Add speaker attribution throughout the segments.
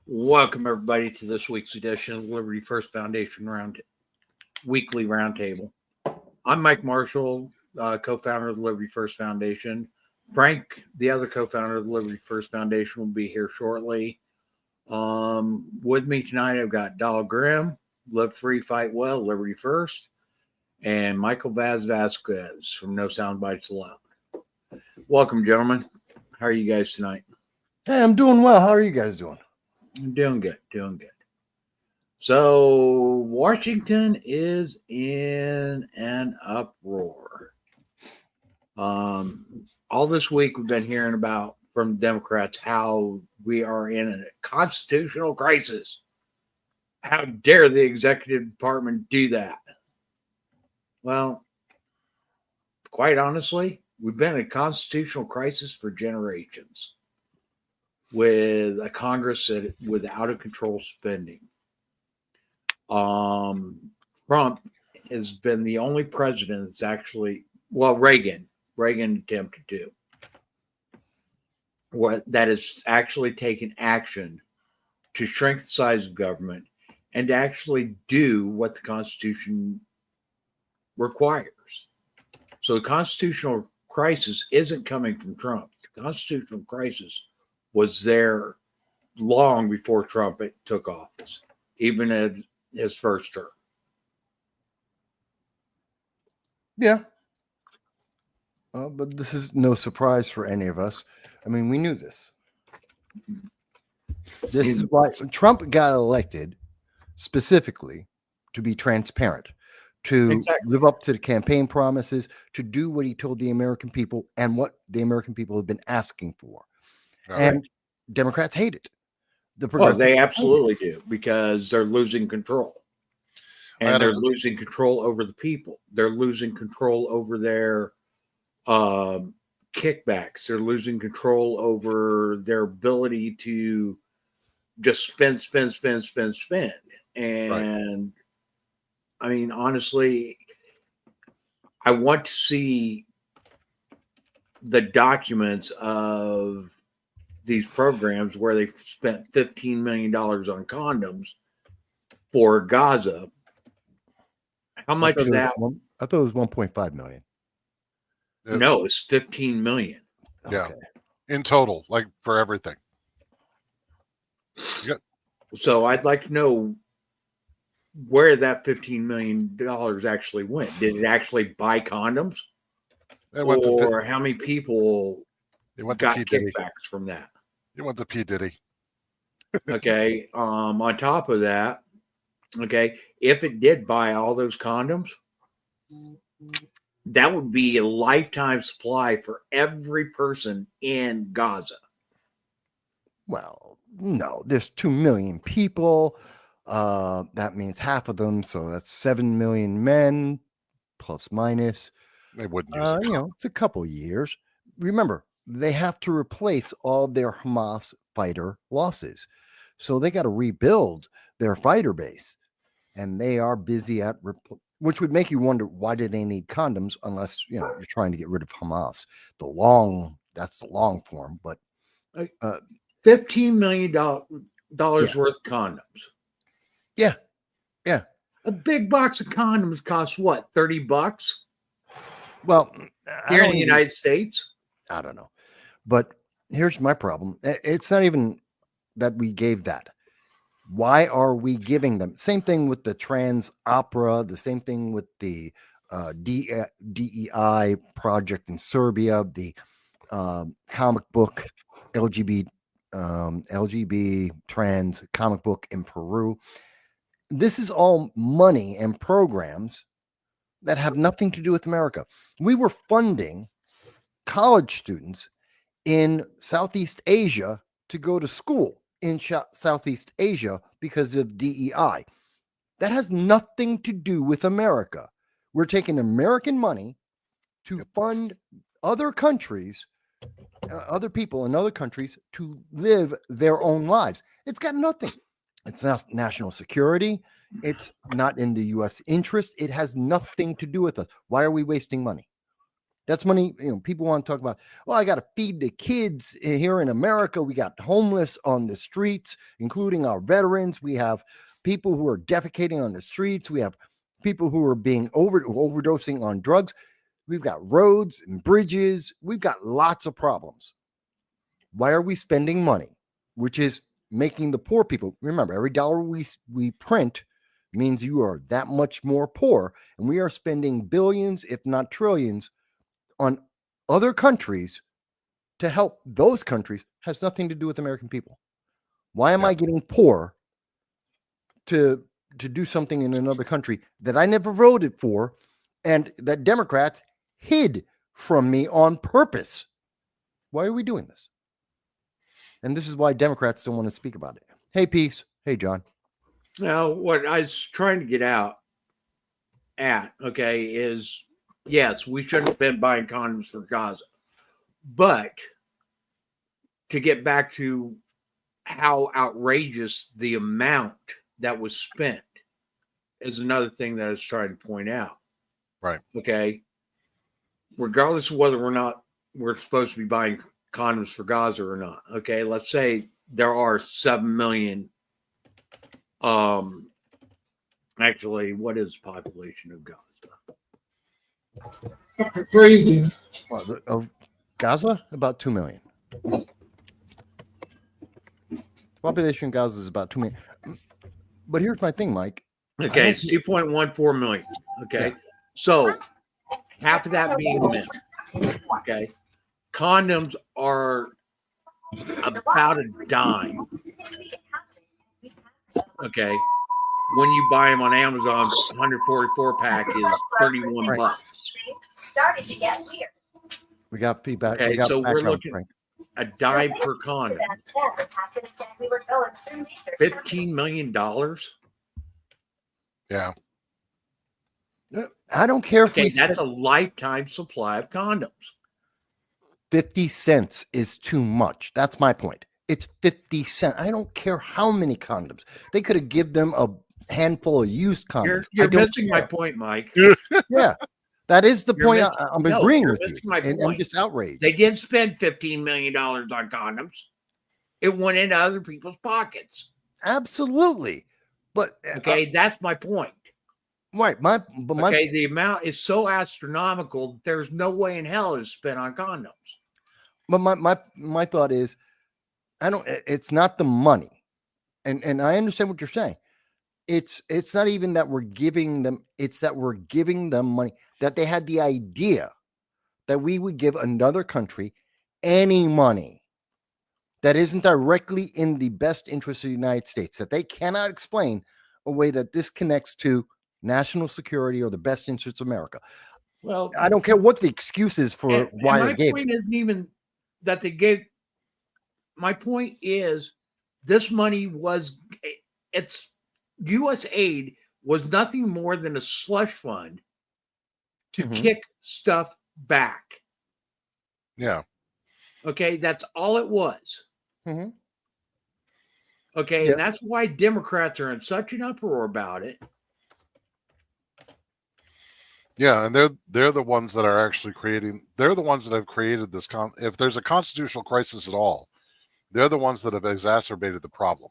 Speaker 1: Welcome everybody to this week's edition of Liberty First Foundation Weekly Roundtable. I'm Mike Marshall, co-founder of the Liberty First Foundation. Frank, the other co-founder of the Liberty First Foundation, will be here shortly. With me tonight, I've got Donald Grimm, Live Free, Fight Well, Liberty First, and Michael Vasquez from No Soundbites Allowed. Welcome, gentlemen. How are you guys tonight?
Speaker 2: Hey, I'm doing well. How are you guys doing?
Speaker 1: Doing good. So Washington is in an uproar. All this week we've been hearing about from Democrats how we are in a constitutional crisis. How dare the executive department do that? Well, quite honestly, we've been in a constitutional crisis for generations, with a Congress with out of control spending. Trump has been the only president that's actually, Reagan attempted to, that has actually taken action to shrink the size of government and to actually do what the Constitution requires. So the constitutional crisis isn't coming from Trump. The constitutional crisis was there long before Trump took office, even in his first term.
Speaker 2: Yeah. But this is no surprise for any of us. I mean, we knew this. This is why Trump got elected specifically to be transparent, to live up to the campaign promises, to do what he told the American people and what the American people have been asking for. And Democrats hate it.
Speaker 1: They absolutely do, because they're losing control. And they're losing control over the people. They're losing control over their kickbacks. They're losing control over their ability to just spend. And I mean, honestly, I want to see the documents of these programs where they've spent $15 million on condoms for Gaza. How much of that?
Speaker 2: I thought it was 1.5 million.
Speaker 1: No, it's 15 million.
Speaker 3: Yeah. Okay. In total, like for everything.
Speaker 1: So I'd like to know where that $15 million actually went. Did it actually buy condoms? Or how many people got kickbacks from that?
Speaker 3: You want the P. Diddy.
Speaker 1: Okay. On top of that, okay, if it did buy all those condoms, that would be a lifetime supply for every person in Gaza.
Speaker 2: Well, no, there's 2 million people. That means half of them. So that's 7 million men, plus minus.
Speaker 3: They wouldn't use it.
Speaker 2: It's a couple years. Remember, they have to replace all their Hamas fighter losses. So they got to rebuild their fighter base. And they are busy at which would make you wonder, why do they need condoms unless you're trying to get rid of Hamas? That's the long form, but
Speaker 1: $15 million worth of condoms.
Speaker 2: Yeah.
Speaker 1: A big box of condoms costs what, $30?
Speaker 2: Well,
Speaker 1: here in the United States,
Speaker 2: I don't know, but here's my problem. It's not even that we gave that. Why are we giving them? Same thing with the trans opera, the same thing with the DEI project in Serbia, the comic book LGBT trans comic book in Peru. This is all money and programs that have nothing to do with America. We were funding college students in Southeast Asia to go to school in Southeast Asia because of DEI. That has nothing to do with America. We're taking American money to fund other countries, other people in other countries to live their own lives. It's got nothing. It's not national security. It's not in the U.S. interest. It has nothing to do with us. Why are we wasting money? That's money. People want to talk about, well, I got to feed the kids here in America. We got homeless on the streets, including our veterans. We have people who are defecating on the streets. We have people who are being overdosing on drugs. We've got roads and bridges. We've got lots of problems. Why are we spending money, which is making the poor people? Remember, every dollar we print means you are that much more poor, and we are spending billions, if not trillions, on other countries to help those countries. Has nothing to do with American people. Why am I getting poor to do something in another country that I never voted for and that Democrats hid from me on purpose? Why are we doing this? And this is why Democrats don't want to speak about it. Hey, Peace. Hey, John.
Speaker 1: Now, what I was trying to get out at, okay, is yes, we shouldn't have been buying condoms for Gaza. But to get back to how outrageous the amount that was spent is another thing that I was trying to point out.
Speaker 3: Right.
Speaker 1: Okay. Regardless of whether or not we're supposed to be buying condoms for Gaza or not. Okay. Let's say there are 7 million. Actually, what is the population of Gaza?
Speaker 4: Crazy.
Speaker 2: Of Gaza, about 2 million. Population of Gaza is about 2 million. But here's my thing, Mike.
Speaker 1: Okay, it's 2.14 million. Okay.
Speaker 2: Yeah.
Speaker 1: So half of that being men. Okay. Condoms are about a dime. Okay. When you buy them on Amazon, 144 pack is 31 bucks.
Speaker 5: Started to get weird.
Speaker 2: We got feedback.
Speaker 1: Okay,
Speaker 2: we got
Speaker 1: so we're
Speaker 2: background,
Speaker 1: looking
Speaker 2: Frank.
Speaker 1: a dime per condom. $15 million.
Speaker 3: Yeah.
Speaker 2: I don't care if
Speaker 1: Okay,
Speaker 2: we
Speaker 1: that's
Speaker 2: spend
Speaker 1: a lifetime supply of condoms.
Speaker 2: 50 cents is too much. That's my point. It's 50 cents. I don't care how many condoms. They could have given them a handful of used condoms.
Speaker 1: You're
Speaker 2: I don't
Speaker 1: missing my
Speaker 2: care.
Speaker 1: point, Mike.
Speaker 2: Yeah, that is the
Speaker 1: You're
Speaker 2: point.
Speaker 1: missing-
Speaker 2: I'm
Speaker 1: no,
Speaker 2: agreeing
Speaker 1: you're
Speaker 2: with you.
Speaker 1: missing my
Speaker 2: And I'm
Speaker 1: point.
Speaker 2: just outraged.
Speaker 1: They did spend $15 million on condoms. It went into other people's pockets.
Speaker 2: Absolutely. But
Speaker 1: Okay, that's my point.
Speaker 2: right.
Speaker 1: Okay, the amount is so astronomical that there's no way in hell it's spent on condoms.
Speaker 2: But my thought is, it's not the money. And I understand what you're saying. It's not even that we're giving them, it's that we're giving them money, that they had the idea that we would give another country any money that isn't directly in the best interest of the United States, that they cannot explain a way that this connects to national security or the best interests of America.
Speaker 1: Well,
Speaker 2: I don't care what the excuse is for why
Speaker 1: and
Speaker 2: they
Speaker 1: my
Speaker 2: gave
Speaker 1: point
Speaker 2: it.
Speaker 1: isn't even that they gave. My point is this money it's U.S. aid was nothing more than a slush fund to
Speaker 2: Mhm.
Speaker 1: kick stuff back.
Speaker 3: Yeah.
Speaker 1: Okay, that's all it was.
Speaker 2: Mhm.
Speaker 1: Okay,
Speaker 2: Yeah.
Speaker 1: and that's why Democrats are in such an uproar about it.
Speaker 3: Yeah, and they're the ones that are actually creating. They're the ones that have created this. If there's a constitutional crisis at all, they're the ones that have exacerbated the problem.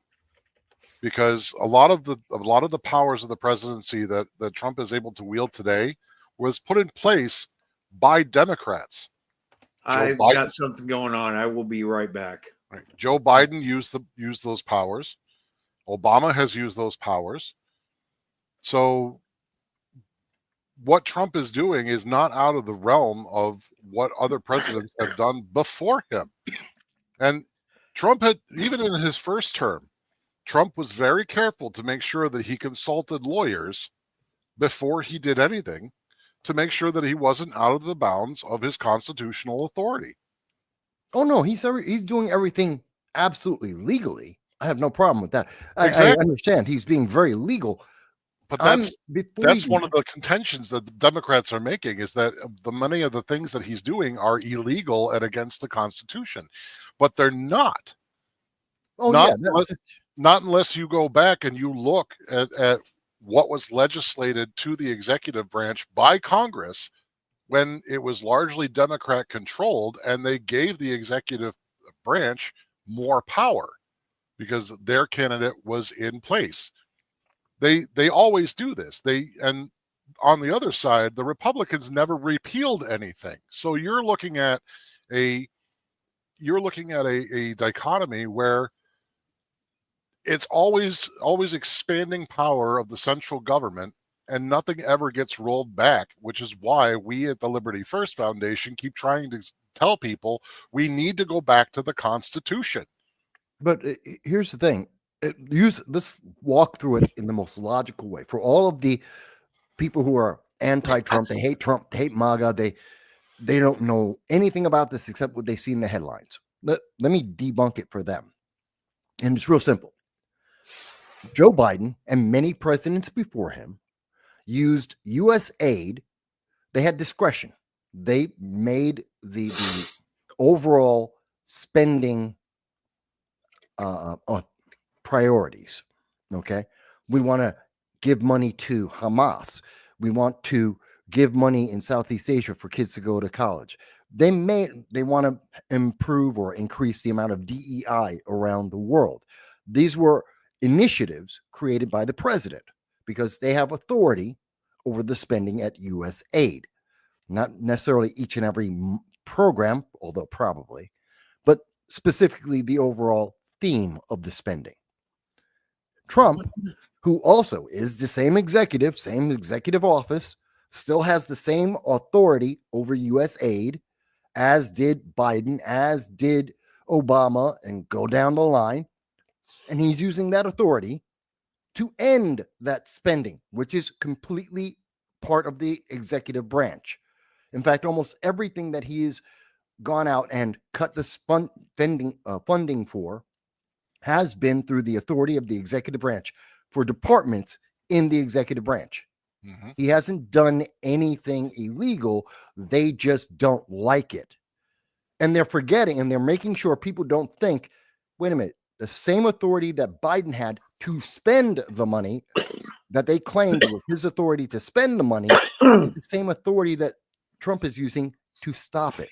Speaker 3: Because a lot of the powers of the presidency that Trump is able to wield today was put in place by Democrats.
Speaker 1: I've
Speaker 3: Biden-
Speaker 1: got something going on. I will be right back.
Speaker 3: Right. Joe Biden used those powers. Obama has used those powers. So what Trump is doing is not out of the realm of what other presidents have done before him. And Trump had, even in his first term, Trump was very careful to make sure that he consulted lawyers before he did anything to make sure that he wasn't out of the bounds of his constitutional authority.
Speaker 2: Oh no, he's doing everything absolutely legally. I have no problem with that. I
Speaker 3: Exactly.
Speaker 2: understand he's being very legal.
Speaker 3: But that's
Speaker 2: Before
Speaker 3: one of the contentions that the Democrats are making, is that the many of the things that he's doing are illegal and against the Constitution, but they're not.
Speaker 2: Oh
Speaker 3: Not
Speaker 2: yeah,
Speaker 3: Not unless you go back and you look at what was legislated to the executive branch by Congress when it was largely Democrat controlled, and they gave the executive branch more power because their candidate was in place. They always do this. And on the other side, the Republicans never repealed anything. So you're looking at a dichotomy where it's always expanding power of the central government, and nothing ever gets rolled back, which is why we at the Liberty First Foundation keep trying to tell people we need to go back to the Constitution.
Speaker 2: But here's the thing. Let's walk through it in the most logical way. For all of the people who are anti-Trump, they hate MAGA, they don't know anything about this except what they see in the headlines. Let me debunk it for them. And it's real simple. Joe Biden and many presidents before him used U.S. aid. They had discretion. They made the overall spending priorities. Okay. We want to give money to Hamas. We want to give money in Southeast Asia for kids to go to college. They want to improve or increase the amount of DEI around the world. These were initiatives created by the president because they have authority over the spending at U.S. aid. Not necessarily each and every program, although probably, but specifically the overall theme of the spending. Trump, who also is the same executive office, still has the same authority over U.S. aid, as did Biden, as did Obama, and go down the line. And he's using that authority to end that spending, which is completely part of the executive branch. In fact, almost everything that he's gone out and cut the funding for has been through the authority of the executive branch for departments in the executive branch. Mm-hmm. He hasn't done anything illegal. They just don't like it. And they're forgetting, and they're making sure people don't think, wait a minute, the same authority that Biden had to spend the money that they claimed was his authority to spend the money is the same authority that Trump is using to stop it.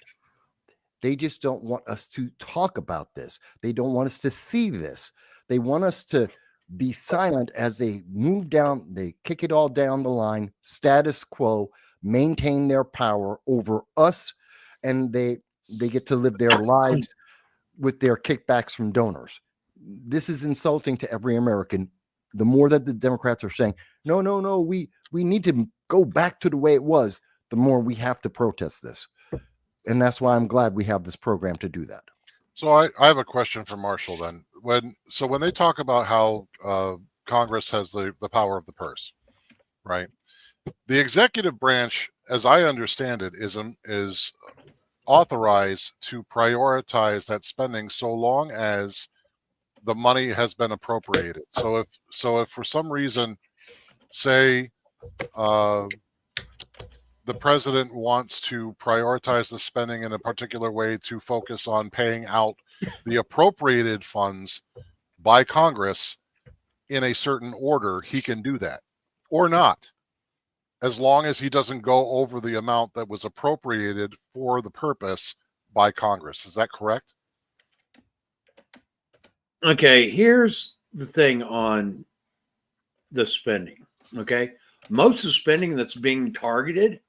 Speaker 2: They just don't want us to talk about this. They don't want us to see this. They want us to be silent as they move down, they kick it all down the line, status quo, maintain their power over us, and they get to live their lives with their kickbacks from donors. This is insulting to every American. The more that the Democrats are saying, no, we need to go back to the way it was, the more we have to protest this. And that's why I'm glad we have this program to do that.
Speaker 3: So I have a question for Marshall then. When they talk about how Congress has the power of the purse, right? The executive branch, as I understand it, is authorized to prioritize that spending so long as the money has been appropriated. So if for some reason, say, the president wants to prioritize the spending in a particular way to focus on paying out the appropriated funds by Congress in a certain order, he can do that or not, as long as he doesn't go over the amount that was appropriated for the purpose by Congress. Is that correct?
Speaker 1: Okay, here's the thing on the spending. Okay, most of the spending that's being targeted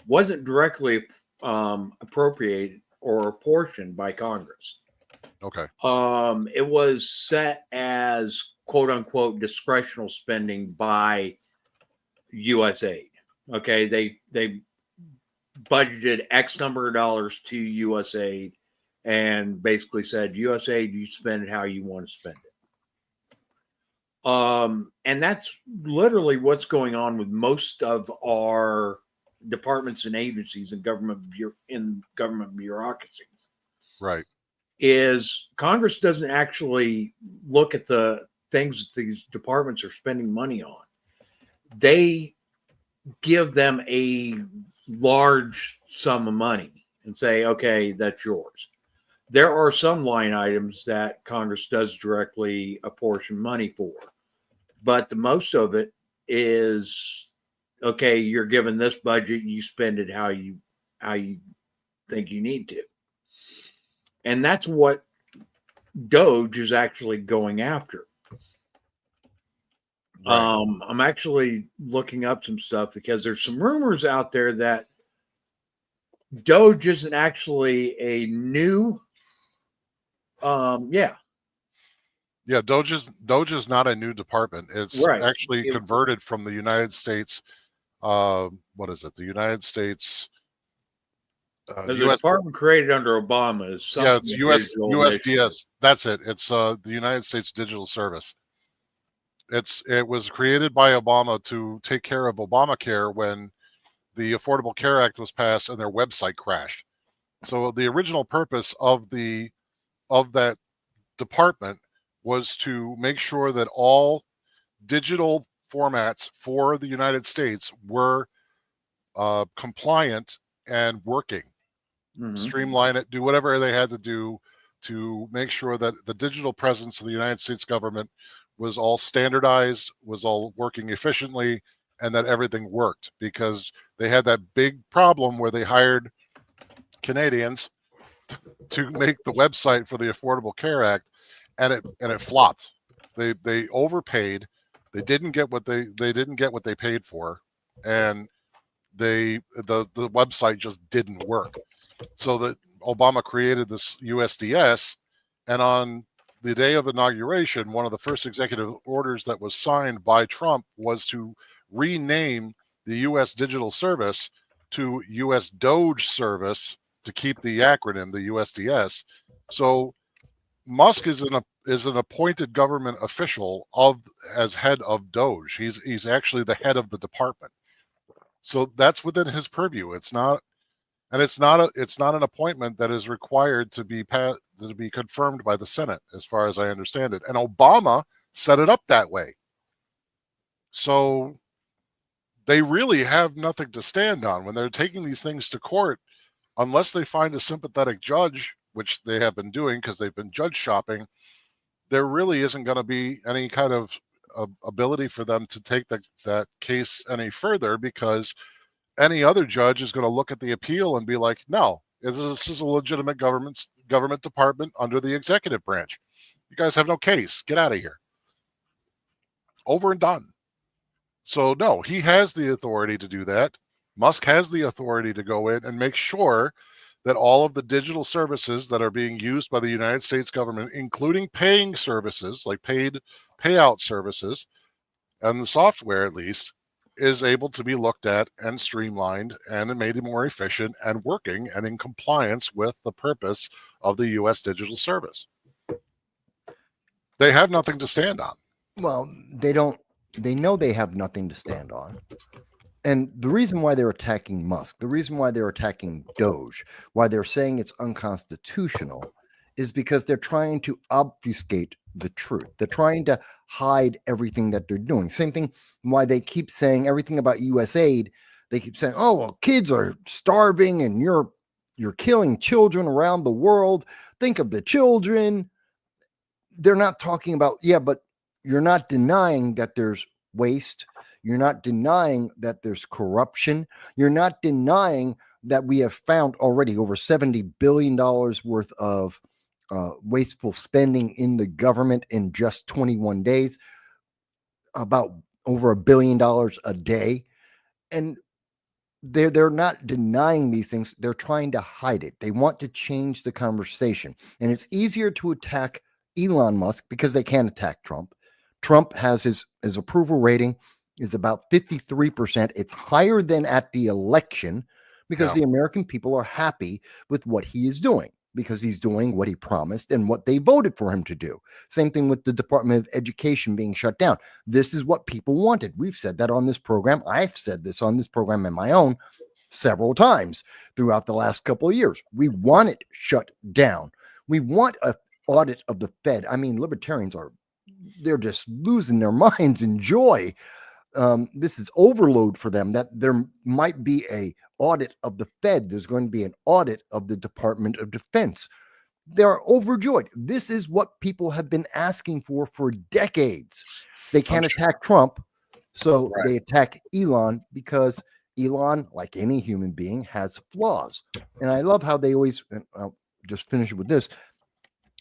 Speaker 1: wasn't directly appropriated or apportioned by Congress.
Speaker 3: Okay.
Speaker 1: It was set as quote unquote discretional spending by USAID. Okay, they budgeted X number of dollars to USAID and basically said, USAID, you spend it how you want to spend it. And that's literally what's going on with most of our departments and agencies and government bureaucracies.
Speaker 3: Right.
Speaker 1: Is Congress doesn't actually look at the things that these departments are spending money on. They give them a large sum of money and say, okay, that's yours. There are some line items that Congress does directly apportion money for, but the most of it is, okay, you're given this budget, you spend it how you how you think you need to. And that's what DOGE is actually going after.
Speaker 3: Right.
Speaker 1: I'm actually looking up some stuff because there's some rumors out there that DOGE isn't actually a new
Speaker 3: Yeah, DOGE is not a new department. It's
Speaker 1: right.
Speaker 3: actually converted from the United States. What is it? The United States.
Speaker 1: The
Speaker 3: US.
Speaker 1: department created under Obama is
Speaker 3: Yeah,
Speaker 1: something
Speaker 3: it's
Speaker 1: digital initiative.
Speaker 3: USDS. That's it. It's the United States Digital Service. It was created by Obama to take care of Obamacare when the Affordable Care Act was passed and their website crashed. So the original purpose of that department was to make sure that all digital formats for the United States were compliant and working. Streamline it, do whatever they had to do to make sure that the digital presence of the United States government was all standardized, was all working efficiently, and that everything worked, because they had that big problem where they hired Canadians to make the website for the Affordable Care Act, and it flopped. They overpaid. They didn't get what they paid for, and the website just didn't work. So that Obama created this USDS, and on the day of inauguration, one of the first executive orders that was signed by Trump was to rename the U.S. Digital Service to U.S. DOGE Service, to keep the acronym, the USDS. So Musk is an appointed government official as head of DOGE. He's actually the head of the department. So that's within his purview. It's not an appointment that is required to be confirmed by the Senate, as far as I understand it. And Obama set it up that way. So they really have nothing to stand on when they're taking these things to court, unless they find a sympathetic judge, which they have been doing because they've been judge shopping. There really isn't going to be any kind of ability for them to take that case any further, because any other judge is going to look at the appeal and be like, no, this is a legitimate government department under the executive branch. You guys have no case. Get out of here. Over and done. So no, he has the authority to do that. Musk has the authority to go in and make sure that all of the digital services that are being used by the United States government, including paying services like paid payout services, and the software at least, is able to be looked at and streamlined and made more efficient and working and in compliance with the purpose of the U.S. Digital Service. They have nothing to stand on.
Speaker 2: Well, they don't. They know they have nothing to stand on. And the reason why they're attacking Musk, the reason why they're attacking DOGE, why they're saying it's unconstitutional, is because they're trying to obfuscate the truth. They're trying to hide everything that they're doing. Same thing why they keep saying everything about U.S. aid. They keep saying, oh, well, kids are starving and you're killing children around the world. Think of the children. They're not talking about, yeah, but you're not denying that there's waste. You're not denying that there's corruption. You're not denying that we have found already over $70 billion worth of wasteful spending in the government in just 21 days, about over $1 billion a day. And they're not denying these things. They're trying to hide it. They want to change the conversation. And it's easier to attack Elon Musk because they can't attack Trump. Trump has his approval rating is about 53%. It's higher than at the election because the American people are happy with what he is doing, because he's doing what he promised and what they voted for him to do. Same thing with the Department of Education being shut down. This is what people wanted. We've said that on this program. I've said this on this program and my own several times throughout the last couple of years. We want it shut down. We want an audit of the Fed. I mean, libertarians they're just losing their minds in joy. This is overload for them, that there might be a audit of the Fed. There's going to be an audit of the Department of Defense. They're overjoyed. This is what people have been asking for decades. They can't attack Trump, so they attack Elon because Elon, like any human being, has flaws. And I love how they always, and I'll just finish with this.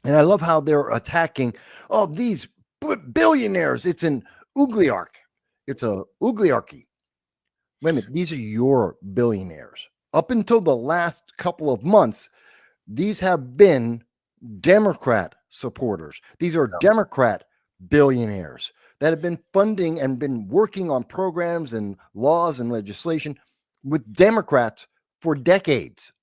Speaker 2: And I love how they're attacking, these billionaires. It's an oligarch. It's a oligarchy. Wait a minute. These are your billionaires. Up until the last couple of months, these have been Democrat supporters. These are Democrat billionaires that have been funding and been working on programs and laws and legislation with Democrats for decades.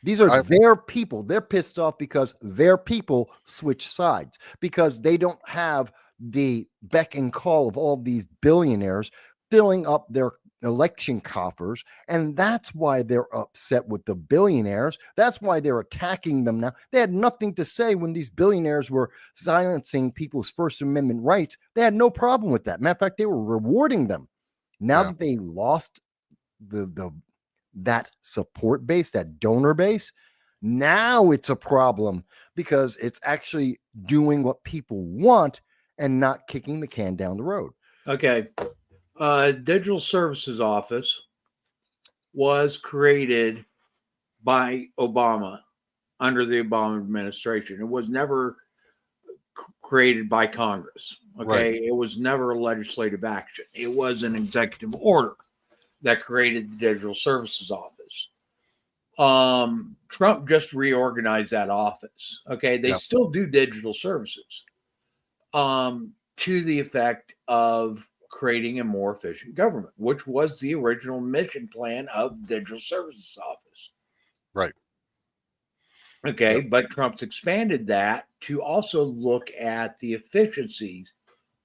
Speaker 2: These are their people. They're pissed off because their people switch sides, because they don't have the beck and call of all these billionaires filling up their election coffers. And that's why they're upset with the billionaires. That's why they're attacking them now. They had nothing to say when these billionaires were silencing people's First Amendment rights. They had no problem with that. Matter of fact, they were rewarding them. Now that they lost that support base, that donor base, now it's a problem because it's actually doing what people want and not kicking the can down the road.
Speaker 1: Okay. Digital Services Office was created by Obama under the Obama administration. It was never created by Congress. Okay.
Speaker 3: Right.
Speaker 1: It was never a legislative action. It was an executive order that created the Digital Services Office. Trump just reorganized that office. Okay. They still do digital services to the effect of creating a more efficient government, which was the original mission plan of the Digital Services Office.
Speaker 3: Right.
Speaker 1: Okay. But Trump's expanded that to also look at the efficiencies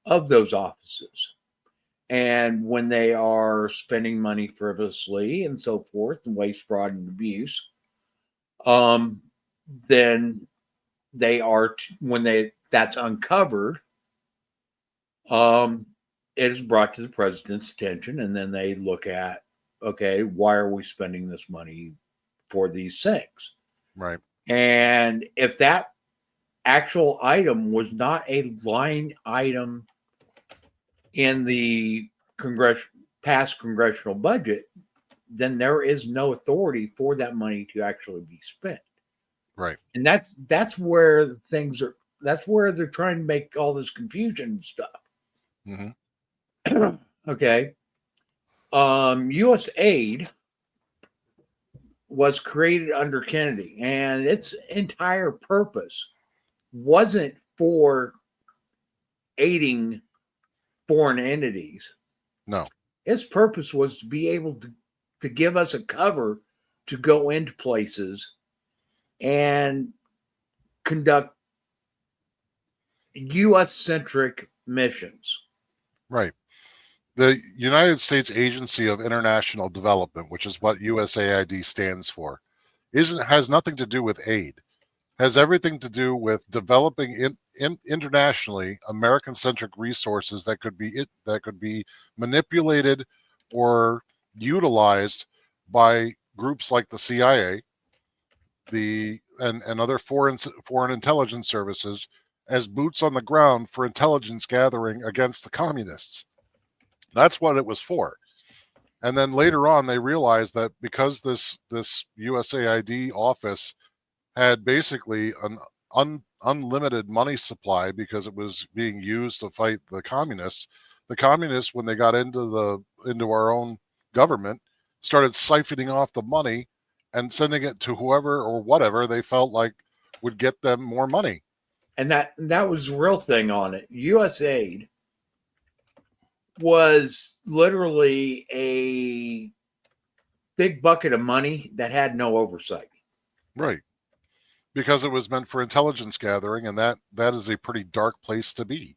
Speaker 1: of those offices. And when they are spending money frivolously and so forth, and waste, fraud, and abuse, then they are, that's uncovered, it is brought to the president's attention, and then they look at, okay, why are we spending this money for these things?
Speaker 3: Right.
Speaker 1: And if that actual item was not a line item in the past congressional budget, then there is no authority for that money to actually be spent.
Speaker 3: Right.
Speaker 1: And that's where things are. That's where they're trying to make all this confusion and stuff.
Speaker 3: Mm-hmm.
Speaker 1: Okay. U.S. aid was created under Kennedy, and its entire purpose wasn't for aiding foreign entities.
Speaker 3: No.
Speaker 1: Its purpose was to be able to give us a cover to go into places and conduct U.S.-centric missions.
Speaker 3: Right. The United States Agency of International Development, which is what USAID stands for, has nothing to do with aid. Has everything to do with developing internationally American-centric resources that could be manipulated or utilized by groups like the CIA, and other foreign intelligence services as boots on the ground for intelligence gathering against the communists. That's what it was for. And then later on, they realized that because this USAID office had basically an unlimited money supply because it was being used to fight the communists, when they got into our own government, started siphoning off the money and sending it to whoever or whatever they felt like would get them more money.
Speaker 1: And that was the real thing on it. USAID was literally a big bucket of money that had no oversight.
Speaker 3: Right. Because it was meant for intelligence gathering, and that is a pretty dark place to be.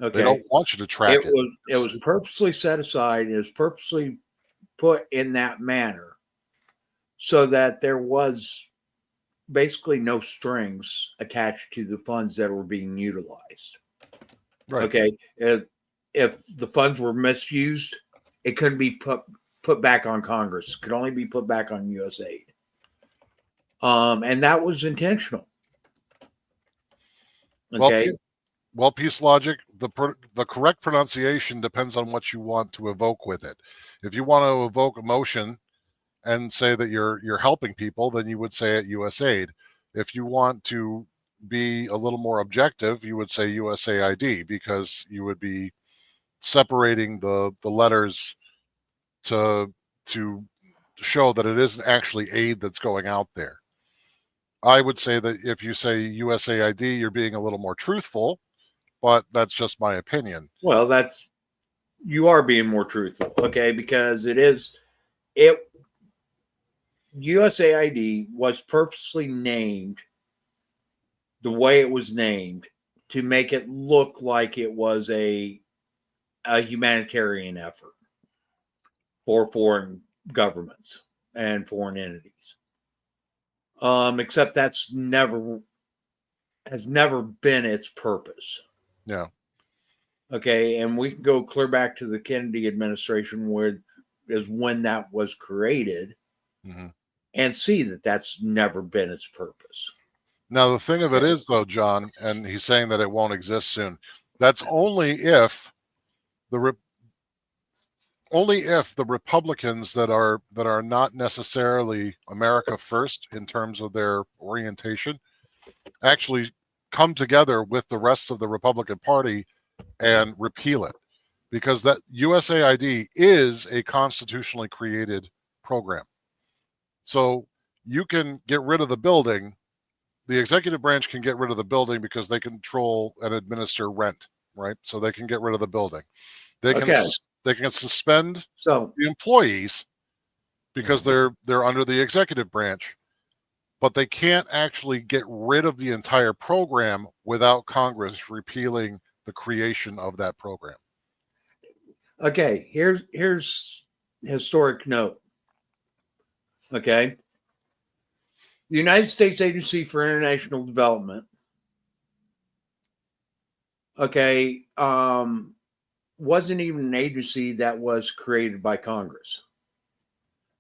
Speaker 3: Okay. They don't want you to track it.
Speaker 1: It was purposely set aside. It was purposely put in that manner so that there was basically no strings attached to the funds that were being utilized.
Speaker 3: Right.
Speaker 1: Okay. If the funds were misused, it couldn't be put back on Congress. It could only be put back on USAID. And that was intentional. Okay.
Speaker 3: Well, peace logic, the correct pronunciation depends on what you want to evoke with it. If you want to evoke emotion and say that you're helping people, then you would say it USAID. If you want to be a little more objective, you would say USAID, because you would be separating the letters to show that it isn't actually aid that's going out there. I would say that if you say USAID, you're being a little more truthful, but that's just my opinion.
Speaker 1: Well, you are being more truthful, okay? Because USAID was purposely named the way it was named to make it look like it was a humanitarian effort for foreign governments and foreign entities. Except has never been its purpose.
Speaker 3: Yeah.
Speaker 1: Okay, and we can go clear back to the Kennedy administration, when that was created, and see that that's never been its purpose.
Speaker 3: Now, the thing of it is, though, John, and he's saying that it won't exist soon. That's only if the Republicans that are not necessarily America first in terms of their orientation actually come together with the rest of the Republican Party and repeal it, because that USAID is a constitutionally created program. So you can get rid of the building. The executive branch can get rid of the building because they control and administer rent, right? So they can get rid of the building. They can suspend the employees because they're under the executive branch, but they can't actually get rid of the entire program without Congress repealing the creation of that program.
Speaker 1: Okay, here's historic note. Okay. The United States Agency for International Development, okay, wasn't even an agency that was created by Congress.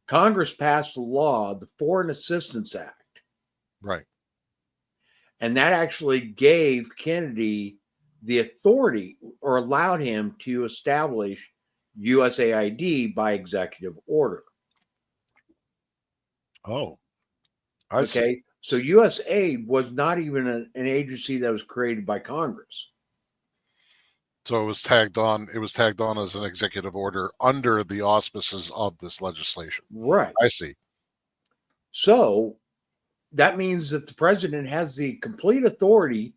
Speaker 1: Congress passed a law, the Foreign Assistance Act.
Speaker 3: Right.
Speaker 1: And that actually gave Kennedy the authority, or allowed him to establish USAID by executive order.
Speaker 3: Oh,
Speaker 1: okay. So USAID was not even an agency that was created by Congress.
Speaker 3: So it was tagged on as an executive order under the auspices of this legislation.
Speaker 1: Right.
Speaker 3: I see.
Speaker 1: So that means that the president has the complete authority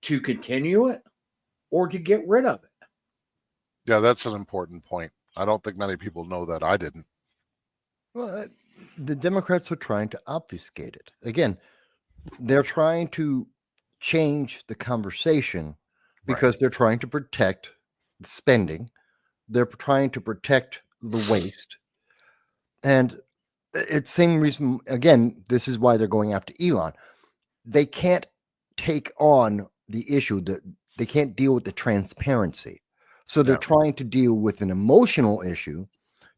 Speaker 1: to continue it or to get rid of it.
Speaker 3: Yeah, that's an important point. I don't think many people know that. I didn't.
Speaker 2: Well, the Democrats are trying to obfuscate it. Again, they're trying to change the conversation because they're trying to protect the spending. They're trying to protect the waste. And it's the same reason, again, this is why they're going after Elon. They can't take on the issue, that they can't deal with the transparency. So they're trying to deal with an emotional issue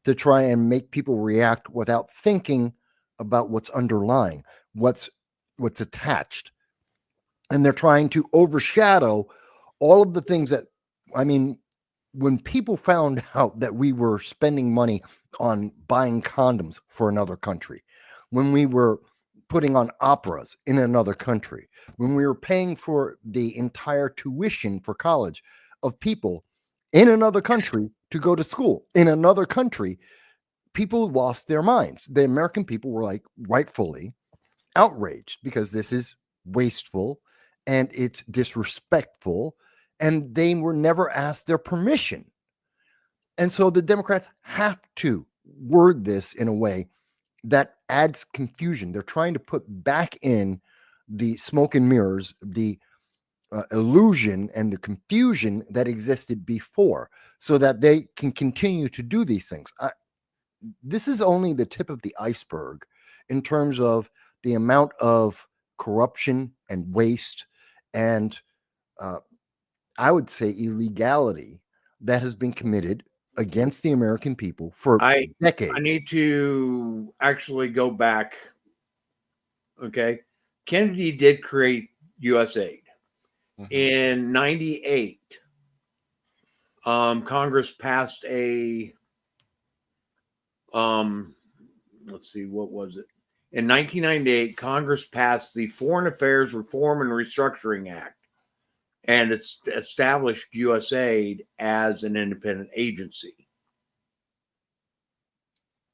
Speaker 2: to try and make people react without thinking about what's underlying, what's attached. And they're trying to overshadow all of the things that, I mean, when people found out that we were spending money on buying condoms for another country, when we were putting on operas in another country, when we were paying for the entire tuition for college of people in another country to go to school in another country, people lost their minds. The American people were like rightfully outraged because this is wasteful and it's disrespectful, and they were never asked their permission. And so the Democrats have to word this in a way that adds confusion. They're trying to put back in the smoke and mirrors, the illusion and the confusion that existed before, so that they can continue to do these things. This is only the tip of the iceberg in terms of the amount of corruption and waste and I would say illegality that has been committed against the American people for decades.
Speaker 1: I need to actually go back. Okay. Kennedy did create USAID.
Speaker 3: Mhm.
Speaker 1: In 98, Congress passed a, let's see, what was it? In 1998, Congress passed the Foreign Affairs Reform and Restructuring Act, and it's established USAID as an independent agency.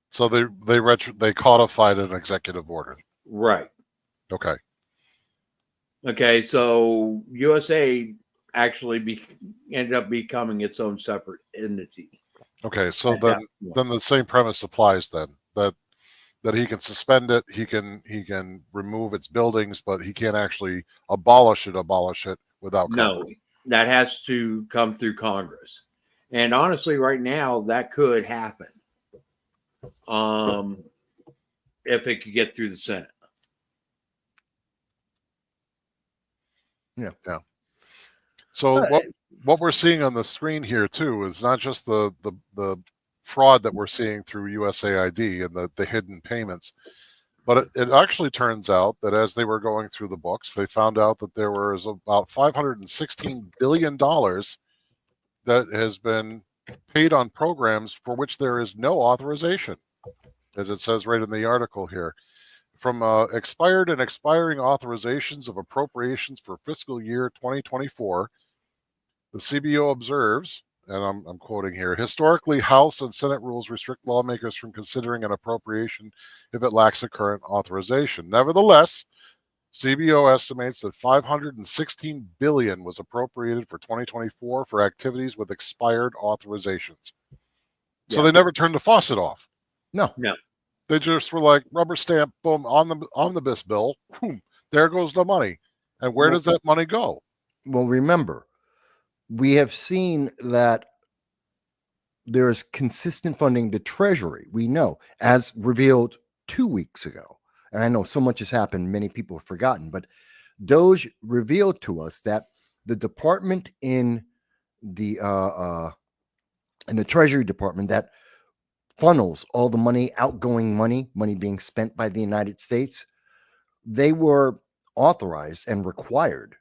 Speaker 3: So they codified an executive order.
Speaker 1: Right.
Speaker 3: Okay.
Speaker 1: Okay. So USAID actually ended up becoming its own separate entity.
Speaker 3: Okay. So
Speaker 1: at that point.
Speaker 3: then the same premise applies then, that he can suspend it, he can remove its buildings, but he can't actually abolish it without
Speaker 1: No,
Speaker 3: Congress.
Speaker 1: that has to come through Congress. And honestly, right now, that could happen. If it could get through the Senate.
Speaker 2: Yeah.
Speaker 3: So what we're seeing on the screen here too is not just the fraud that we're seeing through USAID and the hidden payments, but it actually turns out that as they were going through the books, they found out that there was about $516 billion that has been paid on programs for which there is no authorization, as it says right in the article here. From expired and expiring authorizations of appropriations for fiscal year 2024, the CBO observes, and I'm quoting here, historically, House and Senate rules restrict lawmakers from considering an appropriation if it lacks a current authorization. Nevertheless, CBO estimates that $516 billion was appropriated for 2024 for activities with expired authorizations. So
Speaker 1: Yeah.
Speaker 3: they never turned the faucet off.
Speaker 2: No.
Speaker 3: They just were like rubber stamp, boom, on the omnibus bill. Boom, there goes the money. And where does that money go?
Speaker 2: Well, remember, we have seen that there is consistent funding. The Treasury, we know, as revealed 2 weeks ago. And I know so much has happened, many people have forgotten, but DOGE revealed to us that the department in the Treasury Department that funnels all the money, outgoing money being spent by the United States, they were authorized and required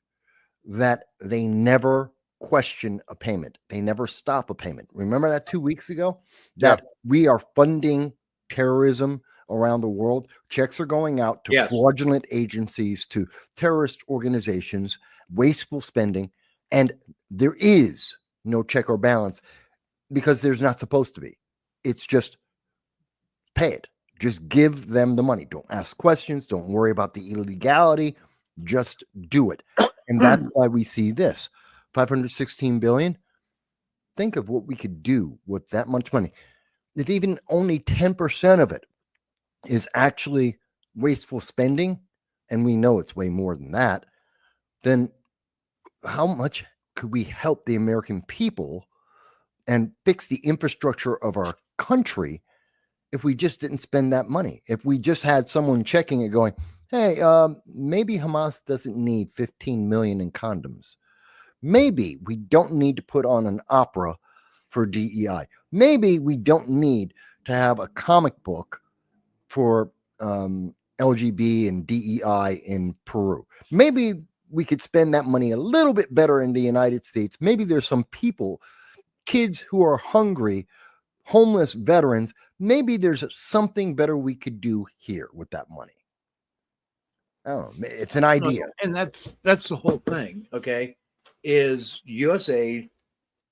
Speaker 2: that they never question a payment. They never stop a payment. Remember that 2 weeks ago? That we are funding terrorism around the world. Checks are going out to fraudulent agencies, to terrorist organizations, wasteful spending, and there is no check or balance because there's not supposed to be. It's just pay it. Just give them the money. Don't ask questions. Don't worry about the illegality. Just do it. And that's why we see this $516 billion. Think of what we could do with that much money. If even only 10% of it is actually wasteful spending, and we know it's way more than that, then how much could we help the American people and fix the infrastructure of our country if we just didn't spend that money? If we just had someone checking it going, hey, maybe Hamas doesn't need 15 million in condoms. Maybe we don't need to put on an opera for DEI. Maybe we don't need to have a comic book for LGB and DEI in Peru. Maybe we could spend that money a little bit better in the United States. Maybe there's some people, kids who are hungry, homeless veterans. Maybe there's something better we could do here with that money. I don't know. It's an idea.
Speaker 1: And that's the whole thing. Okay. Is USA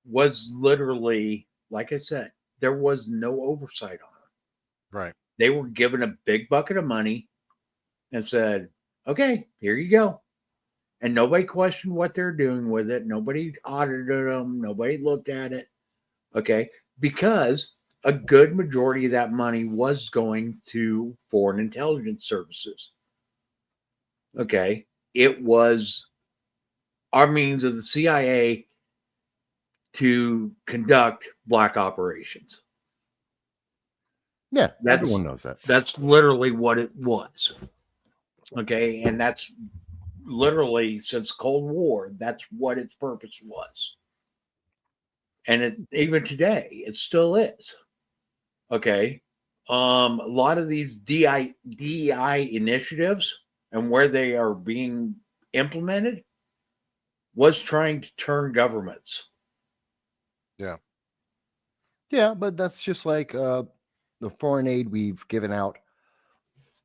Speaker 1: was literally, like I said, there was no oversight on it.
Speaker 3: Right.
Speaker 1: They were given a big bucket of money and said, okay, here you go. And nobody questioned what they're doing with it. Nobody audited them. Nobody looked at it. Okay. Because a good majority of that money was going to foreign intelligence services. Okay. It was our means of the CIA to conduct black operations.
Speaker 2: Yeah, everyone knows that.
Speaker 1: That's literally what it was. Okay. And that's literally since Cold War, that's what its purpose was. And even today, it still is. Okay. A lot of these DEI initiatives and where they are being implemented, was trying to turn governments.
Speaker 2: Yeah, but that's just like the foreign aid we've given out.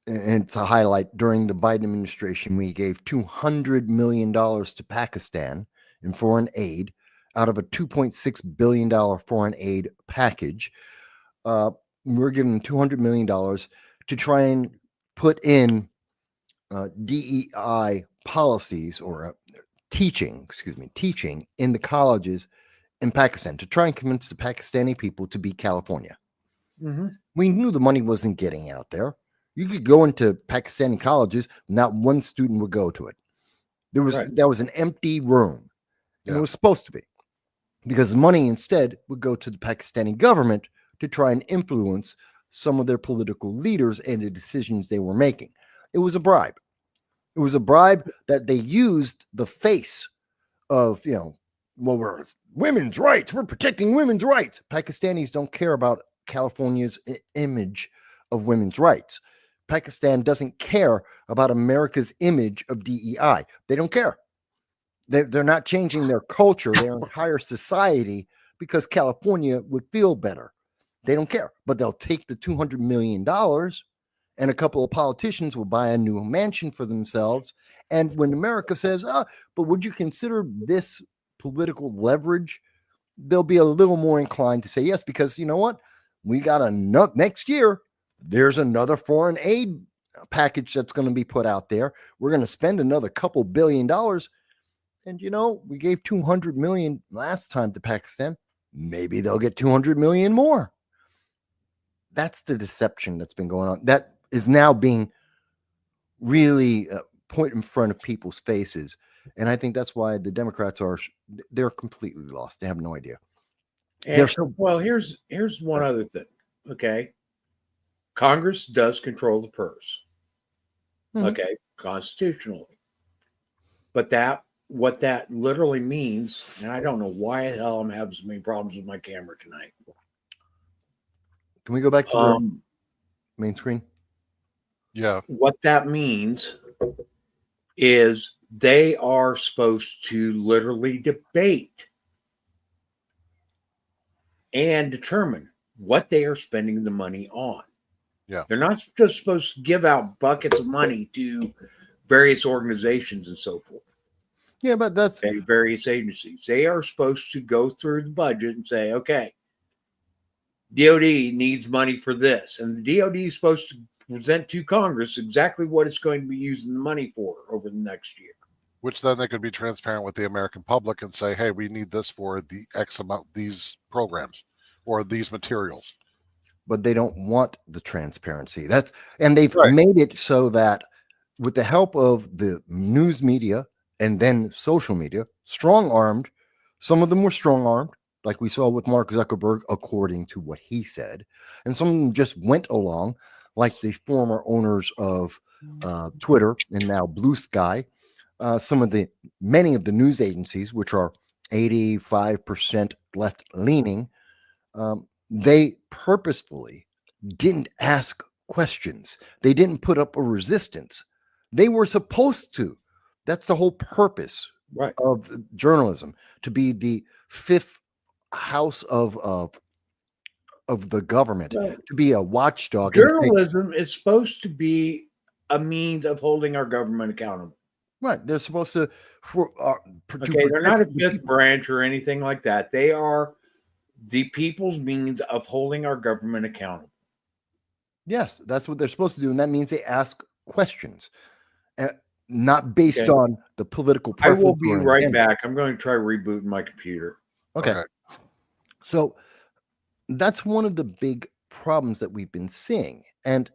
Speaker 2: And it's a highlight during the Biden administration. We gave $200 million to Pakistan in foreign aid out of a $2.6 billion foreign aid package. We're giving $200 million to try and put in DEI policies or teaching in the colleges in Pakistan to try and convince the Pakistani people to beat California.
Speaker 1: Mm-hmm.
Speaker 2: We knew the money wasn't getting out there. You could go into Pakistani colleges, not one student would go to it. That was an empty room, and it was supposed to be, because the money instead would go to the Pakistani government to try and influence some of their political leaders and the decisions they were making. It was a bribe. It was a bribe that they used the face of, we're women's rights. We're protecting women's rights. Pakistanis don't care about California's image of women's rights. Pakistan doesn't care about America's image of DEI. They don't care. They're not changing their culture, their entire society, because California would feel better. They don't care, but they'll take the $200 million and a couple of politicians will buy a new mansion for themselves. And when America says, but would you consider this political leverage? They'll be a little more inclined to say yes, because you know what? We got next year, there's another foreign aid package that's going to be put out there. We're going to spend another couple $1 billion. And we gave 200 million last time to Pakistan. Maybe they'll get 200 million more. That's the deception that's been going on. That is now being really put in front of people's faces. And I think that's why the Democrats they're completely lost. They have no idea.
Speaker 1: And, well, here's one other thing. Okay. Congress does control the purse. Mm-hmm. Okay. Constitutionally. But what that literally means, and I don't know why the hell I'm having so many problems with my camera tonight.
Speaker 2: Can we go back to the main screen?
Speaker 3: Yeah.
Speaker 1: What that means is they are supposed to literally debate and determine what they are spending the money on.
Speaker 3: Yeah.
Speaker 1: They're not just supposed to give out buckets of money to various organizations and so forth.
Speaker 2: Yeah, but that's
Speaker 1: various agencies. They are supposed to go through the budget and say, okay, DOD needs money for this. And the DOD is supposed to present to Congress exactly what it's going to be using the money for over the next year.
Speaker 3: Which then they could be transparent with the American public and say, hey, we need this for the X amount, these programs or these materials.
Speaker 2: But they don't want the transparency. And they've made it so that with the help of the news media and then social media, strong-armed, some of them were strong-armed, like we saw with Mark Zuckerberg, according to what he said. And some of them just went along, like the former owners of Twitter and now Blue Sky. Many of the news agencies, which are 85% left-leaning, they purposefully didn't ask questions. They didn't put up a resistance. They were supposed to. That's the whole purpose of journalism, to be the fifth house of the government, to be a watchdog.
Speaker 1: Journalism is supposed to be a means of holding our government accountable.
Speaker 2: Right. They're supposed to.
Speaker 1: They're not a fifth branch or anything like that. They are the people's means of holding our government accountable.
Speaker 2: Yes, that's what they're supposed to do. And that means they ask questions, not based on the political preference.
Speaker 1: I will be right back. I'm going to try rebooting my computer.
Speaker 2: Okay. So that's one of the big problems that we've been seeing. And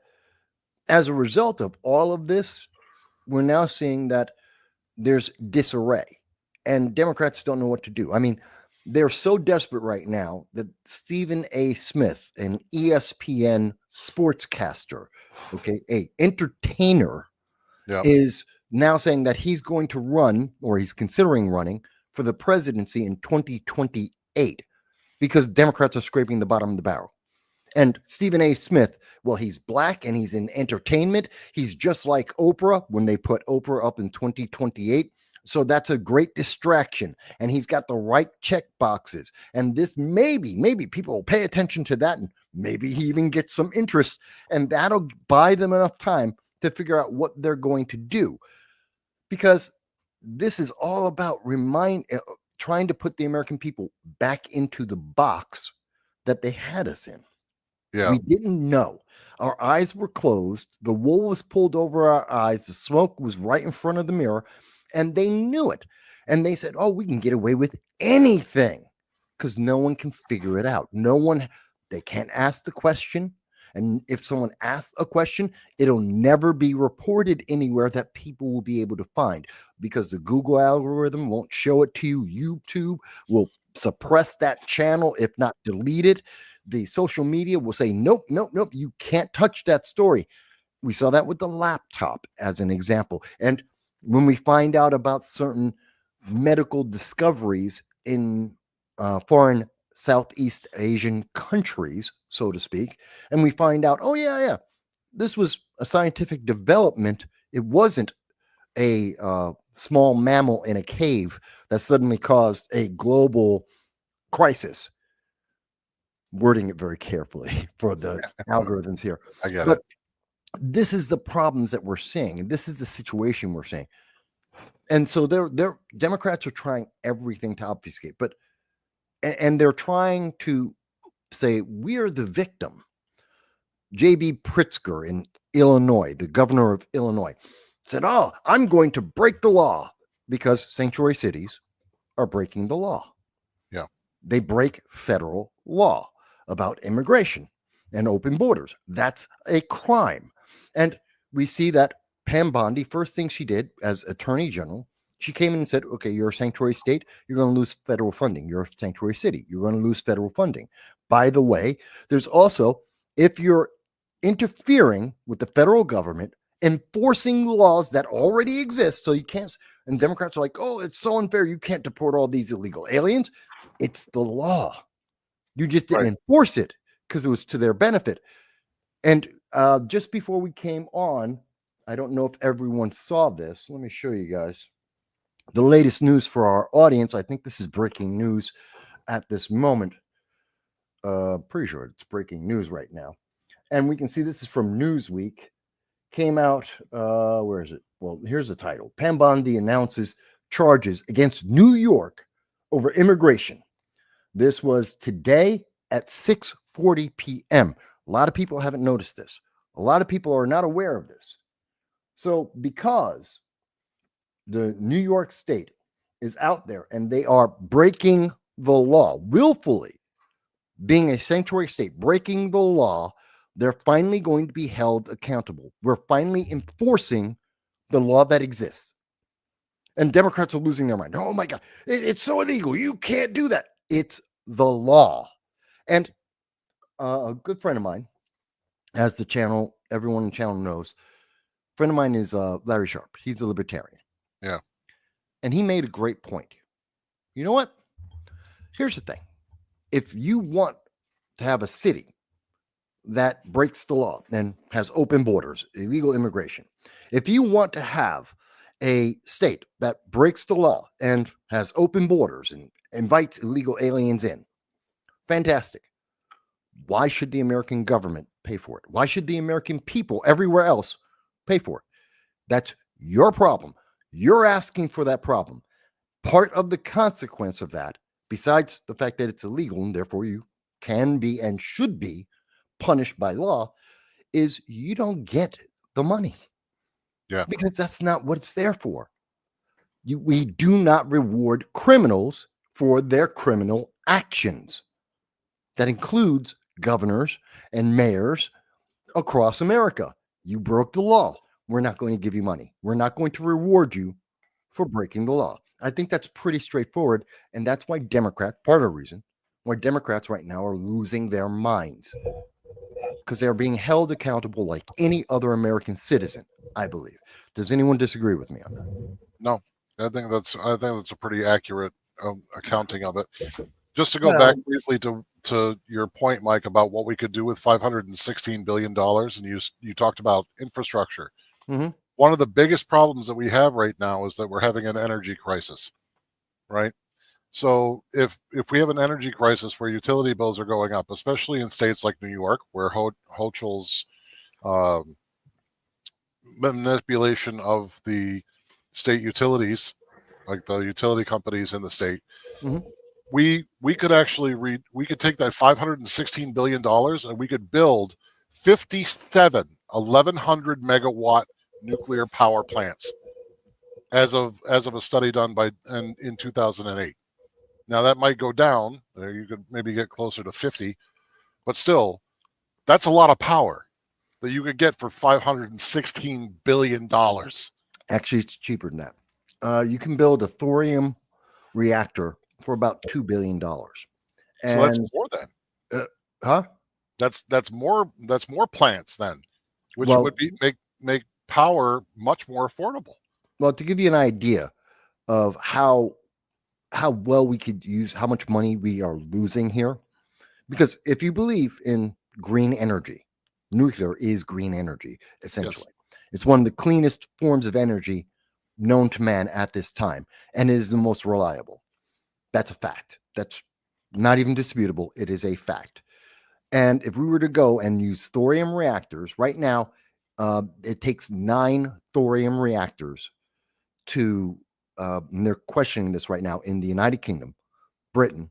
Speaker 2: as a result of all of this, we're now seeing that there's disarray and Democrats don't know what to do. I mean, they're so desperate right now that Stephen A. Smith, an ESPN sportscaster, an entertainer, is now saying that he's going to run, or he's considering running, for the presidency in 2028 because Democrats are scraping the bottom of the barrel. And Stephen A. Smith, well, he's black and he's in entertainment. He's just like Oprah when they put Oprah up in 2028. So that's a great distraction. And he's got the right check boxes. And this maybe people will pay attention to that. And maybe he even gets some interest. And that'll buy them enough time to figure out what they're going to do. Because this is all about trying to put the American people back into the box that they had us in.
Speaker 3: Yeah.
Speaker 2: We didn't know. Our eyes were closed. The wool was pulled over our eyes. The smoke was right in front of the mirror. And they knew it. And they said, oh, we can get away with anything because no one can figure it out. They can't ask the question. And if someone asks a question, it'll never be reported anywhere that people will be able to find because the Google algorithm won't show it to you. YouTube will suppress that channel, if not delete it. The social media will say, nope, you can't touch that story. We saw that with the laptop as an example. And when we find out about certain medical discoveries in foreign Southeast Asian countries, so to speak, and we find out, oh, yeah, this was a scientific development. It wasn't a small mammal in a cave that suddenly caused a global crisis. Wording it very carefully for the algorithms here.
Speaker 3: I get it.
Speaker 2: This is the problems that we're seeing, and this is the situation we're seeing. And so Democrats are trying everything to obfuscate, and they're trying to say we're the victim. J.B. Pritzker in Illinois, the governor of Illinois, said, oh, I'm going to break the law because sanctuary cities are breaking the law.
Speaker 3: Yeah.
Speaker 2: They break federal law about immigration and open borders. That's a crime. And we see that Pam Bondi, first thing she did as Attorney General, she came in and said, okay, you're a sanctuary state, you're going to lose federal funding. You're a sanctuary city, you're going to lose federal funding. By the way, there's also, if you're interfering with the federal government, enforcing laws that already exist, so you can't, and Democrats are like, oh, it's so unfair, you can't deport all these illegal aliens. It's the law. You just didn't enforce it because it was to their benefit. And just before we came on, I don't know if everyone saw this. Let me show you guys the latest news for our audience. I think this is breaking news at this moment. Pretty sure it's breaking news right now. And we can see this is from Newsweek. Came out, where is it? Well, here's the title. Pam Bondi announces charges against New York over immigration. This was today at 6:40 p.m. A lot of people haven't noticed this. A lot of people are not aware of this. So because the New York State is out there and they are breaking the law, willfully being a sanctuary state, breaking the law, they're finally going to be held accountable. We're finally enforcing the law that exists. And Democrats are losing their mind. Oh my God, it's so illegal. You can't do that. It's the law. And a good friend of mine, as the channel, everyone in the channel knows, a friend of mine is Larry Sharp. He's a libertarian.
Speaker 3: Yeah.
Speaker 2: And he made a great point. You know what? Here's the thing. If you want to have a city that breaks the law and has open borders, illegal immigration, if you want to have a state that breaks the law and has open borders and invites illegal aliens in, fantastic. Why should the American government pay for it? Why should the American people everywhere else pay for it? That's your problem. You're asking for that problem. Part of the consequence of that, besides the fact that it's illegal and therefore you can be and should be punished by law, is you don't get the money.
Speaker 3: Yeah.
Speaker 2: Because that's not what it's there for. We do not reward criminals for their criminal actions. That includes governors and mayors across America. You broke the law. We're not going to give you money. We're not going to reward you for breaking the law. I think that's pretty straightforward. And that's why part of the reason why Democrats right now are losing their minds. Because they're being held accountable like any other American citizen, I believe. Does anyone disagree with me on that?
Speaker 3: No, I think that's a pretty accurate accounting of it. Just to go back briefly to your point, Mike, about what we could do with $516 billion, and you talked about infrastructure.
Speaker 2: Mm-hmm.
Speaker 3: one of the biggest problems that we have right now is that we're having an energy crisis, right? So if we have an energy crisis where utility bills are going up, especially in states like New York, where Hochul's manipulation of the state utilities, like the utility companies in the state,
Speaker 2: Mhm.
Speaker 3: we could actually we could take that $516 billion and we could build 57 1100 megawatt nuclear power plants as of a study done in 2008. Now that might go down. You could maybe get closer to 50, but still, that's a lot of power that you could get for $516 billion.
Speaker 2: Actually, it's cheaper than that. You can build a thorium reactor for about $2 billion.
Speaker 3: So that's more than.
Speaker 2: Huh?
Speaker 3: That's more plants then, which
Speaker 2: Well-
Speaker 3: would be make power much more affordable.
Speaker 2: Well, to give you an idea of how well we could use, how much money we are losing here, because if you believe in green energy, nuclear is green energy, essentially. It's one of the cleanest forms of energy known to man at this time, and it is the most reliable. That's a fact. That's not even disputable. It is a fact. And if we were to go and use thorium reactors right now, it takes 9 thorium reactors to, and they're questioning this right now in the United Kingdom, Britain.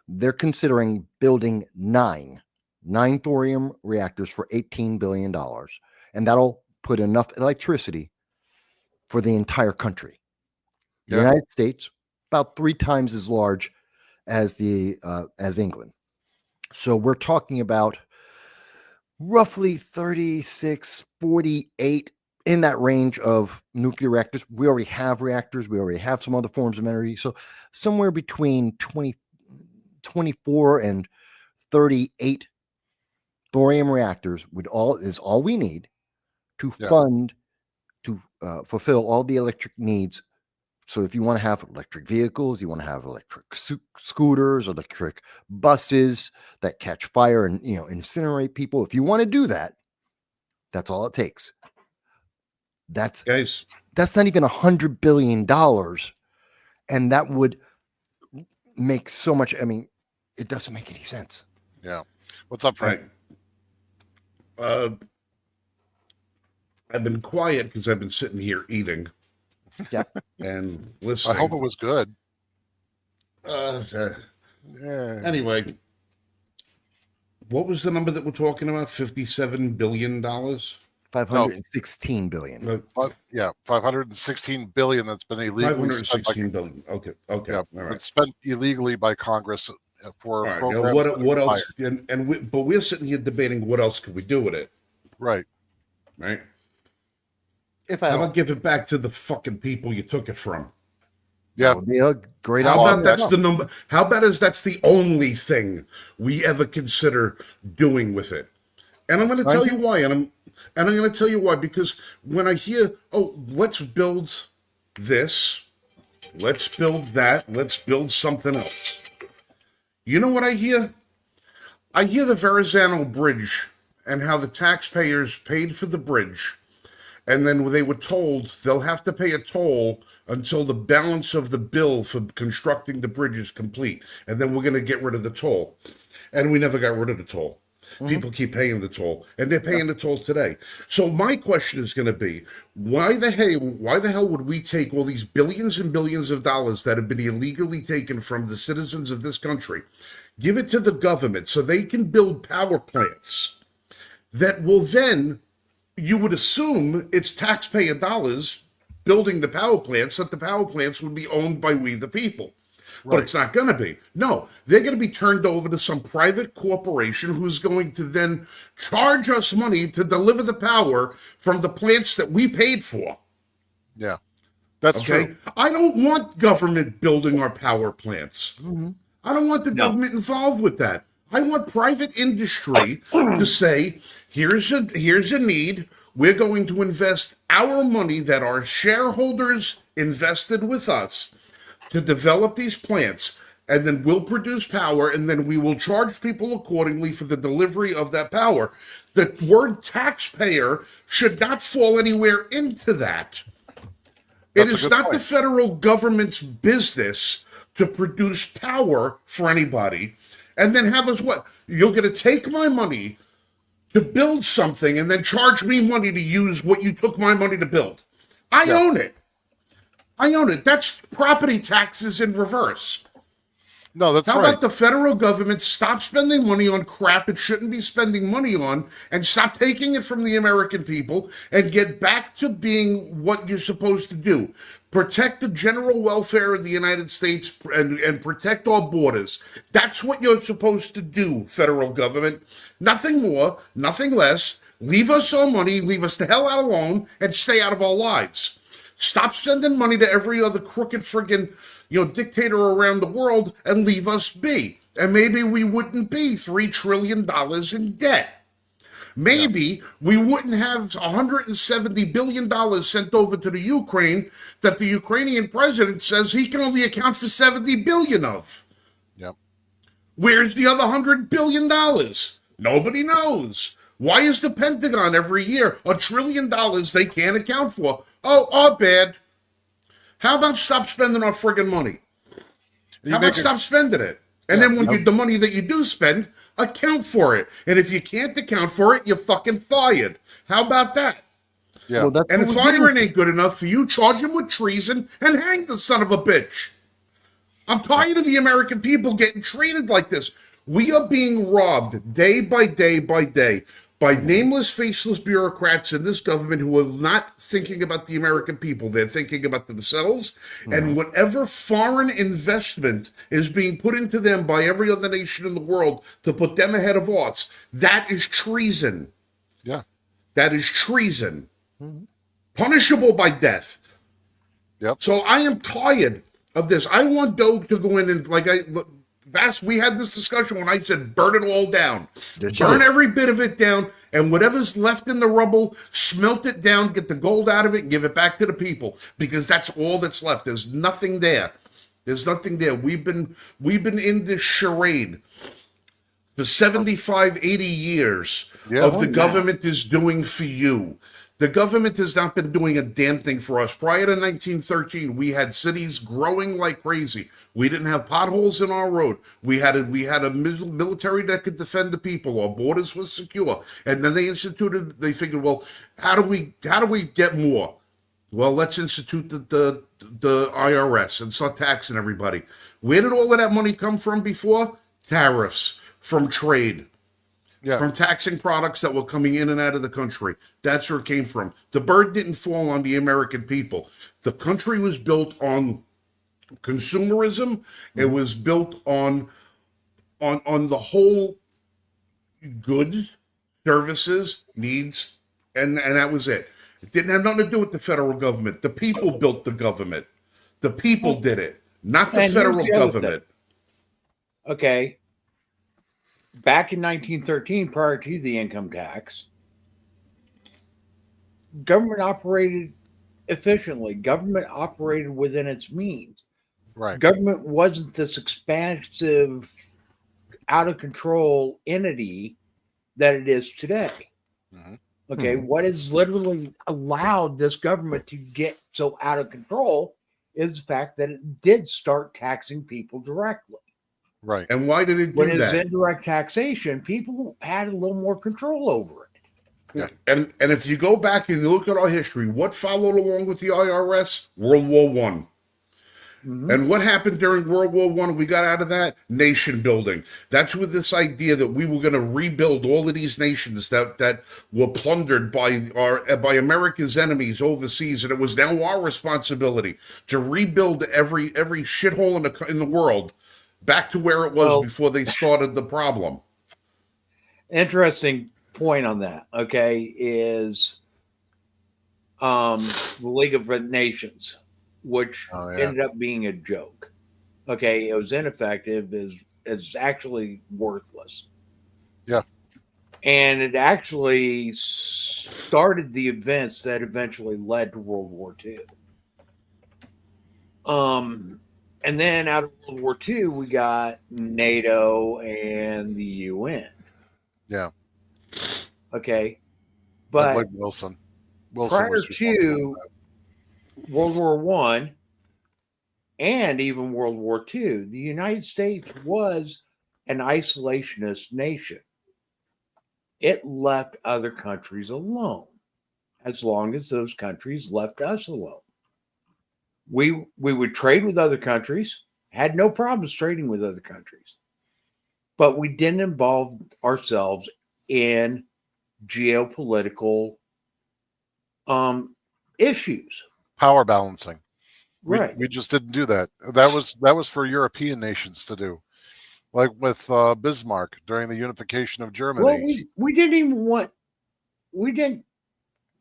Speaker 2: They're considering building 9 thorium reactors for $18 billion. And that'll put enough electricity for the entire country. The
Speaker 3: Yeah.
Speaker 2: United States, about 3 times as large as as England. So we're talking about roughly 36, 48 in that range of nuclear reactors. We already have reactors. We already have some other forms of energy. So somewhere between 24 and 38 thorium reactors is all we need to fund, to fulfill all the electric needs. So if you want to have electric vehicles, you want to have electric scooters, electric buses that catch fire and incinerate people. If you want to do that, that's all it takes. That's not even $100 billion, and that would make so much. I mean, it doesn't make any sense.
Speaker 3: Yeah. What's up, Frank?
Speaker 4: I've been quiet because I've been sitting here eating.
Speaker 2: Yeah.
Speaker 4: And listening.
Speaker 3: I hope it was good.
Speaker 4: Yeah.
Speaker 3: Anyway,
Speaker 4: What was the number that we're talking about? $57 billion?
Speaker 2: $516 billion.
Speaker 3: Yeah, $516 billion that's been illegally spent.
Speaker 4: $516 billion. Okay. Okay.
Speaker 3: Yeah,
Speaker 4: All right.
Speaker 3: it's spent illegally by Congress for
Speaker 4: All right.
Speaker 3: programs.
Speaker 4: Now,
Speaker 3: that
Speaker 4: what else?
Speaker 3: expired.
Speaker 4: But we're sitting here debating what else could we do with it,
Speaker 3: Right.
Speaker 4: right?
Speaker 2: If
Speaker 4: How about give it back to the fucking people you took it from?
Speaker 3: Yeah.
Speaker 2: That would be a great
Speaker 4: How
Speaker 2: idea.
Speaker 4: about that's the number? How about that's the only thing we ever consider doing with it? And I'm going to tell you why. And I'm going to tell you why, because when I hear, oh, let's build this, let's build that, let's build something else. You know what I hear? I hear the Verrazano Bridge and how the taxpayers paid for the bridge. And then they were told they'll have to pay a toll until the balance of the bill for constructing the bridge is complete. And then we're going to get rid of the toll. And we never got rid of the toll. People keep paying the toll, and they're paying the toll today. So my question is going to be, why the hell would we take all these billions and billions of dollars that have been illegally taken from the citizens of this country, give it to the government so they can build power plants that will then, you would assume it's taxpayer dollars building the power plants, that the power plants would be owned by we the people. But it's not going to be. No, they're going to be turned over to some private corporation who's going to then charge us money to deliver the power from the plants that we paid for.
Speaker 3: Yeah. That's true.
Speaker 4: I don't want government building our power plants. I don't want the government involved with that. I want private industry to say, here's a need. We're going to invest our money that our shareholders invested with us to develop these plants, and then we'll produce power, and then we will charge people accordingly for the delivery of that power. The word taxpayer should not fall anywhere into that. It
Speaker 3: That's a
Speaker 4: is
Speaker 3: good
Speaker 4: not the
Speaker 3: point.
Speaker 4: federal government's business to produce power for anybody and then have us what? You're going to take my money to build something and then charge me money to use what you took my money to build. I
Speaker 3: Yeah.
Speaker 4: own it. I own it. That's property taxes in reverse.
Speaker 3: No, that's
Speaker 4: How
Speaker 3: right.
Speaker 4: about the federal government stop spending money on crap it shouldn't be spending money on and stop taking it from the American people and get back to being what you're supposed to do? Protect the general welfare of the United States and protect our borders. That's what you're supposed to do, federal government. Nothing more, nothing less. Leave us our money, leave us the hell out alone, and stay out of our lives. Stop sending money to every other crooked friggin', dictator around the world and leave us be. And maybe we wouldn't be $3 trillion in debt. Maybe we wouldn't have $170 billion sent over to the Ukraine that the Ukrainian president says he can only account for 70 billion of.
Speaker 3: Yep.
Speaker 4: Where's the other $100 billion? Nobody knows. Why is the Pentagon every year $1 trillion they can't account for? Oh, bad. How about stop spending our friggin' money? How about stop spending it? And then when the money that you do spend, account for it. And if you can't account for it, you're fucking fired. How about that?
Speaker 3: Yeah.
Speaker 2: Well,
Speaker 4: And if firing ain't good enough for you, charge him with treason and hang the son of a bitch. I'm tired of the American people getting treated like this. We are being robbed day by day by day by nameless, faceless bureaucrats in this government who are not thinking about the American people. They're thinking about themselves. And whatever foreign investment is being put into them by every other nation in the world to put them ahead of us, that is treason.
Speaker 3: Yeah.
Speaker 4: That is treason. Punishable by death.
Speaker 3: Yep.
Speaker 4: So I am tired of this. I want DOGE to go in and we had this discussion when I said burn it all down. Burn every bit of it down, and whatever's left in the rubble, smelt it down, get the gold out of it, and give it back to the people. Because that's all that's left. There's nothing there. There's nothing there. We've been in this charade for 75, 80 years of the government is doing for you. The government has not been doing a damn thing for us. Prior to 1913, we had cities growing like crazy. We didn't have potholes in our road. We had a military that could defend the people. Our borders were secure. And then they figured, well, how do we get more? Well, let's institute the IRS and start taxing everybody. Where did all of that money come from before? Tariffs, from trade.
Speaker 3: Yeah.
Speaker 4: From taxing products that were coming in and out of the country. That's where it came from. The bird didn't fall on the American people. The country was built on consumerism. It was built on the whole goods, services, needs, and that was it. It didn't have nothing to do with the federal government. The people built the government. The people did it, not the federal government.
Speaker 1: Okay. Back in 1913, prior to the income tax, government operated efficiently. Government operated within its means.
Speaker 3: Right.
Speaker 1: Government wasn't this expansive, out of control entity that it is today. Okay, what has literally allowed this government to get so out of control is the fact that it did start taxing people directly.
Speaker 3: Right.
Speaker 4: And why did it do
Speaker 1: When it's
Speaker 4: that?
Speaker 1: indirect taxation, people had a little more control over it.
Speaker 4: Yeah. And if you go back and you look at our history, what followed along with the IRS? World War One. And what happened during World War One? We got out of that nation building. That's with this idea that we were going to rebuild all of these nations that were plundered by America's enemies overseas, and it was now our responsibility to rebuild every shithole in the world back to where it was before they started the problem.
Speaker 1: Interesting point on that, okay, is the League of Nations, which ended up being a joke. Okay, it was ineffective, is actually worthless.
Speaker 3: Yeah.
Speaker 1: And it actually started the events that eventually led to World War II. And then out of World War II, we got NATO and the UN.
Speaker 3: Yeah.
Speaker 1: Okay.
Speaker 3: I
Speaker 1: But
Speaker 3: blame Wilson. Wilson
Speaker 1: prior
Speaker 3: was responsible
Speaker 1: to
Speaker 3: for
Speaker 1: World War One and even World War II, the United States was an isolationist nation. It left other countries alone as long as those countries left us alone. We would trade with other countries, had no problems trading with other countries, but we didn't involve ourselves in geopolitical issues.
Speaker 3: power balancing.
Speaker 1: Right.
Speaker 3: We just didn't do that. That was for European nations to do, like with Bismarck during the unification of Germany.
Speaker 1: Well, we didn't even want, we didn't,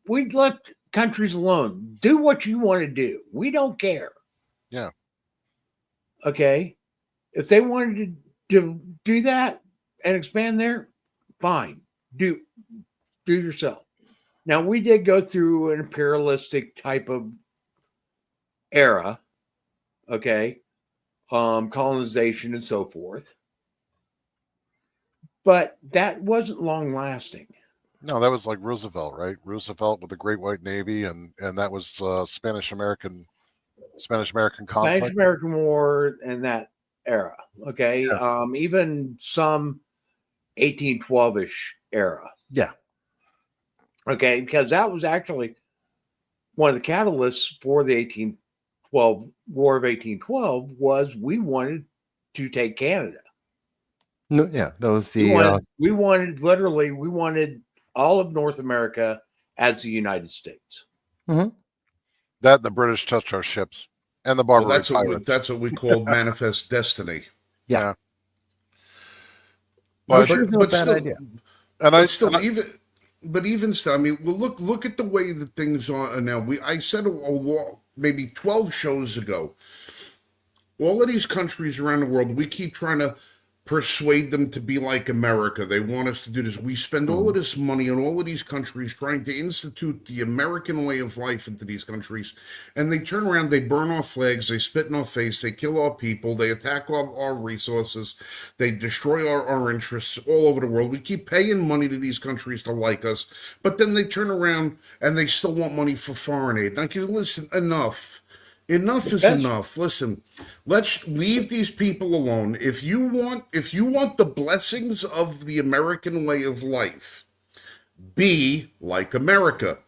Speaker 1: we left countries alone. Do what you want to do. We don't care.
Speaker 3: Yeah.
Speaker 1: Okay. If they wanted to do that and expand there, fine. Do yourself. Now, we did go through an imperialistic type of era, okay, colonization and so forth. But that wasn't long lasting.
Speaker 3: No, that was like Roosevelt, right? Roosevelt with the Great White Navy, and that was Spanish American conflict.
Speaker 1: Spanish American War and that era, okay,
Speaker 3: Yeah.
Speaker 1: even some 1812-ish era.
Speaker 2: Yeah.
Speaker 1: Okay, because that was actually one of the catalysts for the 1812 War of 1812 was we wanted to take Canada.
Speaker 2: No, yeah, that was
Speaker 1: We
Speaker 2: the
Speaker 1: wanted all of North America as the United States.
Speaker 3: That and the British touched our ships and the Barbary pirates.
Speaker 4: That's what we call manifest destiny.
Speaker 2: yeah.
Speaker 3: But-
Speaker 2: Which is no bad
Speaker 4: still,
Speaker 2: idea.
Speaker 4: But even still, I mean, well, look at the way that things are now. I said maybe 12 shows ago, all of these countries around the world, we keep trying to persuade them to be like America. They want us to do this. We spend all of this money on all of these countries trying to institute the American way of life into these countries. And they turn around, they burn our flags, they spit in our face, they kill our people, they attack our resources, they destroy our interests all over the world. We keep paying money to these countries to like us, but then they turn around and they still want money for foreign aid. And I can listen, enough. Enough is enough. Listen, let's leave these people alone. If you want the blessings of the American way of life, be like America.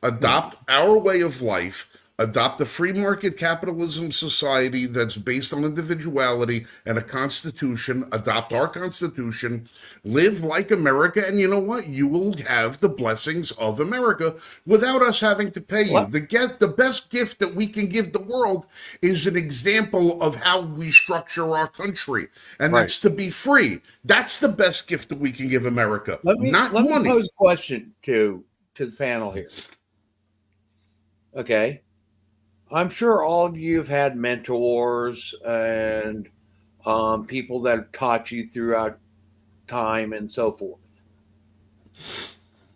Speaker 4: Adopt our way of life. Adopt a free market capitalism society that's based on individuality and a constitution. Adopt our constitution. Live like America, and you know what? You will have the blessings of America without us having to pay you.
Speaker 1: What?
Speaker 4: The best gift that we can give the world is an example of how we structure our country, and
Speaker 3: Right.
Speaker 4: that's to be free. That's the best gift that we can give America,
Speaker 1: Let me
Speaker 4: money.
Speaker 1: pose a question to the panel here. Okay. I'm sure all of you have had mentors and people that have taught you throughout time and so forth.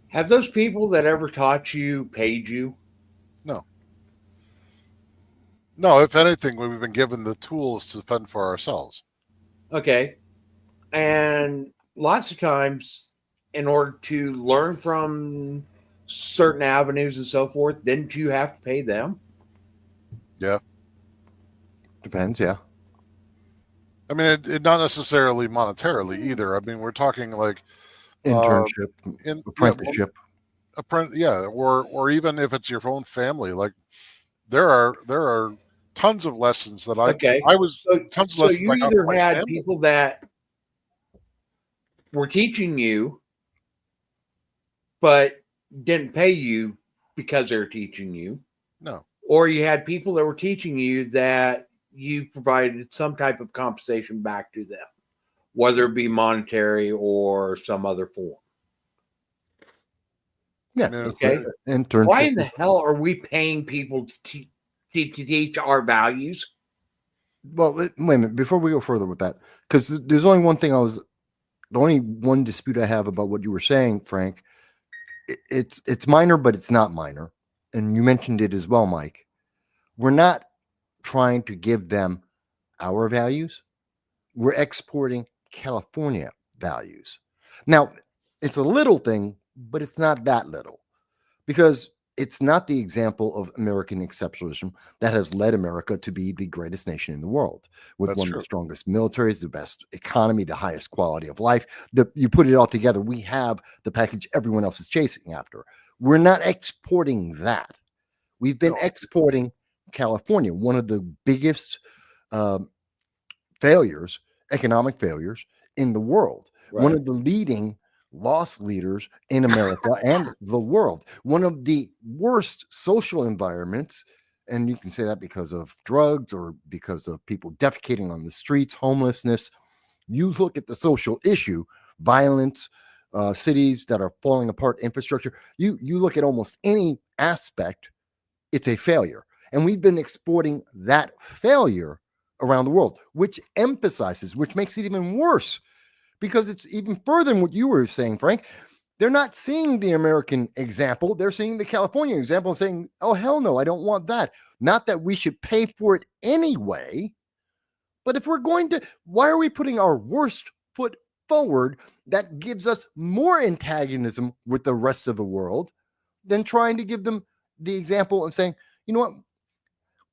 Speaker 1: Have those people that ever taught you paid you?
Speaker 3: No, if anything, we've been given the tools to fend for ourselves.
Speaker 1: Okay. And lots of times, in order to learn from certain avenues and so forth, didn't you have to pay them?
Speaker 3: Yeah.
Speaker 2: Depends, yeah.
Speaker 3: I mean, it not necessarily monetarily either. I mean, we're talking like
Speaker 2: Internship, apprenticeship.
Speaker 3: Or even if it's your own family, like there are tons of lessons that I
Speaker 1: So you
Speaker 3: I got
Speaker 1: either
Speaker 3: from my
Speaker 1: had
Speaker 3: family.
Speaker 1: people that were teaching you, but didn't pay you because they're teaching you.
Speaker 3: No.
Speaker 1: Or you had people that were teaching you that you provided some type of compensation back to them, whether it be monetary or some other form.
Speaker 2: Yeah.
Speaker 1: Okay.
Speaker 2: Internship.
Speaker 1: Why in the hell are we paying people to teach our values?
Speaker 2: Well, wait a minute. Before we go further with that, because there's only one thing the only one dispute I have about what you were saying, Frank. It's minor, but it's not minor. And you mentioned it as well, Mike. We're not trying to give them our values. We're exporting California values. Now, it's a little thing, but it's not that little, because it's not the example of American exceptionalism that has led America to be the greatest nation in the world, with
Speaker 3: That's
Speaker 2: one of
Speaker 3: true.
Speaker 2: the strongest militaries, the best economy, the highest quality of life. You put it all together, we have the package everyone else is chasing after. We're not exporting that. We've been
Speaker 3: No.
Speaker 2: exporting California, one of the biggest failures, economic failures in the world, one of the leading loss leaders in America and the world, one of the worst social environments. And you can say that because of drugs or because of people defecating on the streets, homelessness. You look at the social issue, violence, cities that are falling apart, infrastructure. You look at almost any aspect, it's a failure. And we've been exporting that failure around the world, which emphasizes, which makes it even worse, because it's even further than what you were saying, Frank. They're not seeing the American example. They're seeing the California example and saying, oh, hell no, I don't want that. Not that we should pay for it anyway. But if we're going to, why are we putting our worst foot forward that gives us more antagonism with the rest of the world than trying to give them the example and saying, you know what,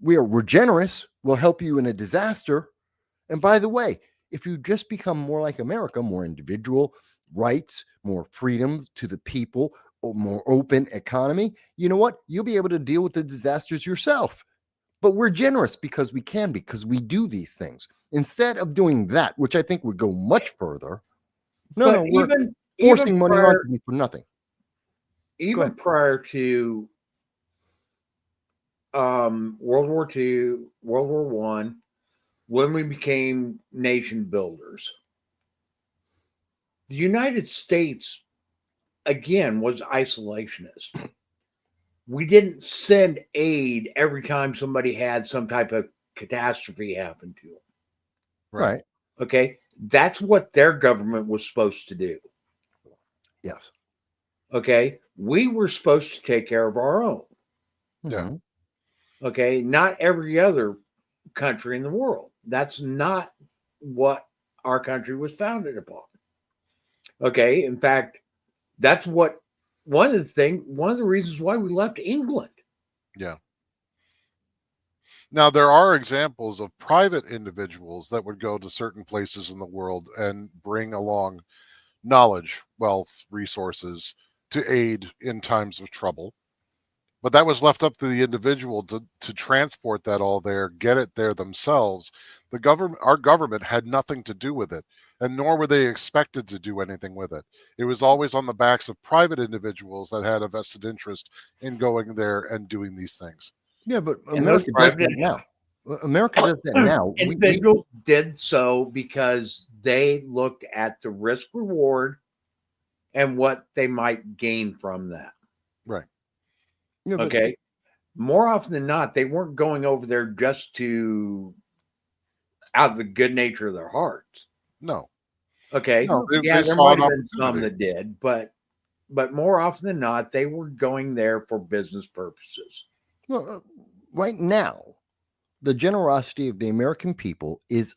Speaker 2: we're generous, we'll help you in a disaster. And by the way, if you just become more like America, more individual rights, more freedom to the people, or more open economy, you know what? You'll be able to deal with the disasters yourself. But we're generous because we can, because we do these things. Instead of doing that, which I think would go much further. No, we're forcing money on to me for nothing.
Speaker 1: Even prior to World War II, World War I, when we became nation builders, the United States, again, was isolationist. We didn't send aid every time somebody had some type of catastrophe happen to them.
Speaker 2: Right.
Speaker 1: Okay. That's what their government was supposed to do.
Speaker 2: Yes.
Speaker 1: Okay. We were supposed to take care of our own.
Speaker 3: Yeah.
Speaker 1: Okay. Not every other country in the world. That's not what our country was founded upon. Okay. In fact, that's what one of the reasons why we left England.
Speaker 3: Yeah. Now, there are examples of private individuals that would go to certain places in the world and bring along knowledge, wealth, resources to aid in times of trouble. But that was left up to the individual to transport that all there, get it there themselves. Our government had nothing to do with it, and nor were they expected to do anything with it. It was always on the backs of private individuals that had a vested interest in going there and doing these things.
Speaker 2: Yeah, but
Speaker 1: And
Speaker 2: America does that now. America does that now.
Speaker 1: Individuals did so because they looked at the risk reward and what they might gain from that.
Speaker 3: Right.
Speaker 2: Yeah,
Speaker 1: Okay. More often than not, they weren't going over there just out of the good nature of their hearts.
Speaker 3: No.
Speaker 1: Okay.
Speaker 3: No, they
Speaker 1: there
Speaker 3: saw
Speaker 1: might
Speaker 3: an
Speaker 1: have been some
Speaker 3: opportunity.
Speaker 1: that did, but more often than not, they were going there for business purposes.
Speaker 2: Well, right now, the generosity of the American people is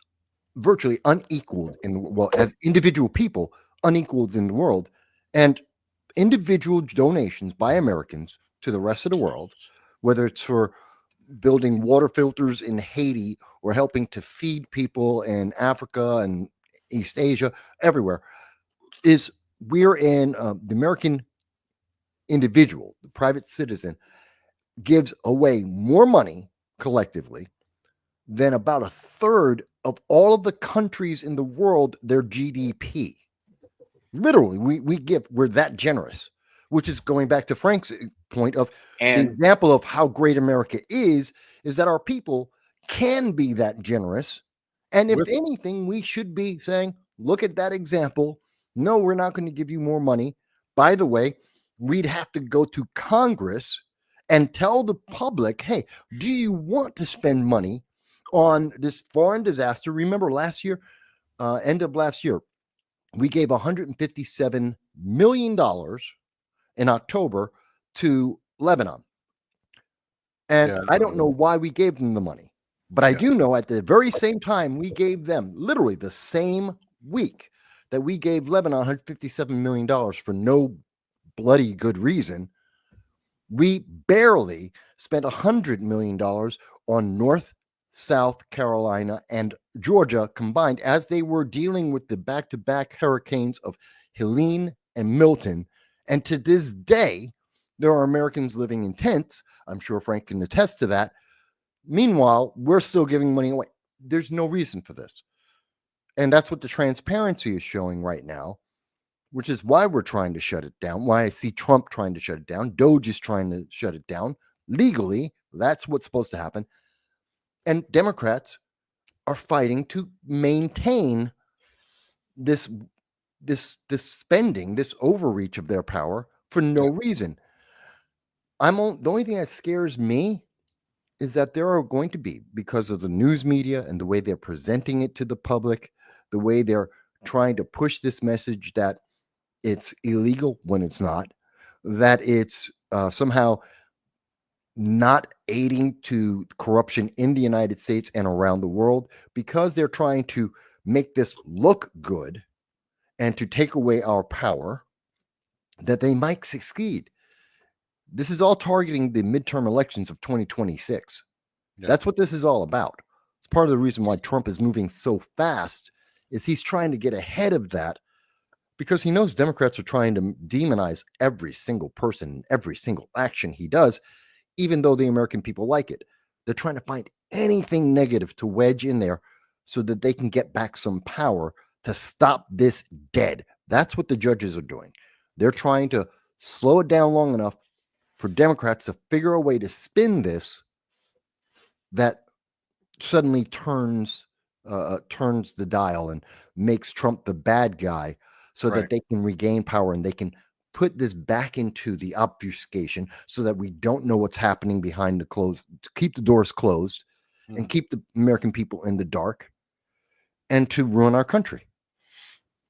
Speaker 2: virtually unequaled in the world, as individual people, unequaled in the world. And individual donations by Americans to the rest of the world, whether it's for building water filters in Haiti or helping to feed people in Africa and East Asia, everywhere, we're in the American individual, the private citizen, gives away more money collectively than about a third of all of the countries in the world, their GDP. Literally, we're that generous, which is going back to Frank's point of the example of how great America is that our people can be that generous. And if anything, we should be saying, look at that example. No, we're not going to give you more money. By the way, we'd have to go to Congress and tell the public, hey, do you want to spend money on this foreign disaster? Remember last year, end of last year, we gave $157 million in October to Lebanon. And I don't know why we gave them the money. But I
Speaker 3: Yeah.
Speaker 2: do know at the very same time we gave them, literally the same week that we gave Lebanon $157 million for no bloody good reason, we barely spent $100 million on North, South Carolina, and Georgia combined as they were dealing with the back-to-back hurricanes of Helene and Milton. And to this day, there are Americans living in tents. I'm sure Frank can attest to that. Meanwhile, we're still giving money away. There's no reason for this. And that's what the transparency is showing right now, which is why we're trying to shut it down, why I see Trump trying to shut it down. DOGE is trying to shut it down. Legally, that's what's supposed to happen. And Democrats are fighting to maintain this spending, this overreach of their power for no reason. The only thing that scares me is that there are going to be, because of the news media and the way they're presenting it to the public, the way they're trying to push this message that it's illegal when it's not, that it's somehow not aiding to corruption in the United States and around the world, because they're trying to make this look good and to take away our power, that they might succeed. This is all targeting the midterm elections of 2026.
Speaker 3: Yeah.
Speaker 2: That's what this is all about. It's part of the reason why Trump is moving so fast, is he's trying to get ahead of that, because he knows Democrats are trying to demonize every single person, every single action he does, even though the American people like it. They're trying to find anything negative to wedge in there so that they can get back some power to stop this dead. That's what the judges are doing. They're trying to slow it down long enough for Democrats to figure a way to spin this that suddenly turns the dial and makes Trump the bad guy, so that they can regain power and they can put this back into the obfuscation so that we don't know what's happening behind the closed, to keep the doors closed and keep the American people in the dark and to ruin our country.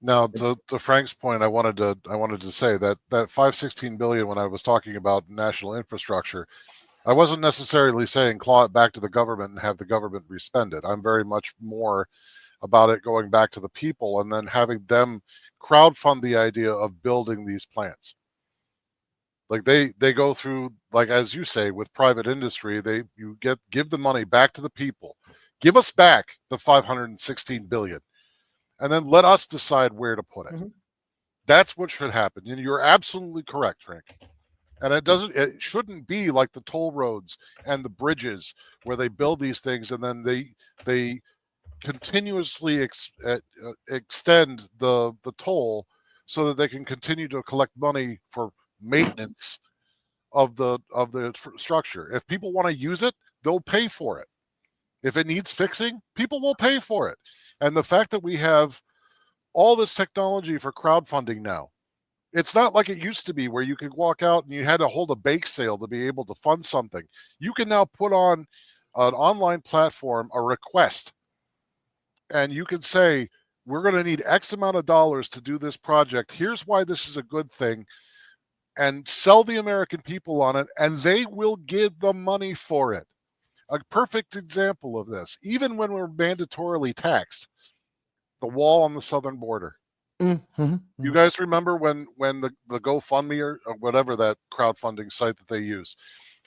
Speaker 3: Now, to Frank's point, I wanted to say that $516 billion, when I was talking about national infrastructure, I wasn't necessarily saying claw it back to the government and have the government respend it. I'm very much more about it going back to the people and then having them crowdfund the idea of building these plants. Like they go through, like as you say, with private industry, give the money back to the people. Give us back the $516 billion. And then let us decide where to put it. Mm-hmm. That's what should happen. And you're absolutely correct, Frank. And it shouldn't be like the toll roads and the bridges where they build these things and then they continuously extend the toll so that they can continue to collect money for maintenance of the structure. If people want to use it, they'll pay for it. If it needs fixing, people will pay for it. And the fact that we have all this technology for crowdfunding now, it's not like it used to be where you could walk out and you had to hold a bake sale to be able to fund something. You can now put on an online platform a request, and you can say, we're going to need X amount of dollars to do this project. Here's why this is a good thing, and sell the American people on it, and they will give the money for it. A perfect example of this, even when we're mandatorily taxed, the wall on the southern border. Mm-hmm. You guys remember when the GoFundMe or whatever that crowdfunding site that they use,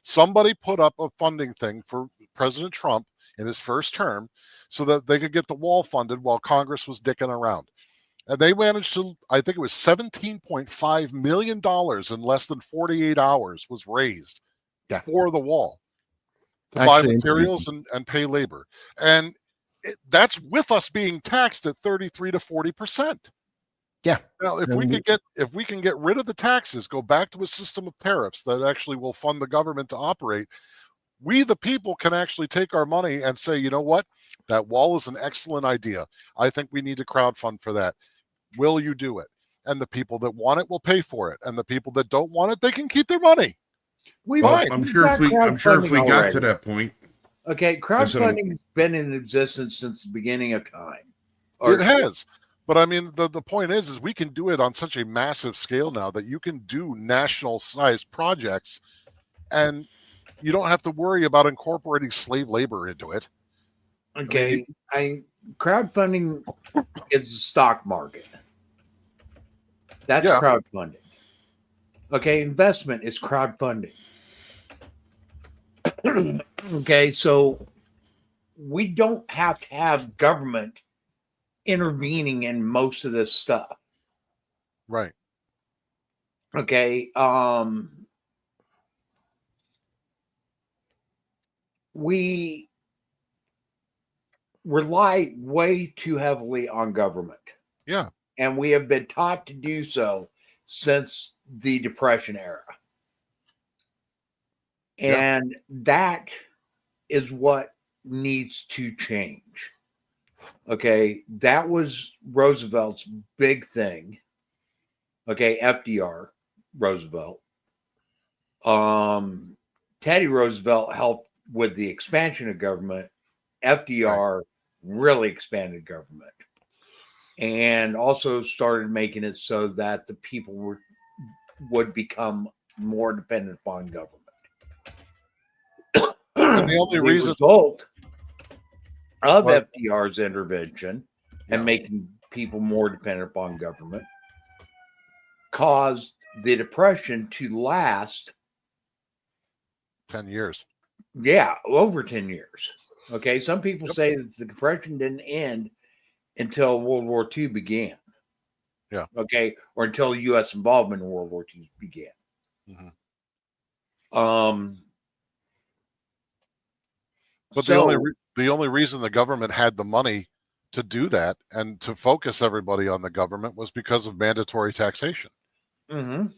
Speaker 3: somebody put up a funding thing for President Trump in his first term so that they could get the wall funded while Congress was dicking around. And they managed to, I think it was $17.5 million in less than 48 hours was raised for the wall to buy materials and pay labor. And that's with us being taxed at 33 to 40%.
Speaker 2: Yeah.
Speaker 3: Now, if we can get rid of the taxes, go back to a system of tariffs that actually will fund the government to operate, we, the people, can actually take our money and say, you know what? That wall is an excellent idea. I think we need to crowdfund for that. Will you do it? And the people that want it will pay for it. And the people that don't want it, they can keep their money.
Speaker 4: I'm sure if we got to that point.
Speaker 1: Okay, crowdfunding's been in existence since the beginning of time.
Speaker 3: It has. But I mean, the point is we can do it on such a massive scale now that you can do national sized projects and you don't have to worry about incorporating slave labor into it.
Speaker 1: Okay. Crowdfunding is the stock market. That's
Speaker 3: Yeah.
Speaker 1: crowdfunding. Okay. Investment is crowdfunding. Okay. So we don't have to have government intervening in most of this stuff.
Speaker 3: Right.
Speaker 1: Okay. We rely way too heavily on government.
Speaker 3: Yeah.
Speaker 1: And we have been taught to do so since the Depression era.
Speaker 3: Yeah.
Speaker 1: And that is what needs to change. Okay. That was Roosevelt's big thing. Okay. FDR Roosevelt. Teddy Roosevelt helped with the expansion of government. FDR really expanded government and also started making it so that the people would become more dependent upon government.
Speaker 3: And the only reason
Speaker 1: result of
Speaker 3: Well-
Speaker 1: FDR's intervention and
Speaker 3: Yeah.
Speaker 1: making people more dependent upon government caused the Depression to last
Speaker 3: 10 years.
Speaker 1: over 10 years. Okay. Some people
Speaker 3: Yep.
Speaker 1: say that the Depression didn't end until World War II began.
Speaker 3: Yeah.
Speaker 1: Okay. Or until U.S. involvement in World War II began.
Speaker 3: Mhm. But
Speaker 1: So,
Speaker 3: the only reason the government had the money to do that and to focus everybody on the government was because of mandatory taxation.
Speaker 1: mhm.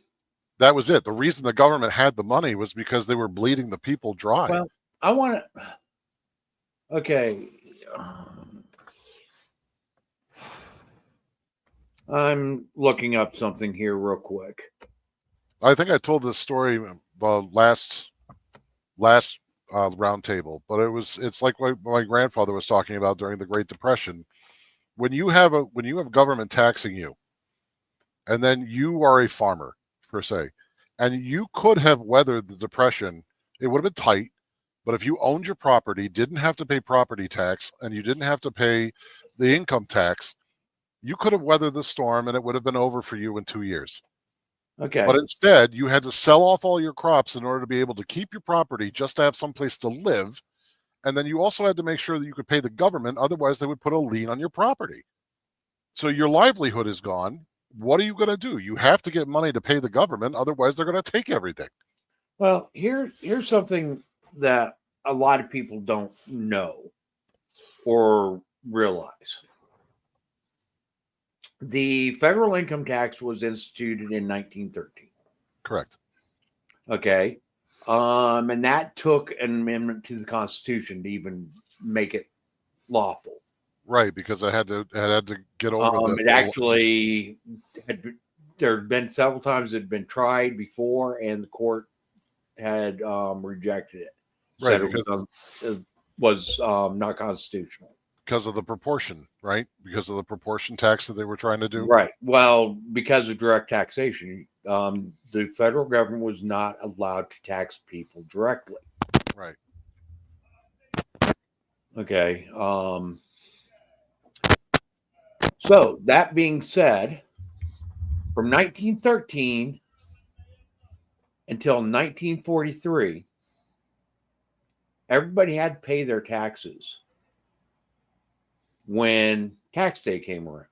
Speaker 3: That was it. The reason the government had the money was because they were bleeding the people dry.
Speaker 1: Well, I want to. Okay. I'm looking up something here real quick.
Speaker 3: I think I told this story last roundtable, but it's like what my grandfather was talking about during the Great Depression. When you have government taxing you, and then you are a farmer per se, and you could have weathered the Depression, it would have been tight. But if you owned your property, didn't have to pay property tax, and you didn't have to pay the income tax, you could have weathered the storm, and it would have been over for you in 2 years.
Speaker 1: Okay.
Speaker 3: But instead, you had to sell off all your crops in order to be able to keep your property, just to have some place to live. And then you also had to make sure that you could pay the government. Otherwise, they would put a lien on your property. So your livelihood is gone. What are you going to do? You have to get money to pay the government. Otherwise, they're going to take everything.
Speaker 1: Well, here's something that a lot of people don't know or realize. The federal income tax was instituted in 1913.
Speaker 3: Correct.
Speaker 1: Okay. And that took an amendment to the Constitution to even make it lawful.
Speaker 3: Right, because I had to get over
Speaker 1: It actually there had been several times it had been tried before, and the court had rejected it.
Speaker 3: Right,
Speaker 1: Said it was not constitutional.
Speaker 3: because of the proportion, right? Because of the proportion tax that they were trying to do.
Speaker 1: Right. Well, because of direct taxation, the federal government was not allowed to tax people directly.
Speaker 3: Right.
Speaker 1: Okay. So that being said, from 1913 until 1943, everybody had to pay their taxes when tax day came around.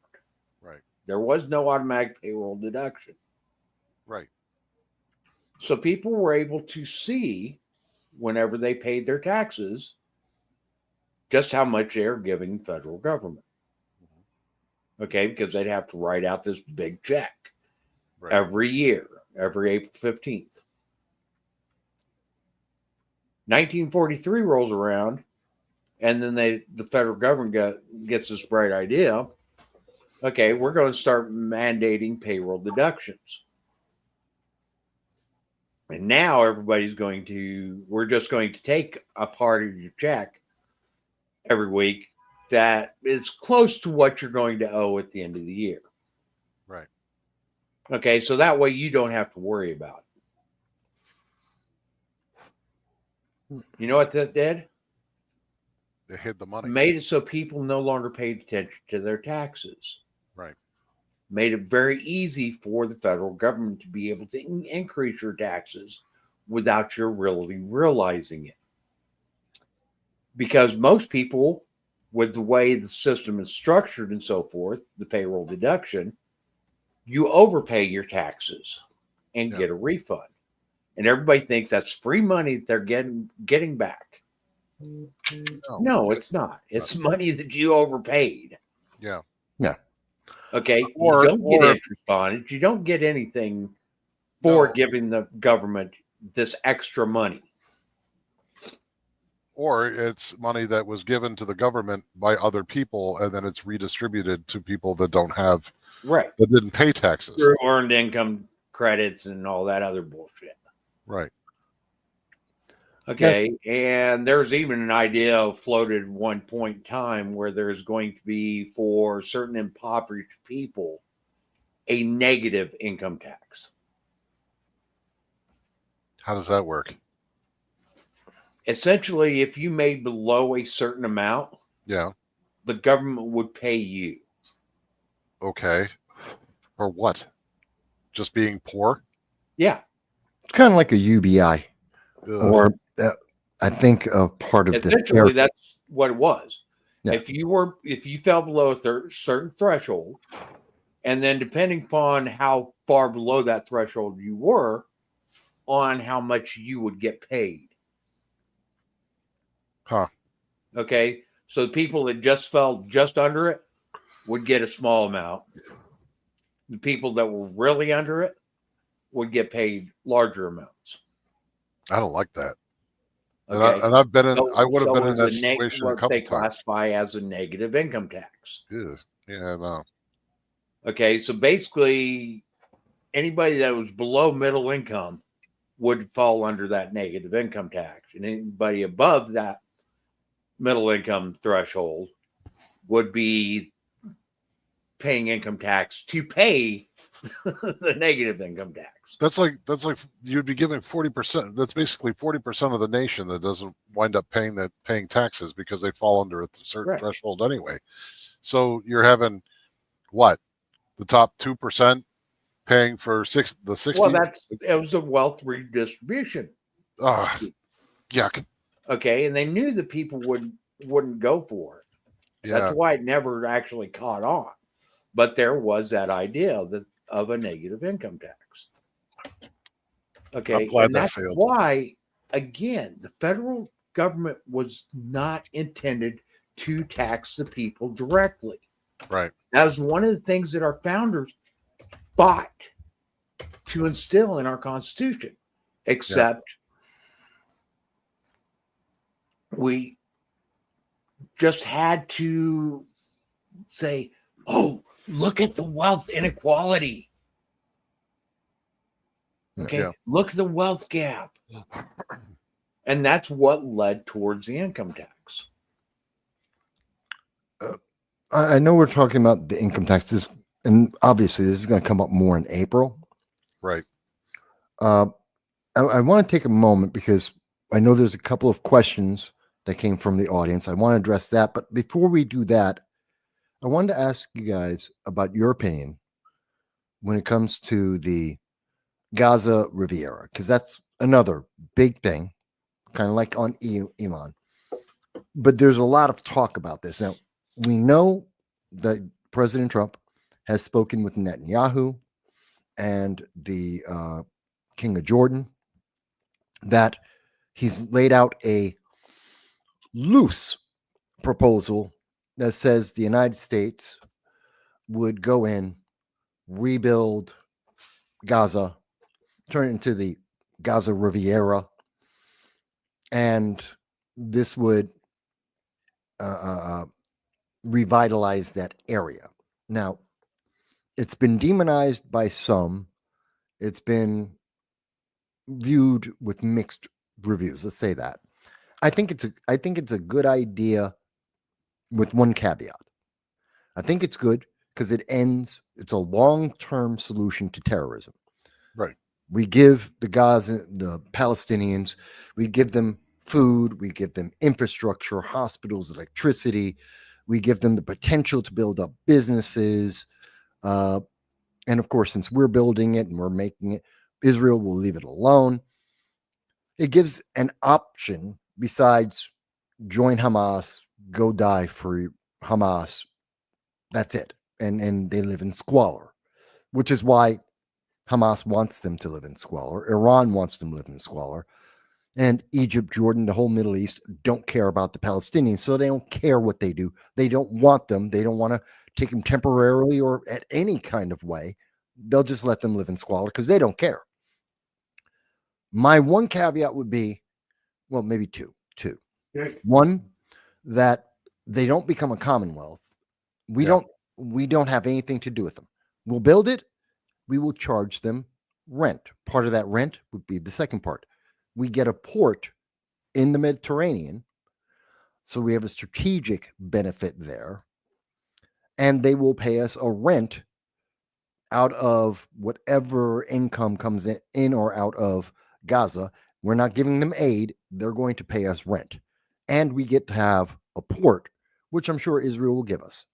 Speaker 3: Right.
Speaker 1: There was no automatic payroll deduction.
Speaker 3: Right.
Speaker 1: So people were able to see whenever they paid their taxes just how much they're giving the federal government. Okay, because they'd have to write out this big check every year, every April 15th. 1943 rolls around, and then the federal government gets this bright idea. Okay, we're going to start mandating payroll deductions. And now we're just going to take a part of your check every week that is close to what you're going to owe at the end of the year.
Speaker 3: Right.
Speaker 1: Okay, so that way you don't have to worry about it. You know what that did?
Speaker 3: They hid the money.
Speaker 1: Made it so people no longer paid attention to their taxes.
Speaker 3: Right.
Speaker 1: Made it very easy for the federal government to be able to increase your taxes without you really realizing it. Because most people, with the way the system is structured and so forth, the payroll deduction, you overpay your taxes and get a refund. And everybody thinks that's free money that they're getting back. No, it's not. It's money that you overpaid.
Speaker 3: Yeah.
Speaker 2: Yeah.
Speaker 1: Okay.
Speaker 3: Or-
Speaker 1: you don't get
Speaker 3: or-
Speaker 1: interest on it. You don't get anything for giving the government this extra money.
Speaker 3: Or it's money that was given to the government by other people, and then it's redistributed to people that don't have,
Speaker 1: Right.
Speaker 3: that didn't pay taxes.
Speaker 1: Through earned income credits and all that other bullshit.
Speaker 3: Right.
Speaker 1: Okay. And there's even an idea floated at one point in time where there's going to be, for certain impoverished people, a negative income tax.
Speaker 3: How does that work?
Speaker 1: Essentially, if you made below a certain amount,
Speaker 3: Yeah.
Speaker 1: the government would pay you.
Speaker 3: Okay. For what? Just being poor?
Speaker 1: Yeah.
Speaker 2: It's kind of like a UBI,
Speaker 3: Ugh.
Speaker 2: or I think a part of
Speaker 1: Essentially, that's what it was.
Speaker 2: Yeah.
Speaker 1: If you fell below a certain threshold, and then depending upon how far below that threshold you were, on how much you would get paid.
Speaker 3: Huh.
Speaker 1: Okay. So the people that just fell just under it would get a small amount. The people that were really under it would get paid larger amounts.
Speaker 3: I don't like that.
Speaker 1: Okay.
Speaker 3: And I've been in,
Speaker 1: So-
Speaker 3: I would have
Speaker 1: so
Speaker 3: been in
Speaker 1: it's
Speaker 3: that
Speaker 1: a
Speaker 3: situation a
Speaker 1: what
Speaker 3: couple
Speaker 1: they
Speaker 3: times.
Speaker 1: classify as a negative income tax.
Speaker 3: Yeah. Yeah, no.
Speaker 1: Okay, so basically, anybody that was below middle income would fall under that negative income tax, and anybody above that middle income threshold would be paying income tax to pay the negative income tax.
Speaker 3: That's like you'd be giving 40%. That's basically 40% of the nation that doesn't wind up paying taxes because they fall under a certain
Speaker 1: Right.
Speaker 3: threshold anyway. So you're having what? The top 2% paying for the 60.
Speaker 1: Well, it was a wealth redistribution.
Speaker 3: Yuck.
Speaker 1: Okay, and they knew that people wouldn't go for it.
Speaker 3: Yeah.
Speaker 1: That's why it never actually caught on. But there was that idea of a negative income tax. Okay,
Speaker 3: I'm glad
Speaker 1: and
Speaker 3: that
Speaker 1: that's
Speaker 3: failed.
Speaker 1: why, again, the federal government was not intended to tax the people directly.
Speaker 3: Right.
Speaker 1: That was one of the things that our founders fought to instill in our Constitution, except we just had to say, oh, look at the wealth inequality. Okay,
Speaker 3: Yeah.
Speaker 1: look at the wealth gap. And that's what led towards the income tax.
Speaker 2: I know we're talking about the income taxes, and obviously this is going to come up more in April.
Speaker 3: Right.
Speaker 2: I want to take a moment because I know there's a couple of questions that came from the audience. I want to address that. But before we do that, I wanted to ask you guys about your opinion when it comes to the Gaza Riviera, because that's another big thing, kind of like on Elon. But there's a lot of talk about this. Now, we know that President Trump has spoken with Netanyahu and the King of Jordan, that he's laid out a loose proposal that says the United States would go in, rebuild Gaza, turn it into the Gaza Riviera, and this would revitalize that area. Now, it's been demonized by some. It's been viewed with mixed reviews. Let's say that. I think it's a good idea with one caveat. I think it's good because it's a long-term solution to terrorism.
Speaker 3: Right.
Speaker 2: We give the Palestinians, we give them food, we give them infrastructure, hospitals, electricity, we give them the potential to build up businesses. And of course, since we're building it and we're making it, Israel will leave it alone. It gives an option besides join Hamas, go die for Hamas. That's it. And they live in squalor, which is why Hamas wants them to live in squalor. Iran wants them to live in squalor. And Egypt, Jordan, the whole Middle East don't care about the Palestinians. So they don't care what they do. They don't want them. They don't want to take them temporarily or at any kind of way. They'll just let them live in squalor because they don't care. My one caveat would be, well, maybe two. One, that they don't become a commonwealth. We don't have anything to do with them. We'll build it. We will charge them rent. Part of that rent would be the second part. We get a port in the Mediterranean, so we have a strategic benefit there. And they will pay us a rent out of whatever income comes in or out of Gaza. We're not giving them aid. They're going to pay us rent. And we get to have a port, which I'm sure Israel will give us.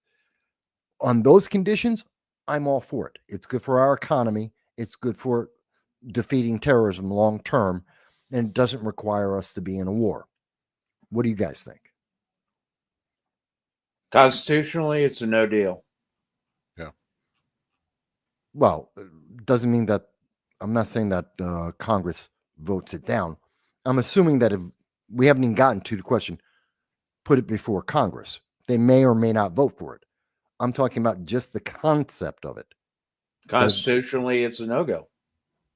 Speaker 2: On those conditions, I'm all for it. It's good for our economy. It's good for defeating terrorism long term. And it doesn't require us to be in a war. What do you guys think?
Speaker 1: Constitutionally, it's a no deal.
Speaker 3: Yeah.
Speaker 2: Well, doesn't mean that I'm not saying that Congress votes it down. I'm assuming that if we haven't even gotten to the question, put it before Congress. They may or may not vote for it. I'm talking about just the concept of it.
Speaker 1: Constitutionally, it's a no-go.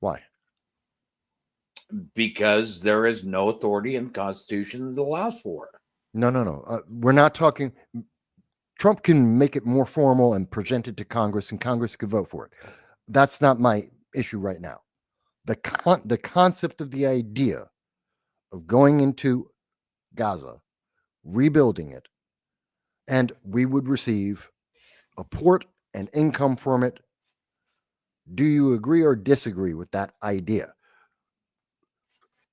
Speaker 2: Why?
Speaker 1: Because there is no authority in the Constitution that allows for it.
Speaker 2: No. We're not talking. Trump can make it more formal and present it to Congress, and Congress could vote for it. That's not my issue right now. The concept of the idea of going into Gaza, rebuilding it, and we would receive a port and income from it. Do you agree or disagree with that idea?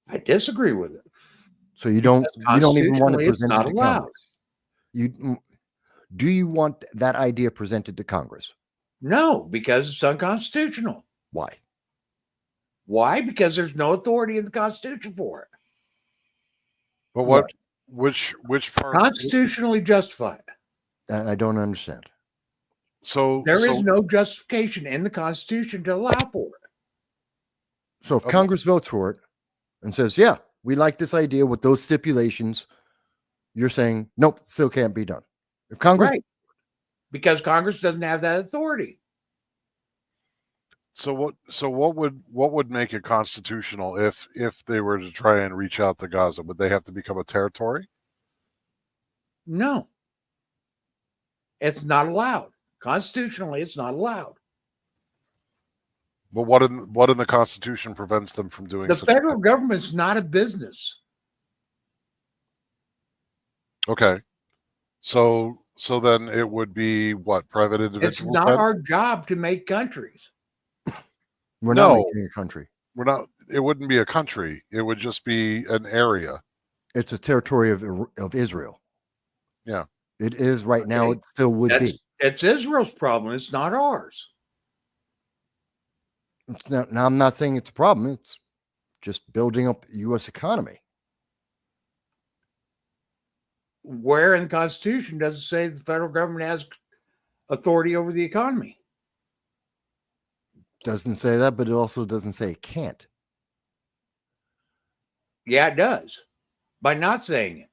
Speaker 1: I disagree with it.
Speaker 2: So you don't even want to
Speaker 1: Constitutionally, it's
Speaker 2: present it
Speaker 1: not
Speaker 2: to
Speaker 1: allowed.
Speaker 2: Congress. Do you want that idea presented to Congress?
Speaker 1: No, because it's unconstitutional.
Speaker 2: Why?
Speaker 1: Why? Because there's no authority in the Constitution for it.
Speaker 3: But which part?
Speaker 1: Constitutionally justified.
Speaker 2: I don't understand.
Speaker 3: So
Speaker 1: There is no justification in the Constitution to allow for it.
Speaker 2: So if
Speaker 3: Okay.
Speaker 2: Congress votes for it and says, yeah, we like this idea with those stipulations, you're saying, nope, still can't be done. If Congress,
Speaker 1: Right. Because Congress doesn't have that authority.
Speaker 3: So what would make it constitutional if they were to try and reach out to Gaza? Would they have to become a territory?
Speaker 1: No. It's not allowed. Constitutionally, it's not allowed.
Speaker 3: But what in the Constitution prevents them from doing
Speaker 1: The
Speaker 3: such
Speaker 1: federal government's not a business.
Speaker 3: Okay. So then it would be what, private
Speaker 1: It's
Speaker 3: individuals?
Speaker 1: not
Speaker 3: then?
Speaker 1: our job to make countries.
Speaker 2: we're not
Speaker 3: No.
Speaker 2: making a country.
Speaker 3: We're not. It wouldn't be a country. It would just be an area.
Speaker 2: It's a territory of Israel.
Speaker 3: Yeah.
Speaker 2: It is right now.
Speaker 1: Okay.
Speaker 2: It still would be.
Speaker 1: It's Israel's problem. It's not ours.
Speaker 2: It's not, now, I'm not saying it's a problem. It's just building up the U.S. economy.
Speaker 1: Where in the Constitution does it say the federal government has authority over the economy?
Speaker 2: Doesn't say that, but it also doesn't say it can't.
Speaker 1: Yeah, it does. By not saying it.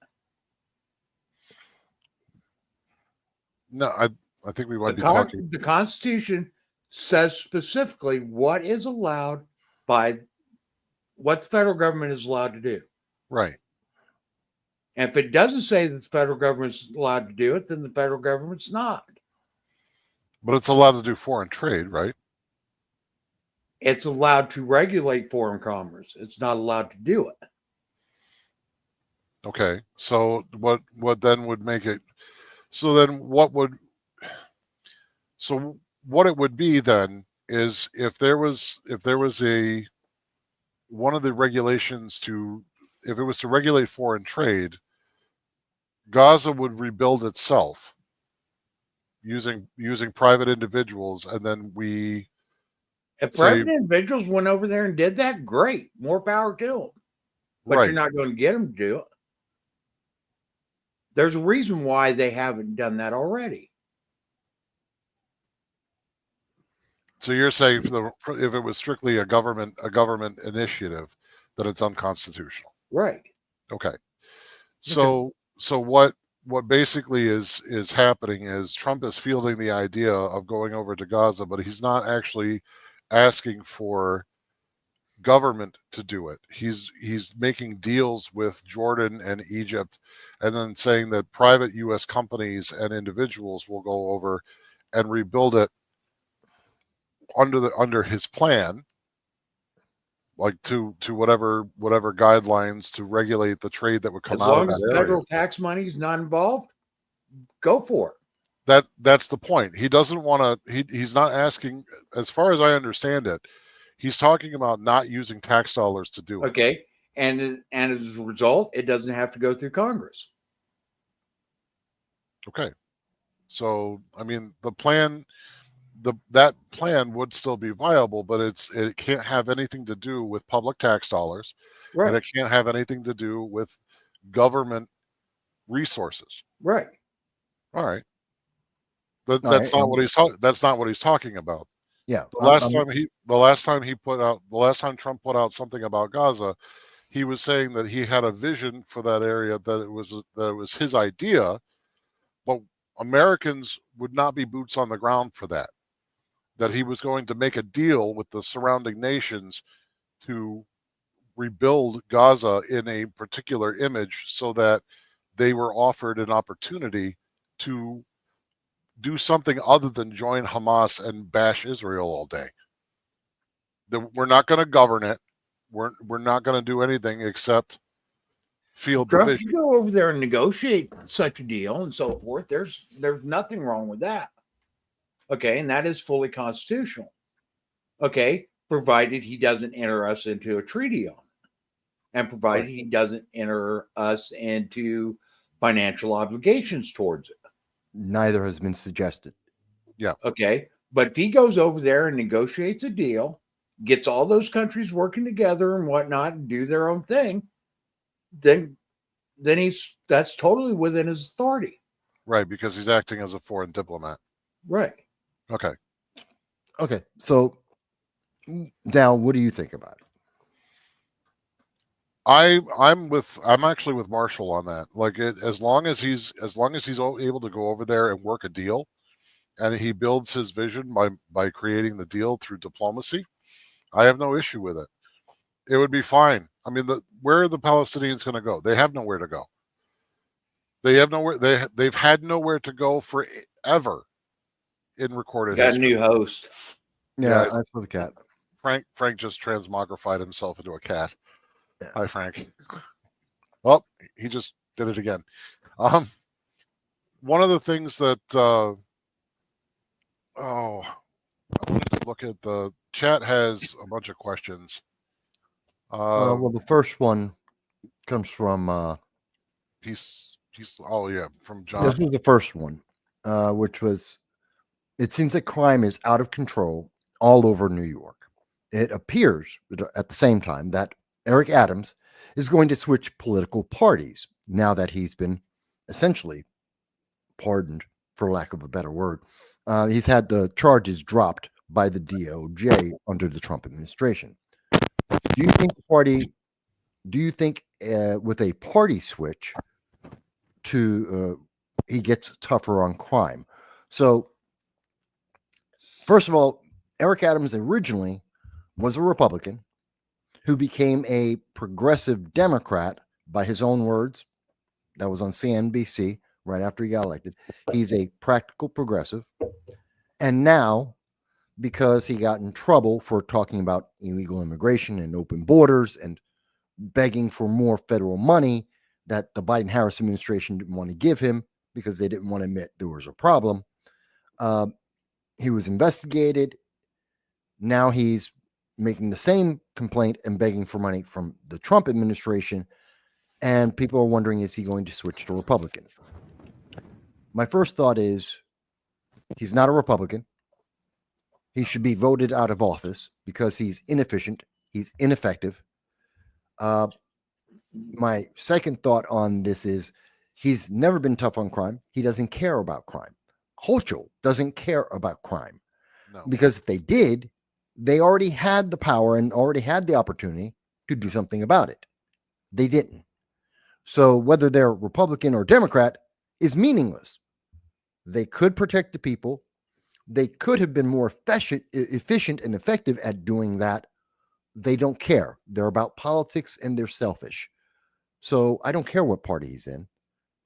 Speaker 3: No, I think we might be talking.
Speaker 1: The Constitution says specifically what is allowed by what the federal government is allowed to do.
Speaker 3: Right.
Speaker 1: And if it doesn't say that the federal government's allowed to do it, then the federal government's not.
Speaker 3: But it's allowed to do foreign trade, right?
Speaker 1: It's allowed to regulate foreign commerce. It's not allowed to do it.
Speaker 3: Okay. So what then would make it? So then what it would be then is if there was a one of the regulations to regulate foreign trade, Gaza would rebuild itself using private individuals, and then we
Speaker 1: If
Speaker 3: say,
Speaker 1: private individuals went over there and did that, great, more power to them. But
Speaker 3: right.
Speaker 1: you're not going to get them to do it. There's a reason why they haven't done that already.
Speaker 3: So you're saying if it was strictly a government initiative, that it's unconstitutional.
Speaker 1: Right.
Speaker 3: Okay. So what basically is happening is Trump is fielding the idea of going over to Gaza, but he's not actually asking for government to do it. He's making deals with Jordan and Egypt, and then saying that private U.S. companies and individuals will go over and rebuild it under his plan, like to whatever guidelines to regulate the trade that would come
Speaker 1: As
Speaker 3: out
Speaker 1: long
Speaker 3: of
Speaker 1: as
Speaker 3: that area.
Speaker 1: federal tax money is not involved, go for it.
Speaker 3: That's the point. He doesn't want to. He's not asking, as far as I understand it. He's talking about not using tax dollars to do it.
Speaker 1: Okay. And as a result, it doesn't have to go through Congress.
Speaker 3: Okay. So, I mean, the plan, that plan would still be viable, but it can't have anything to do with public tax dollars,
Speaker 1: Right.
Speaker 3: and it can't have anything to do with government resources.
Speaker 1: Right.
Speaker 3: All right.
Speaker 2: All
Speaker 3: That's
Speaker 2: right.
Speaker 3: not what he's that's not what he's talking about.
Speaker 2: Yeah.
Speaker 3: The last time Trump put out something about Gaza, he was saying that he had a vision for that area, that it was his idea, but Americans would not be boots on the ground for that. That he was going to make a deal with the surrounding nations to rebuild Gaza in a particular image, so that they were offered an opportunity to do something other than join Hamas and bash Israel all day. We're not going to govern it. We're not going to do anything except field
Speaker 1: Trump,
Speaker 3: division.
Speaker 1: you go over there and negotiate such a deal and so forth. There's nothing wrong with that. Okay, and that is fully constitutional. Okay, provided he doesn't enter us into a treaty on it, and provided he doesn't enter us into financial obligations towards it.
Speaker 2: Neither has been suggested.
Speaker 3: Yeah.
Speaker 1: Okay, but if he goes over there and negotiates a deal, gets all those countries working together and whatnot, and do their own thing, then that's totally within his authority.
Speaker 3: Right, because he's acting as a foreign diplomat.
Speaker 1: Right.
Speaker 3: Okay.
Speaker 2: Okay. So now, what do you think about it?
Speaker 3: I'm actually with Marshall on that. Like, as long as he's able to go over there and work a deal, and he builds his vision by creating the deal through diplomacy, I have no issue with it. It would be fine. I mean, where are the Palestinians going to go? They have nowhere to go. They have nowhere. They've had nowhere to go forever in recorded
Speaker 1: Got
Speaker 3: history.
Speaker 1: a new host.
Speaker 2: Yeah,
Speaker 3: Yeah.
Speaker 2: that's for the cat.
Speaker 3: Frank just transmogrified himself into a cat.
Speaker 2: Yeah.
Speaker 3: Hi, Frank. Oh, he just did it again. One of the things that I wanted to look at, the chat has a bunch of questions.
Speaker 2: Well, the first one comes from
Speaker 3: Peace. Oh yeah, from John.
Speaker 2: this was the first one, which was, it seems that crime is out of control all over New York. It appears at the same time that Eric Adams is going to switch political parties now that he's been essentially pardoned, for lack of a better word. He's had the charges dropped by the DOJ under the Trump administration. Do you think with a party switch he gets tougher on crime? So, first of all, Eric Adams originally was a Republican who became a progressive Democrat by his own words. That was on CNBC right after he got elected. He's a practical progressive. And now, because he got in trouble for talking about illegal immigration and open borders and begging for more federal money that the Biden-Harris administration didn't want to give him because they didn't want to admit there was a problem, he was investigated. Now he's making the same complaint and begging for money from the Trump administration. And people are wondering, is he going to switch to Republican? My first thought is he's not a Republican. He should be voted out of office because he's inefficient. He's ineffective. My second thought on this is he's never been tough on crime. He doesn't care about crime. Hochul doesn't care about crime.
Speaker 3: No.
Speaker 2: Because if they did, they already had the power and already had the opportunity to do something about it. They didn't. So whether they're Republican or Democrat is meaningless. They could protect the people. They could have been more efficient and effective at doing that. They don't care. They're about politics and they're selfish. So I don't care what party he's in.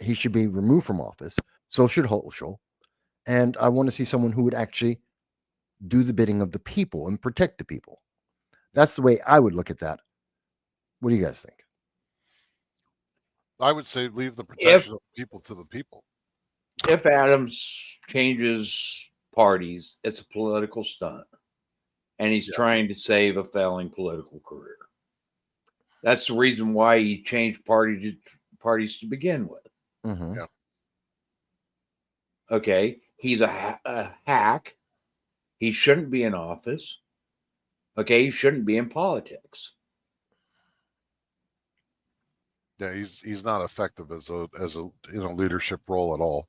Speaker 2: He should be removed from office. So should Hochul. And I want to see someone who would actually do the bidding of the people and protect the people. That's the way I would look at that. What do you guys think?
Speaker 3: I would say leave the protection of people to the people.
Speaker 1: If Adams changes parties, it's a political stunt. And he's trying to save a failing political career. That's the reason why he changed parties to begin with.
Speaker 2: Mm-hmm.
Speaker 3: Yeah.
Speaker 1: Okay. He's a hack. He shouldn't be in office. Okay. He shouldn't be in politics.
Speaker 3: Yeah, he's not effective as a leadership role at all.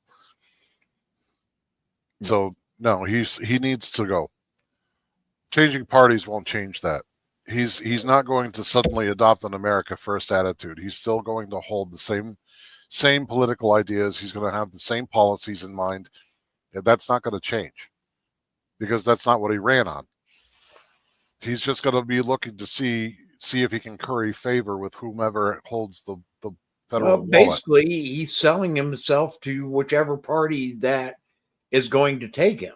Speaker 3: So no, he needs to go. Changing parties won't change that. He's not going to suddenly adopt an America First attitude. He's still going to hold the same political ideas. He's going to have the same policies in mind. That's not going to change because that's not what he ran on. He's just going to be looking to see if he can curry favor with whomever holds the federal wallet.
Speaker 1: Basically, he's selling himself to whichever party that is going to take him.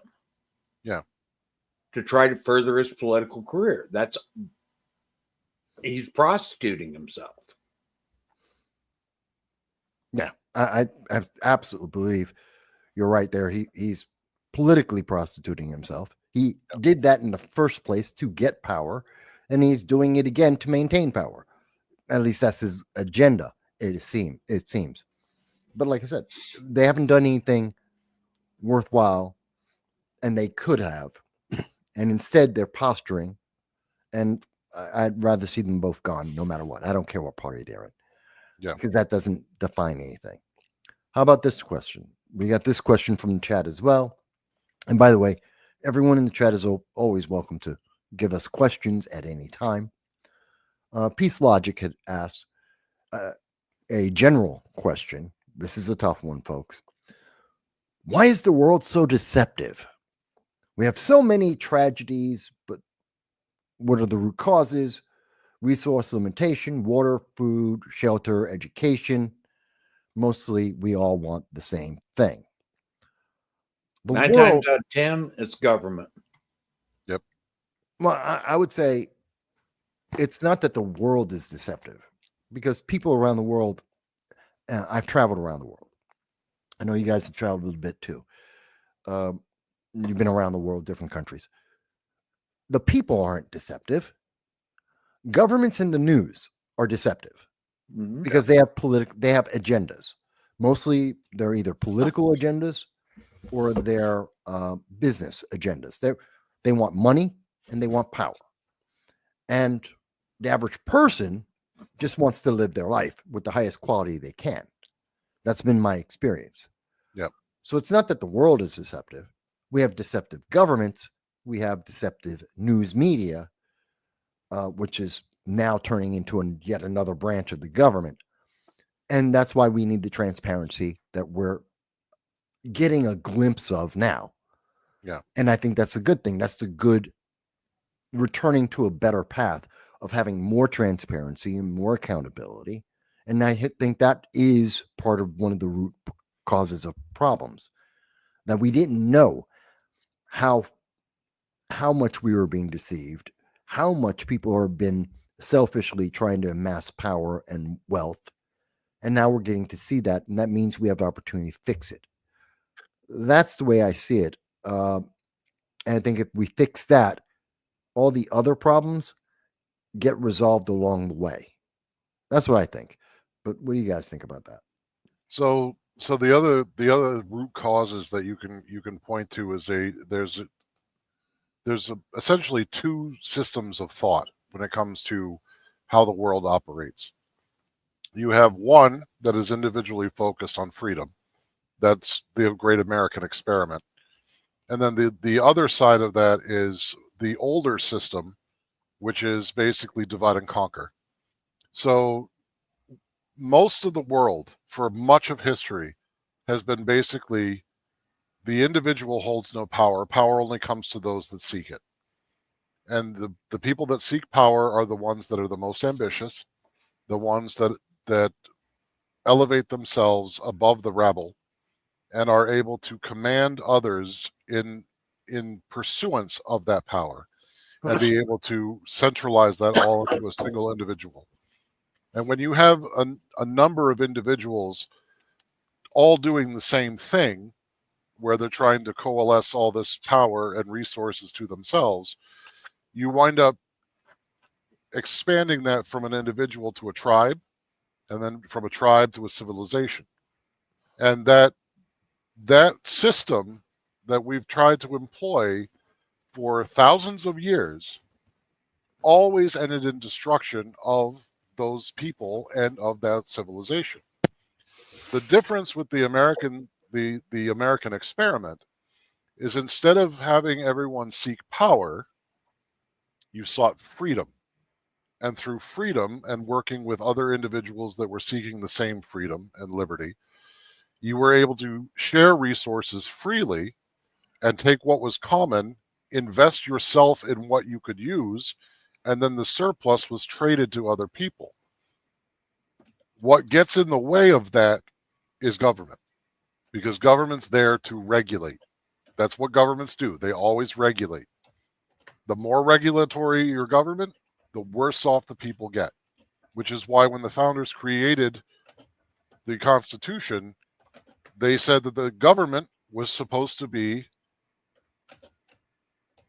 Speaker 3: Yeah.
Speaker 1: To try to further his political career. He's prostituting himself.
Speaker 2: Yeah, I absolutely believe you're right there. He's politically prostituting himself. He did that in the first place to get power, and he's doing it again to maintain power. At least that's his agenda, it seems. But like I said, they haven't done anything worthwhile, and they could have. And instead, they're posturing, and I'd rather see them both gone no matter what. I don't care what party they're in.
Speaker 3: Yeah.
Speaker 2: Because that doesn't define anything. How about this question? We got this question from the chat as well. And by the way, everyone in the chat is always welcome to give us questions at any time. Peace Logic had asked a general question. This is a tough one, folks. Why is the world so deceptive? We have so many tragedies, but what are the root causes? Resource limitation, water, food, shelter, education. Mostly, we all want the same thing.
Speaker 1: 9 times out of 10, it's government.
Speaker 3: Yep.
Speaker 2: Well, I would say it's not that the world is deceptive, because people around the world, I've traveled around the world. I know you guys have traveled a little bit too. You've been around the world, different countries. The people aren't deceptive. Governments and the news are deceptive because they have agendas. Mostly, they're either political agendas or they're business agendas. They want money and they want power. And the average person just wants to live their life with the highest quality they can. That's been my experience.
Speaker 3: Yep.
Speaker 2: So it's not that the world is deceptive. We have deceptive governments. We have deceptive news media, which is now turning into yet another branch of the government. And that's why we need the transparency that we're getting a glimpse of now.
Speaker 3: Yeah.
Speaker 2: And I think that's a good thing. That's the good returning to a better path of having more transparency and more accountability. And I think that is part of one of the root causes of problems, that we didn't know how much we were being deceived, how much people have been selfishly trying to amass power and wealth. And now we're getting to see that. And that means we have the opportunity to fix it. That's the way I see it. And I think if we fix that, all the other problems get resolved along the way. That's what I think. But what do you guys think about that?
Speaker 3: So the other root causes that you can point to is there's essentially two systems of thought when it comes to how the world operates. You have one that is individually focused on freedom. That's the great American experiment. And then the other side of that is the older system, which is basically divide and conquer. So most of the world for much of history has been basically the individual holds no power. Power only comes to those that seek it. And the people that seek power are the ones that are the most ambitious, the ones that elevate themselves above the rabble and are able to command others in pursuance of that power and be able to centralize that all into a single individual. And when you have a number of individuals all doing the same thing, where they're trying to coalesce all this power and resources to themselves, you wind up expanding that from an individual to a tribe, and then from a tribe to a civilization. And that system that we've tried to employ for thousands of years always ended in destruction of those people and of that civilization. The difference with the American experiment is instead of having everyone seek power, you sought freedom. And through freedom and working with other individuals that were seeking the same freedom and liberty, you were able to share resources freely and take what was common, invest yourself in what you could use, and then the surplus was traded to other people. What gets in the way of that is government, because government's there to regulate. That's what governments do. They always regulate. The more regulatory your government, the worse off the people get, which is why when the founders created the Constitution, they said that the government was supposed to be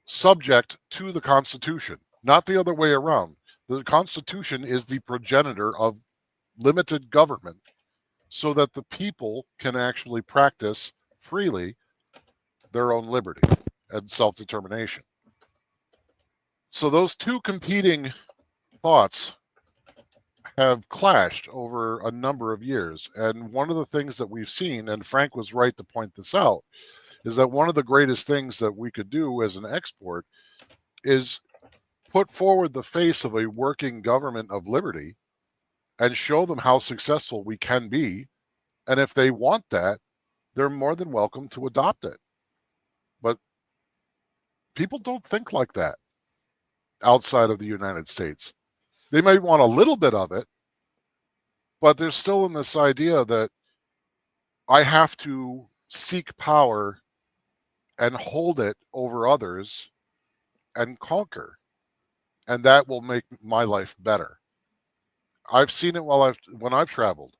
Speaker 3: subject to the Constitution, not the other way around. The Constitution is the progenitor of limited government so that the people can actually practice freely their own liberty and self-determination. So those two competing thoughts have clashed over a number of years. And one of the things that we've seen, and Frank was right to point this out, is that one of the greatest things that we could do as an export is put forward the face of a working government of liberty and show them how successful we can be. And if they want that, they're more than welcome to adopt it. But people don't think like that outside of the United States. They might want a little bit of it, but they're still in this idea that I have to seek power and hold it over others and conquer, and that will make my life better. I've seen it when I've traveled.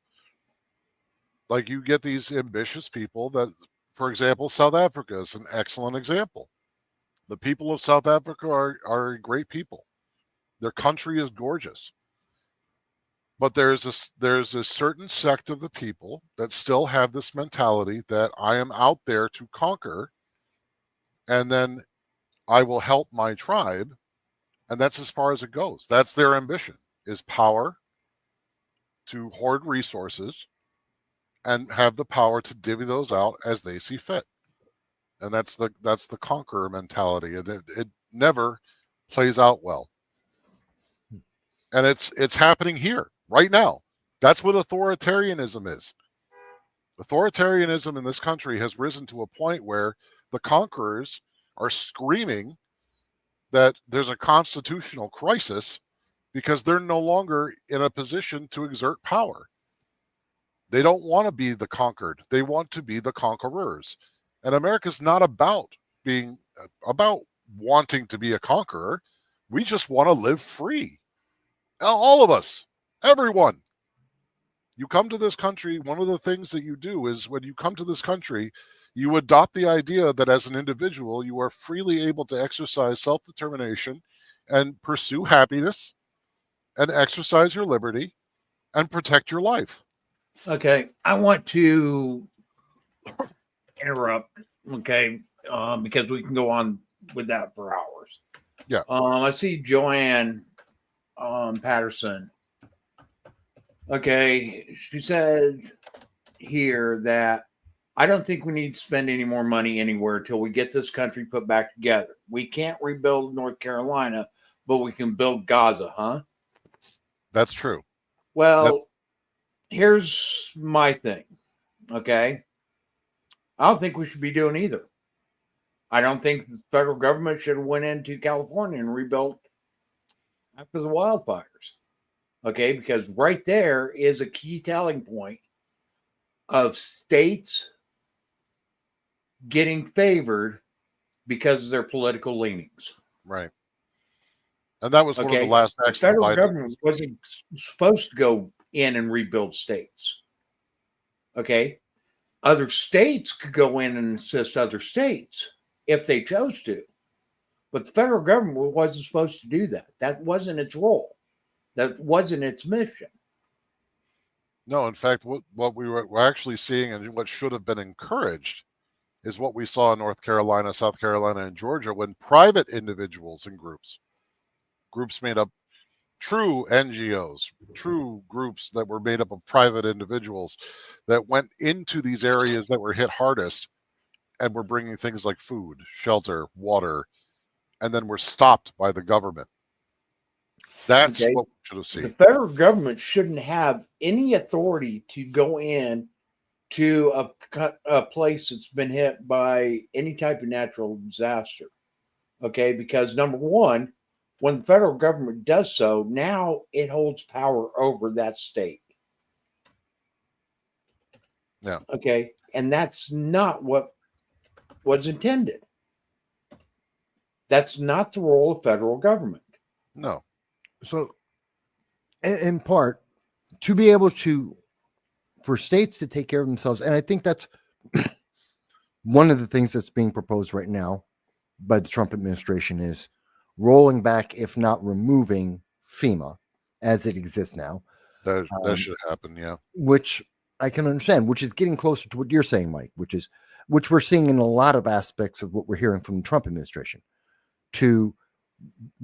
Speaker 3: Like, you get these ambitious people that, for example, South Africa is an excellent example. The people of South Africa are great people. Their country is gorgeous. But there's a certain sect of the people that still have this mentality that I am out there to conquer, and then I will help my tribe, and that's as far as it goes. That's their ambition, is power, to hoard resources, and have the power to divvy those out as they see fit. And that's the conqueror mentality, and it never plays out well. And it's happening here right now. That's what authoritarianism is. Authoritarianism in this country has risen to a point where the conquerors are screaming that there's a constitutional crisis because they're no longer in a position to exert power. They don't want to be the conquered. They want to be the conquerors. And America's not about wanting to be a conqueror. We just want to live free. All of us, everyone. You come to this country, one of the things that you do is when you come to this country, you adopt the idea that as an individual, you are freely able to exercise self-determination and pursue happiness and exercise your liberty and protect your life.
Speaker 1: Okay, I want to interrupt. Okay, because we can go on with that for hours.
Speaker 3: Yeah.
Speaker 1: I see Joanne Patterson. Okay, she said here that I don't think we need to spend any more money anywhere till we get this country put back together. We can't rebuild North Carolina, but we can build Gaza, huh?
Speaker 3: That's true.
Speaker 1: Well, here's my thing. Okay. I don't think we should be doing either. I don't think the federal government should have went into California and rebuilt after the wildfires. Okay, because right there is a key telling point of states getting favored because of their political leanings.
Speaker 3: Right. And that was one of the
Speaker 1: Okay,
Speaker 3: last
Speaker 1: the
Speaker 3: acts of the
Speaker 1: federal
Speaker 3: Biden
Speaker 1: government wasn't supposed to go in and rebuild states. Okay, other states could go in and assist other states if they chose to, but the federal government wasn't supposed to do that. That wasn't its role. That wasn't its mission.
Speaker 3: No, in fact, what we're actually seeing and what should have been encouraged is what we saw in North Carolina, South Carolina, and Georgia when private individuals and groups made up true NGOs, true groups that were made up of private individuals that went into these areas that were hit hardest and were bringing things like food, shelter, water, and then were stopped by the government. That's
Speaker 1: Okay.
Speaker 3: what we should have
Speaker 1: The
Speaker 3: seen.
Speaker 1: federal government shouldn't have any authority to go in to a place that's been hit by any type of natural disaster. Okay, because number one, when the federal government does so, now it holds power over that state.
Speaker 3: Yeah.
Speaker 1: Okay, and that's not what was intended. That's not the role of federal government.
Speaker 3: No.
Speaker 2: So, in part, to be able to, for states to take care of themselves, and I think that's one of the things that's being proposed right now by the Trump administration is rolling back, if not removing FEMA as it exists now.
Speaker 3: That should happen, yeah.
Speaker 2: Which I can understand, which is getting closer to what you're saying, Mike, which we're seeing in a lot of aspects of what we're hearing from the Trump administration, to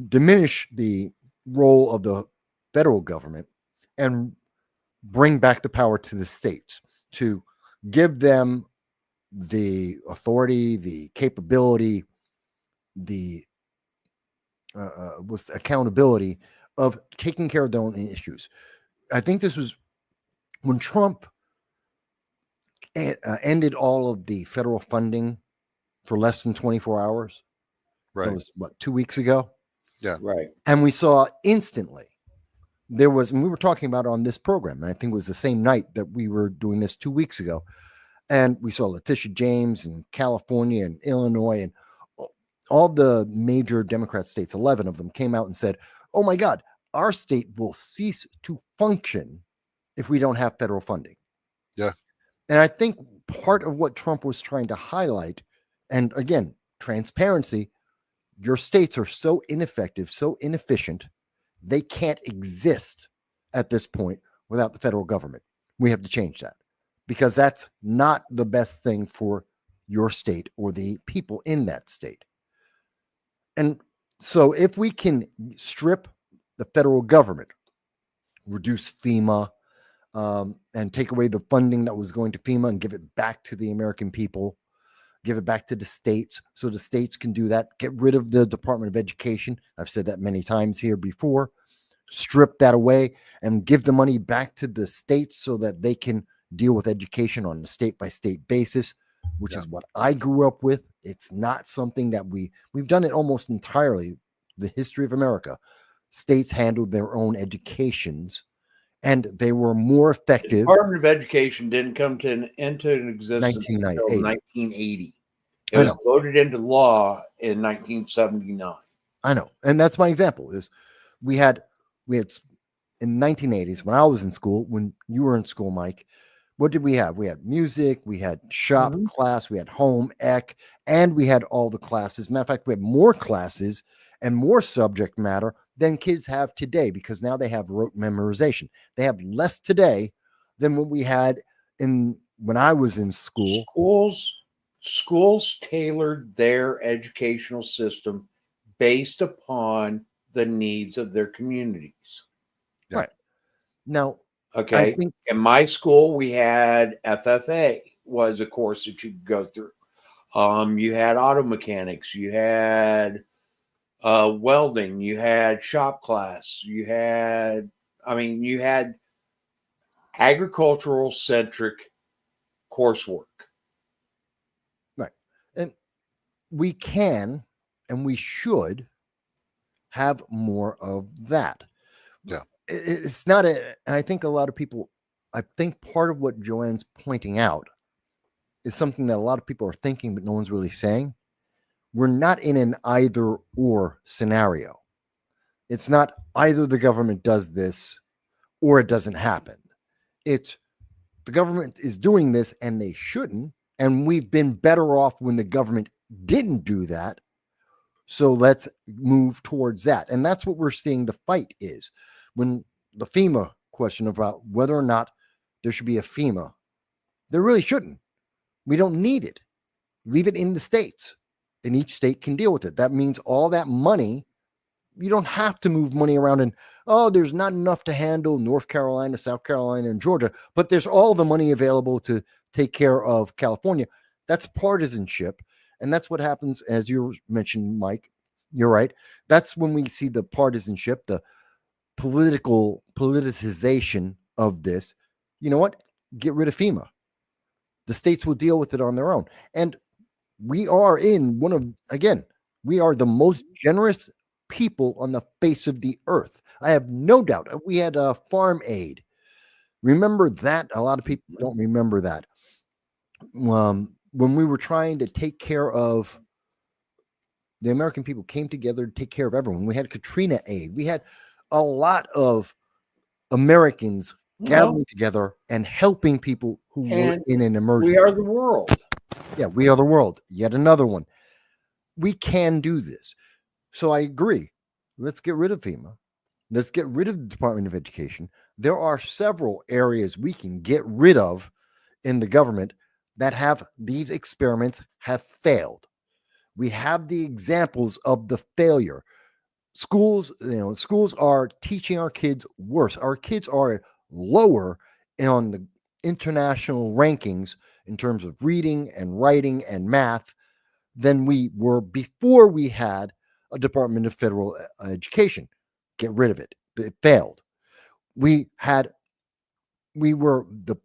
Speaker 2: diminish the role of the federal government and bring back the power to the states, to give them the authority, the capability, the accountability of taking care of their own issues. I think this was when Trump ended all of the federal funding for less than 24 hours.
Speaker 3: Right.
Speaker 2: That was, 2 weeks ago?
Speaker 3: Yeah.
Speaker 1: Right.
Speaker 2: And we saw instantly there was, and we were talking about it on this program, and I think it was the same night that we were doing this 2 weeks ago. And we saw Leticia James in California and Illinois and all the major Democrat states, 11 of them, came out and said, oh my God, our state will cease to function if we don't have federal funding.
Speaker 3: Yeah.
Speaker 2: And I think part of what Trump was trying to highlight, and again, transparency, your states are so ineffective, so inefficient, they can't exist at this point without the federal government. We have to change that, because that's not the best thing for your state or the people in that state. And so if we can strip the federal government, reduce FEMA, and take away the funding that was going to FEMA and give it back to the American people, give it back to the states so the states can do that, get rid of the Department of Education. I've said that many times here before. Strip that away and give the money back to the states so that they can deal with education on a state-by-state basis, which is what I grew up with. It's not something that we've done it almost entirely. The history of America, states handled their own educations, and they were more effective.
Speaker 1: The Department of Education didn't come into existence until 1980. It was voted into law in 1979.
Speaker 2: I know, and that's my example. Is we had in the 1980s when I was in school, when you were in school, Mike. What did we have? We had music, we had shop class, we had home ec, and we had all the classes. Matter of fact, we had more classes and more subject matter than kids have today because now they have rote memorization. They have less today than what we had when I was in school.
Speaker 1: Schools tailored their educational system based upon the needs of their communities.
Speaker 3: Yeah.
Speaker 2: Right. Now,
Speaker 1: Okay. In my school, we had FFA was a course that you could go through. You had auto mechanics, you had welding, you had shop class, you had agricultural centric coursework.
Speaker 2: right. And we can and we should have more of that.
Speaker 3: Yeah.
Speaker 2: It's not I think a lot of people, I think part of what Joanne's pointing out is something that a lot of people are thinking, but no one's really saying. We're not in an either or scenario. It's not either the government does this or it doesn't happen. It's the government is doing this and they shouldn't. And we've been better off when the government didn't do that. So let's move towards that. And that's what we're seeing the fight is. When the FEMA question about whether or not there should be a FEMA, there really shouldn't. We don't need it. Leave it in the states, and each state can deal with it. That means all that money, you don't have to move money around and, there's not enough to handle North Carolina, South Carolina, and Georgia, but there's all the money available to take care of California. That's partisanship. And that's what happens, as you mentioned, Mike. You're right. That's when we see the partisanship, the politicization of this. You know what? Get rid of FEMA. The states will deal with it on their own. And we are we are the most generous people on the face of the earth. I have no doubt. We had a farm aid. Remember that? A lot of people don't remember that. When we were trying to take care of the American people, came together to take care of everyone. We had Katrina aid. We had a lot of Americans gathering together and helping people who were in an emergency.
Speaker 1: We are the world.
Speaker 2: Yeah, we are the world. Yet another one. We can do this. So I agree. Let's get rid of FEMA. Let's get rid of the Department of Education. There are several areas we can get rid of in the government that have these experiments have failed. We have the examples of the failure. Schools are teaching our kids worse. Our kids are lower on the international rankings in terms of reading and writing and math than we were before we had a Department of Federal Education. Get rid of it. It failed. The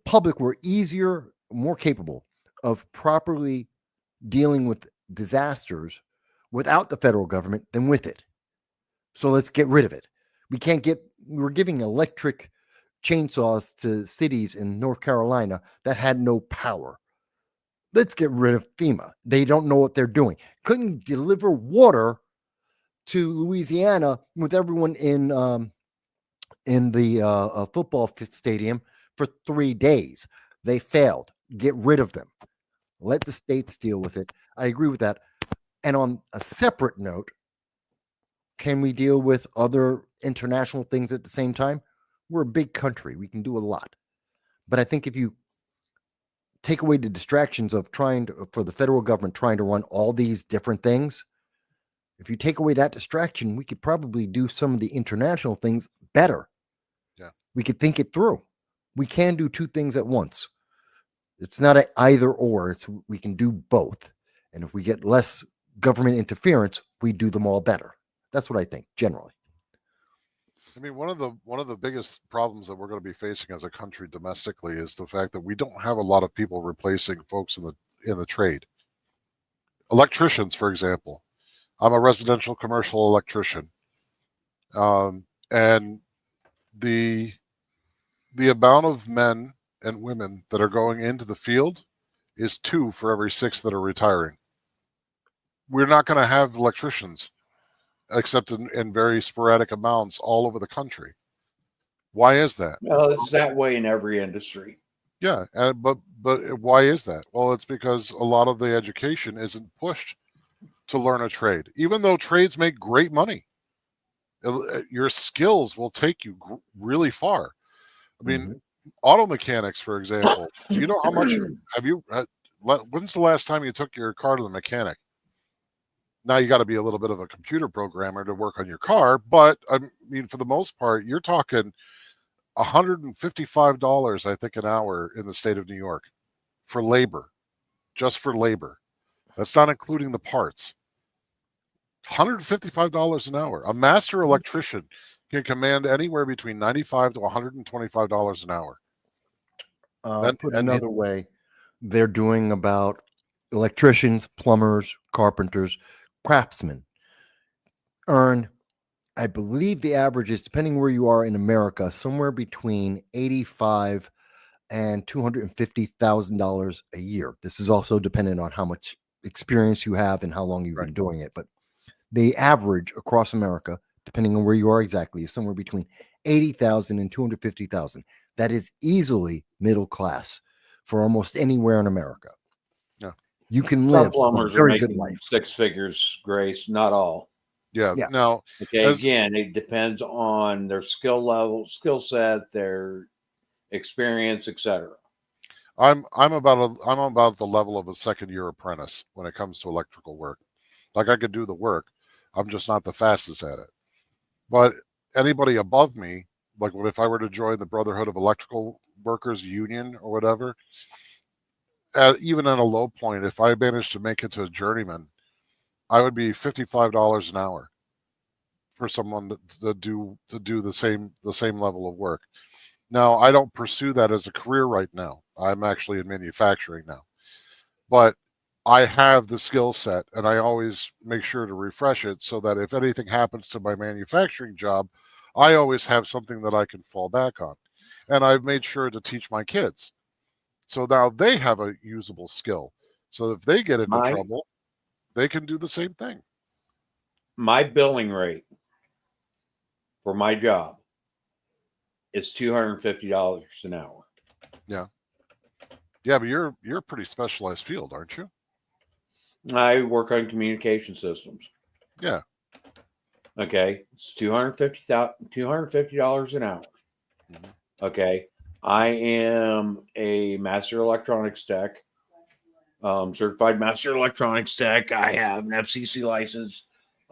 Speaker 2: public were easier, more capable of properly dealing with disasters without the federal government than with it. So let's get rid of it. We're giving electric chainsaws to cities in North Carolina that had no power. Let's get rid of FEMA. They don't know what they're doing. Couldn't deliver water to Louisiana with everyone in the football stadium for 3 days. They failed. Get rid of them. Let the states deal with it. I agree with that. And on a separate note, can we deal with other international things at the same time? We're a big country. We can do a lot. But I think if you take away the distractions of for the federal government trying to run all these different things, if you take away that distraction, we could probably do some of the international things better.
Speaker 3: Yeah.
Speaker 2: We could think it through. We can do two things at once. It's not an either or. We can do both. And if we get less government interference, we do them all better. That's what I think generally.
Speaker 3: I mean, one of the biggest problems that we're going to be facing as a country domestically is the fact that we don't have a lot of people replacing folks in the trade. Electricians, for example. I'm a residential commercial electrician, and the amount of men and women that are going into the field is 2 for every 6 that are retiring. We're not going to have electricians except in very sporadic amounts all over the country. Why is that?
Speaker 1: Well, it's that way in every industry.
Speaker 3: Yeah, but why is that? Well, it's because a lot of the education isn't pushed to learn a trade, even though trades make great money. Your skills will take you really far. I mean,
Speaker 2: Mhm.
Speaker 3: auto mechanics, for example. Do you know how much have you? When's the last time you took your car to the mechanic? Now you got to be a little bit of a computer programmer to work on your car, but I mean, for the most part, you're talking $155, I think, an hour in the state of New York for labor, just for labor. That's not including the parts. $155 an hour. A master electrician can command anywhere between $95 to $125 an hour.
Speaker 2: Put another way, they're doing about electricians, plumbers, carpenters, craftsmen earn, I believe the average is, depending where you are in America, somewhere between 85 and $250,000 a year. This is also dependent on how much experience you have and how long you've
Speaker 3: Right.
Speaker 2: been doing it. But the average across America, depending on where you are exactly, is somewhere between 80,000 and 250,000. That is easily middle class for almost anywhere in America.
Speaker 3: Yeah.
Speaker 2: You can
Speaker 1: Some
Speaker 2: live a
Speaker 1: plumbers are
Speaker 2: very good
Speaker 1: making
Speaker 2: life.
Speaker 1: 6 figures, Grace. Not all.
Speaker 3: Yeah.
Speaker 2: Yeah.
Speaker 3: Now,
Speaker 1: Okay.
Speaker 3: As-
Speaker 1: Again, it depends on their skill level, skill set, their experience, etc.
Speaker 3: I'm about the level of a second year apprentice when it comes to electrical work. Like I could do the work, I'm just not the fastest at it. But anybody above me, like if I were to join the Brotherhood of Electrical Workers Union or whatever, even at a low point, if I managed to make it to a journeyman, I would be $55 an hour for someone to do the same level of work. Now, I don't pursue that as a career right now. I'm actually in manufacturing now, but I have the skill set, and I always make sure to refresh it so that if anything happens to my manufacturing job, I always have something that I can fall back on. And I've made sure to teach my kids. So now they have a usable skill. So if they get into trouble, they can do the same thing.
Speaker 1: My billing rate for my job is $250 an hour.
Speaker 3: Yeah. Yeah, but you're a pretty specialized field, aren't you?
Speaker 1: I work on communication systems.
Speaker 3: Yeah.
Speaker 1: Okay. It's $250 an hour.
Speaker 3: Mhm.
Speaker 1: Okay. I am a master electronics tech, certified master electronics tech. I have an FCC license.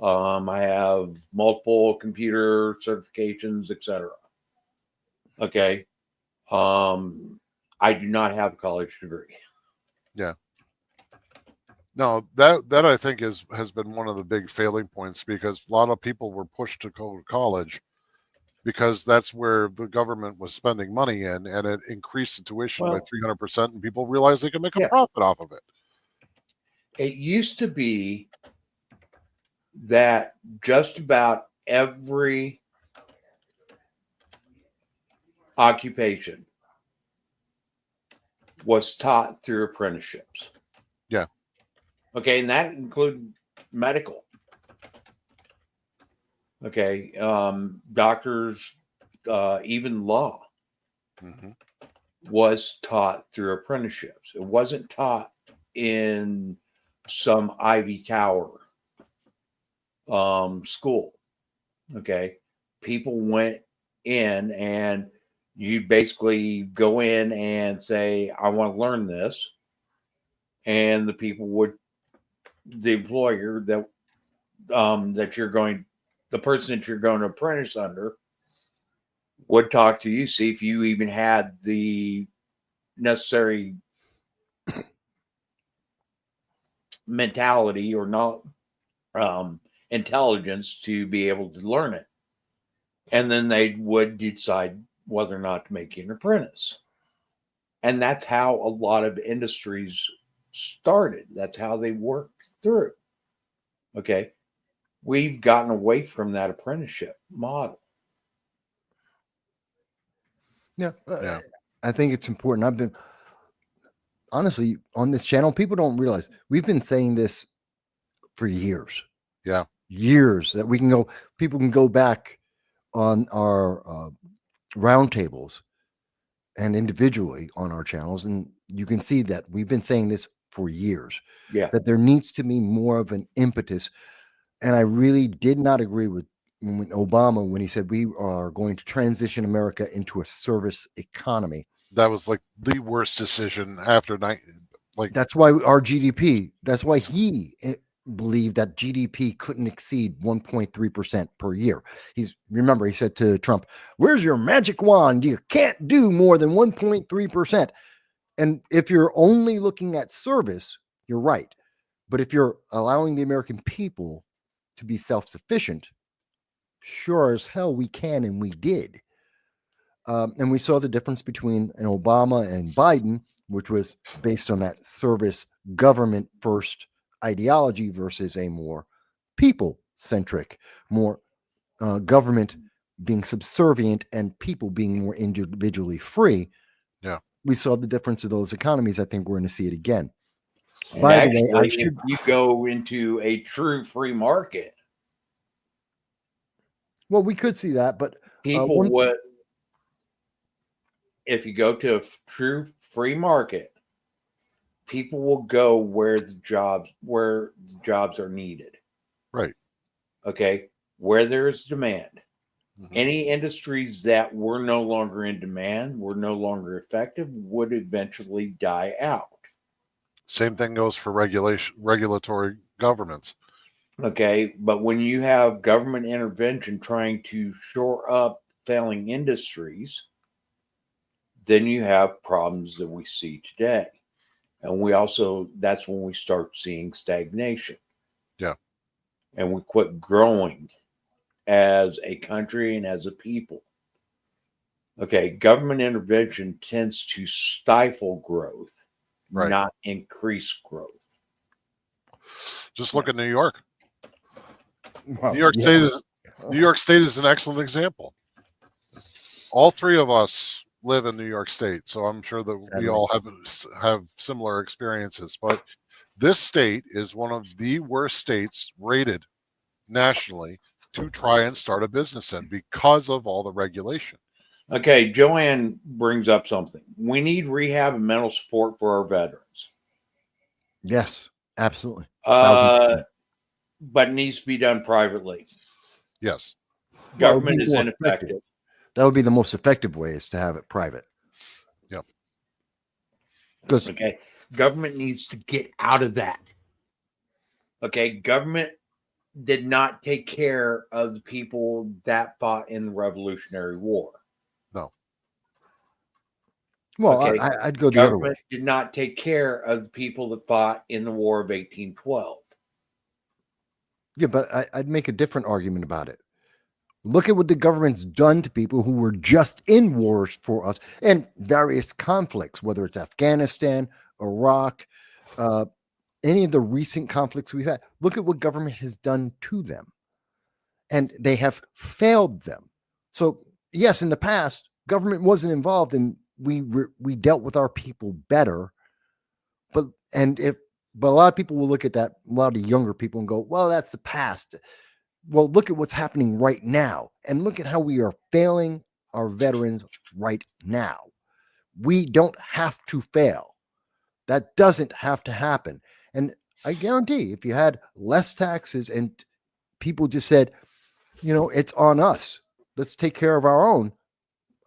Speaker 1: I have multiple computer certifications, etc. Okay. I do not have a college degree.
Speaker 3: Yeah. No, that I think has been one of the big failing points because a lot of people were pushed to go to college because that's where the government was spending money in, and it increased the tuition by 300%, and people realized they could make a profit off of it.
Speaker 1: It used to be that just about every occupation was taught through apprenticeships.
Speaker 3: Yeah.
Speaker 1: Okay, and that included medical. Okay, doctors, even law was taught through apprenticeships. It wasn't taught in some Ivy Tower school. Okay, people went in and you basically go in and say, I want to learn this. And the people would, the employer that the person that you're going to apprentice under would talk to you, see if you even had the necessary mentality or not intelligence to be able to learn it. And then they would decide whether or not to make you an apprentice. And that's how a lot of industries started. That's how they worked through. Okay. We've gotten away from that apprenticeship model.
Speaker 2: Yeah.
Speaker 3: Yeah.
Speaker 2: I think it's important. I've been, honestly, on this channel, people don't realize we've been saying this for years.
Speaker 3: Yeah.
Speaker 2: Years that people can go back on our roundtables and individually on our channels, and you can see that we've been saying this for years.
Speaker 1: Yeah.
Speaker 2: That there needs to be more of an impetus. And I really did not agree with when Obama, when he said we are going to transition America into a service economy.
Speaker 3: That was like the worst decision after
Speaker 2: That's why our GDP, that's why he believed that GDP couldn't exceed 1.3% per year. Remember, he said to Trump, "Where's your magic wand? You can't do more than 1.3%. And if you're only looking at service, you're right. But if you're allowing the American people to be self-sufficient, sure as hell we can, and we did. And we saw the difference between an Obama and Biden, which was based on that service government first ideology versus a more people centric, more government being subservient and people being more individually free.
Speaker 3: Yeah.
Speaker 2: We saw the difference of those economies. I think we're going to see it again.
Speaker 1: And
Speaker 2: By
Speaker 1: actually,
Speaker 2: the way,
Speaker 1: if you go into a true free market,
Speaker 2: well, we could see that, but
Speaker 1: people would. If you go to a true free market, people will go where the jobs are needed.
Speaker 3: Right.
Speaker 1: Okay. Where there is demand.
Speaker 3: Mhm.
Speaker 1: Any industries that were no longer in demand, were no longer effective, would eventually die out.
Speaker 3: Same thing goes for regulatory governments.
Speaker 1: Okay. But when you have government intervention trying to shore up failing industries, then you have problems that we see today. And that's when we start seeing stagnation.
Speaker 3: Yeah.
Speaker 1: And we quit growing as a country and as a people. Okay. Government intervention tends to stifle growth,
Speaker 3: Right.
Speaker 1: not increase growth.
Speaker 3: Just look at New York.
Speaker 2: well,
Speaker 3: New York State is an excellent example. All three of us live in New York State, so I'm sure that we all have similar experiences. But this state is one of the worst states rated nationally to try and start a business in because of all the regulation.
Speaker 1: Okay, Joanne brings up something. We need rehab and mental support for our veterans.
Speaker 2: Yes, absolutely.
Speaker 1: But it needs to be done privately.
Speaker 3: Yes.
Speaker 1: Government is ineffective.
Speaker 2: That would be the most effective way, is to have it private.
Speaker 3: Yep.
Speaker 2: Because
Speaker 1: Okay, government needs to get out of that. Okay, government did not take care of the people that fought in the Revolutionary War.
Speaker 3: No.
Speaker 2: Well,
Speaker 1: Okay.
Speaker 2: I'd go the other way.
Speaker 1: Government did not take care of the people that fought in the War of 1812.
Speaker 2: Yeah, but I'd make a different argument about it. Look at what the government's done to people who were just in wars for us and various conflicts, whether it's Afghanistan, Iraq, any of the recent conflicts we've had. Look at what government has done to them. And they have failed them. So, yes, in the past, government wasn't involved and we dealt with our people better. But a lot of people will look at that, a lot of younger people, and go, well, that's the past. Well, look at what's happening right now, and look at how we are failing our veterans right now. We don't have to fail. That doesn't have to happen. And I guarantee if you had less taxes and people just said, it's on us, let's take care of our own,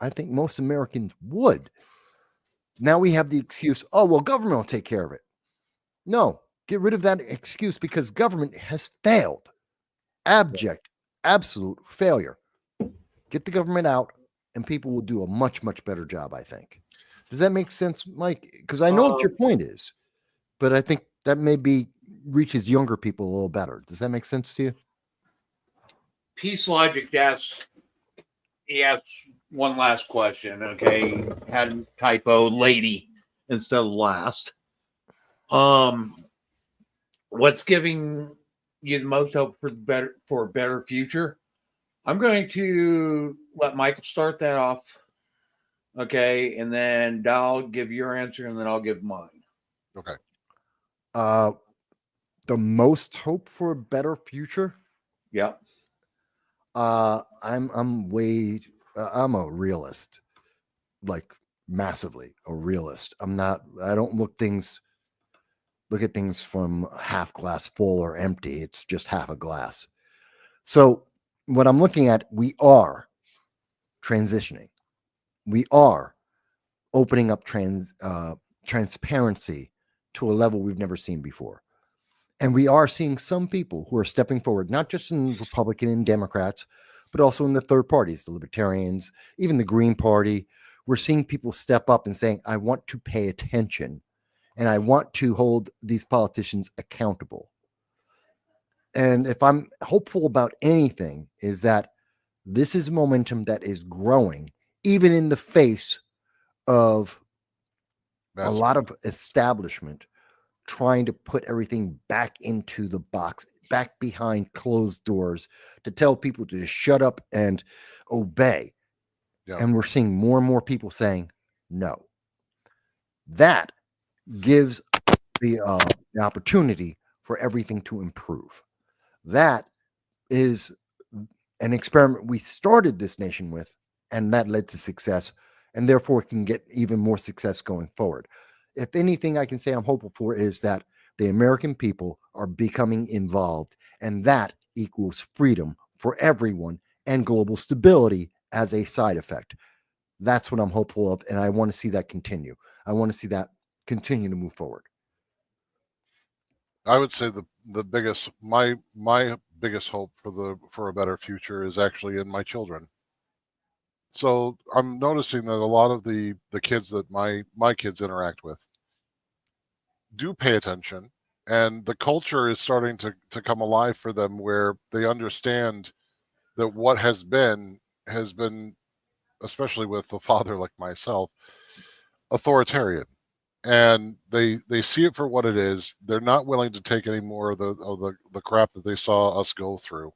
Speaker 2: I think most Americans would. Now we have the excuse, oh, well, government will take care of it. No, get rid of that excuse, because government has failed. Abject, absolute failure. Get the government out and people will do a much, much better job, I think. Does that make sense, Mike? Because I know what your point is, but I think that maybe reaches younger people a little better. Does that make sense to you?
Speaker 1: Peace Logic he asked one last question. Okay, had a typo, lady instead of last. What's giving you the most hope for a better future? I'm going to let Michael start that off. Okay, and then I'll give your answer, and then I'll give mine.
Speaker 3: Okay.
Speaker 2: The most hope for a better future?
Speaker 1: Yep.
Speaker 2: I'm a realist, like massively a realist. I don't look at things from half glass full or empty. It's just half a glass. So what I'm looking at, we are transitioning. We are opening up transparency to a level we've never seen before. And we are seeing some people who are stepping forward, not just in Republican and Democrats, but also in the third parties, the Libertarians, even the Green Party. We're seeing people step up and saying, I want to pay attention and I want to hold these politicians accountable. And if I'm hopeful about anything, is that this is momentum that is growing, even in the face of a lot of establishment trying to put everything back into the box, back behind closed doors to tell people to just shut up and obey.
Speaker 3: Yeah.
Speaker 2: And we're seeing more and more people saying no. That gives the opportunity for everything to improve. That is an experiment we started this nation with, and that led to success, and therefore can get even more success going forward. If anything I can say I'm hopeful for is that the American people are becoming involved, and that equals freedom for everyone and global stability as a side effect. That's what I'm hopeful of, and I want to see that continue. I want to see that continue to move forward.
Speaker 3: I would say the biggest my biggest hope for a better future is actually in my children. So I'm noticing that a lot of the kids that my kids interact with do pay attention, and the culture is starting to come alive for them, where they understand that what has been, especially with a father like myself, authoritarian. And they see it for what it is. They're not willing to take any more of the crap that they saw us go through,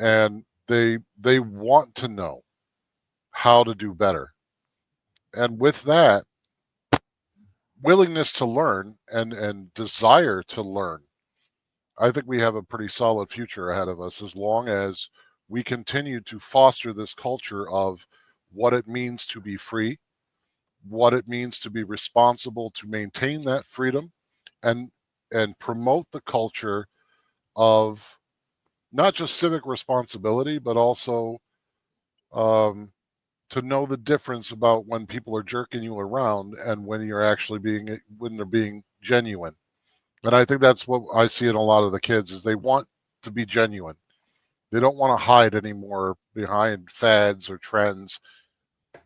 Speaker 3: and they want to know how to do better. And with that willingness to learn and desire to learn, I think we have a pretty solid future ahead of us, as long as we continue to foster this culture of what it means to be free, what it means to be responsible to maintain that freedom, and promote the culture of not just civic responsibility, but also to know the difference about when people are jerking you around and when they're being genuine. And I think that's what I see in a lot of the kids, is they want to be genuine. They don't want to hide anymore behind fads or trends.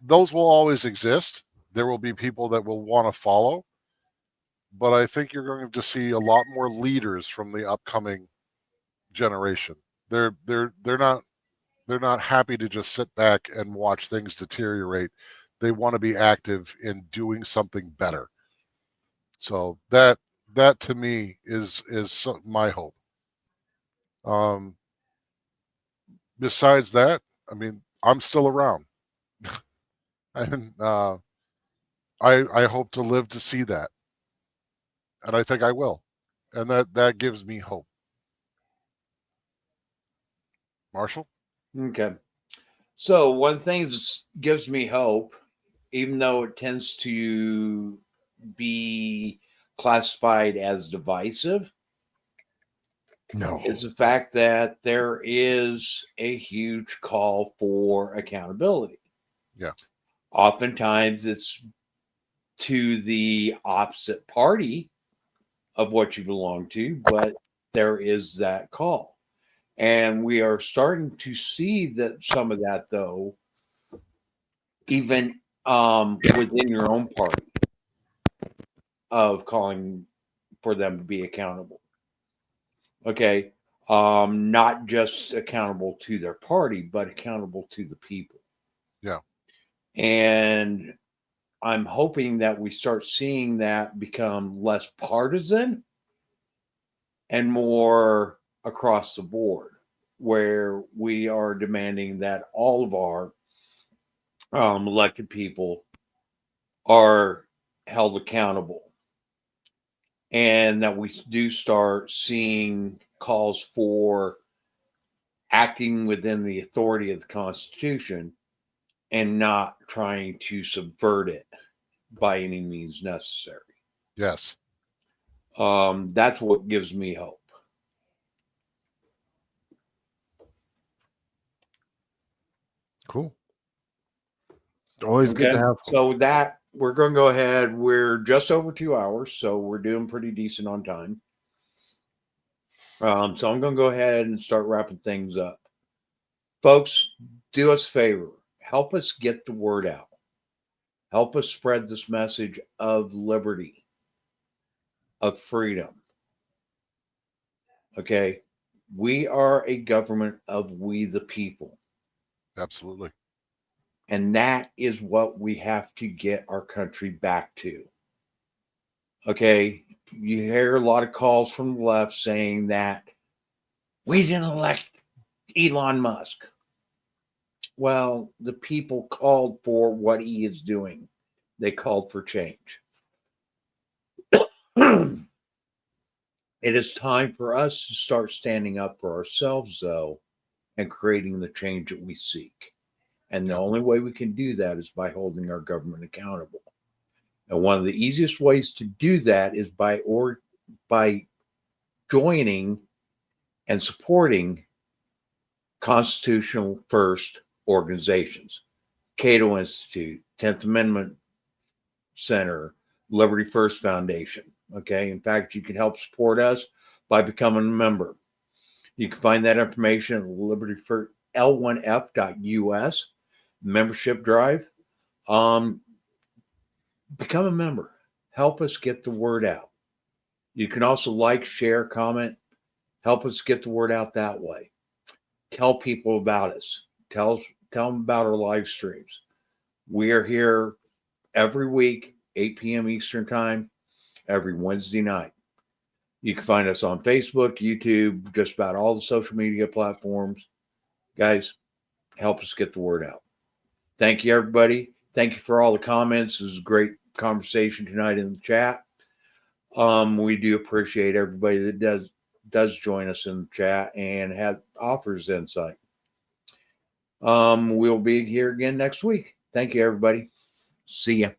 Speaker 3: Those will always exist. There will be people that will want to follow, but I think you're going to see a lot more leaders from the upcoming generation. They're not happy to just sit back and watch things deteriorate. They want to be active in doing something better. So that to me is my hope. Besides that, I mean, I'm still around, and I hope to live to see that, and I think I will, and that gives me hope. Marshall?
Speaker 1: Okay. So one thing that gives me hope, even though it tends to be classified as divisive,
Speaker 2: No.
Speaker 1: is the fact that there is a huge call for accountability.
Speaker 3: Yeah.
Speaker 1: Oftentimes it's to the opposite party of what you belong to, but there is that call. And we are starting to see that some of that, though, even within your own party, of calling for them to be accountable. Okay. Not just accountable to their party, but accountable to the people.
Speaker 3: Yeah.
Speaker 1: And I'm hoping that we start seeing that become less partisan and more across the board, where we are demanding that all of our elected people are held accountable, and that we do start seeing calls for acting within the authority of the Constitution and not trying to subvert it by any means necessary.
Speaker 3: Yes.
Speaker 1: That's what gives me hope.
Speaker 2: Cool. Always good to
Speaker 1: Okay.
Speaker 2: have.
Speaker 1: So with that, we're going to go ahead. We're just over 2 hours, so we're doing pretty decent on time. So I'm going to go ahead and start wrapping things up. Folks, do us a favor. Help us get the word out. Help us spread this message of liberty, of freedom. Okay? We are a government of we the people.
Speaker 3: Absolutely.
Speaker 1: And that is what we have to get our country back to. Okay? You hear a lot of calls from the left saying that we didn't elect Elon Musk. Well, the people called for what he is doing. They called for change. It is time for us to start standing up for ourselves, though, and creating the change that we seek. And the only way we can do that is by holding our government accountable. And one of the easiest ways to do that is by joining and supporting constitutional first organizations. Cato Institute, 10th Amendment Center, Liberty First Foundation. Okay. In fact, you can help support us by becoming a member. You can find that information at L1F.us membership drive. Become a member. Help us get the word out. You can also like, share, comment. Help us get the word out that way. Tell people about us. Tell them about our live streams. We are here every week, 8 p.m. Eastern Time, every Wednesday night. You can find us on Facebook, YouTube, just about all the social media platforms. Guys, help us get the word out. Thank you, everybody. Thank you for all the comments. This is a great conversation tonight in the chat. We do appreciate everybody that does join us in the chat and offers insight. We'll be here again next week. Thank you, everybody. See ya.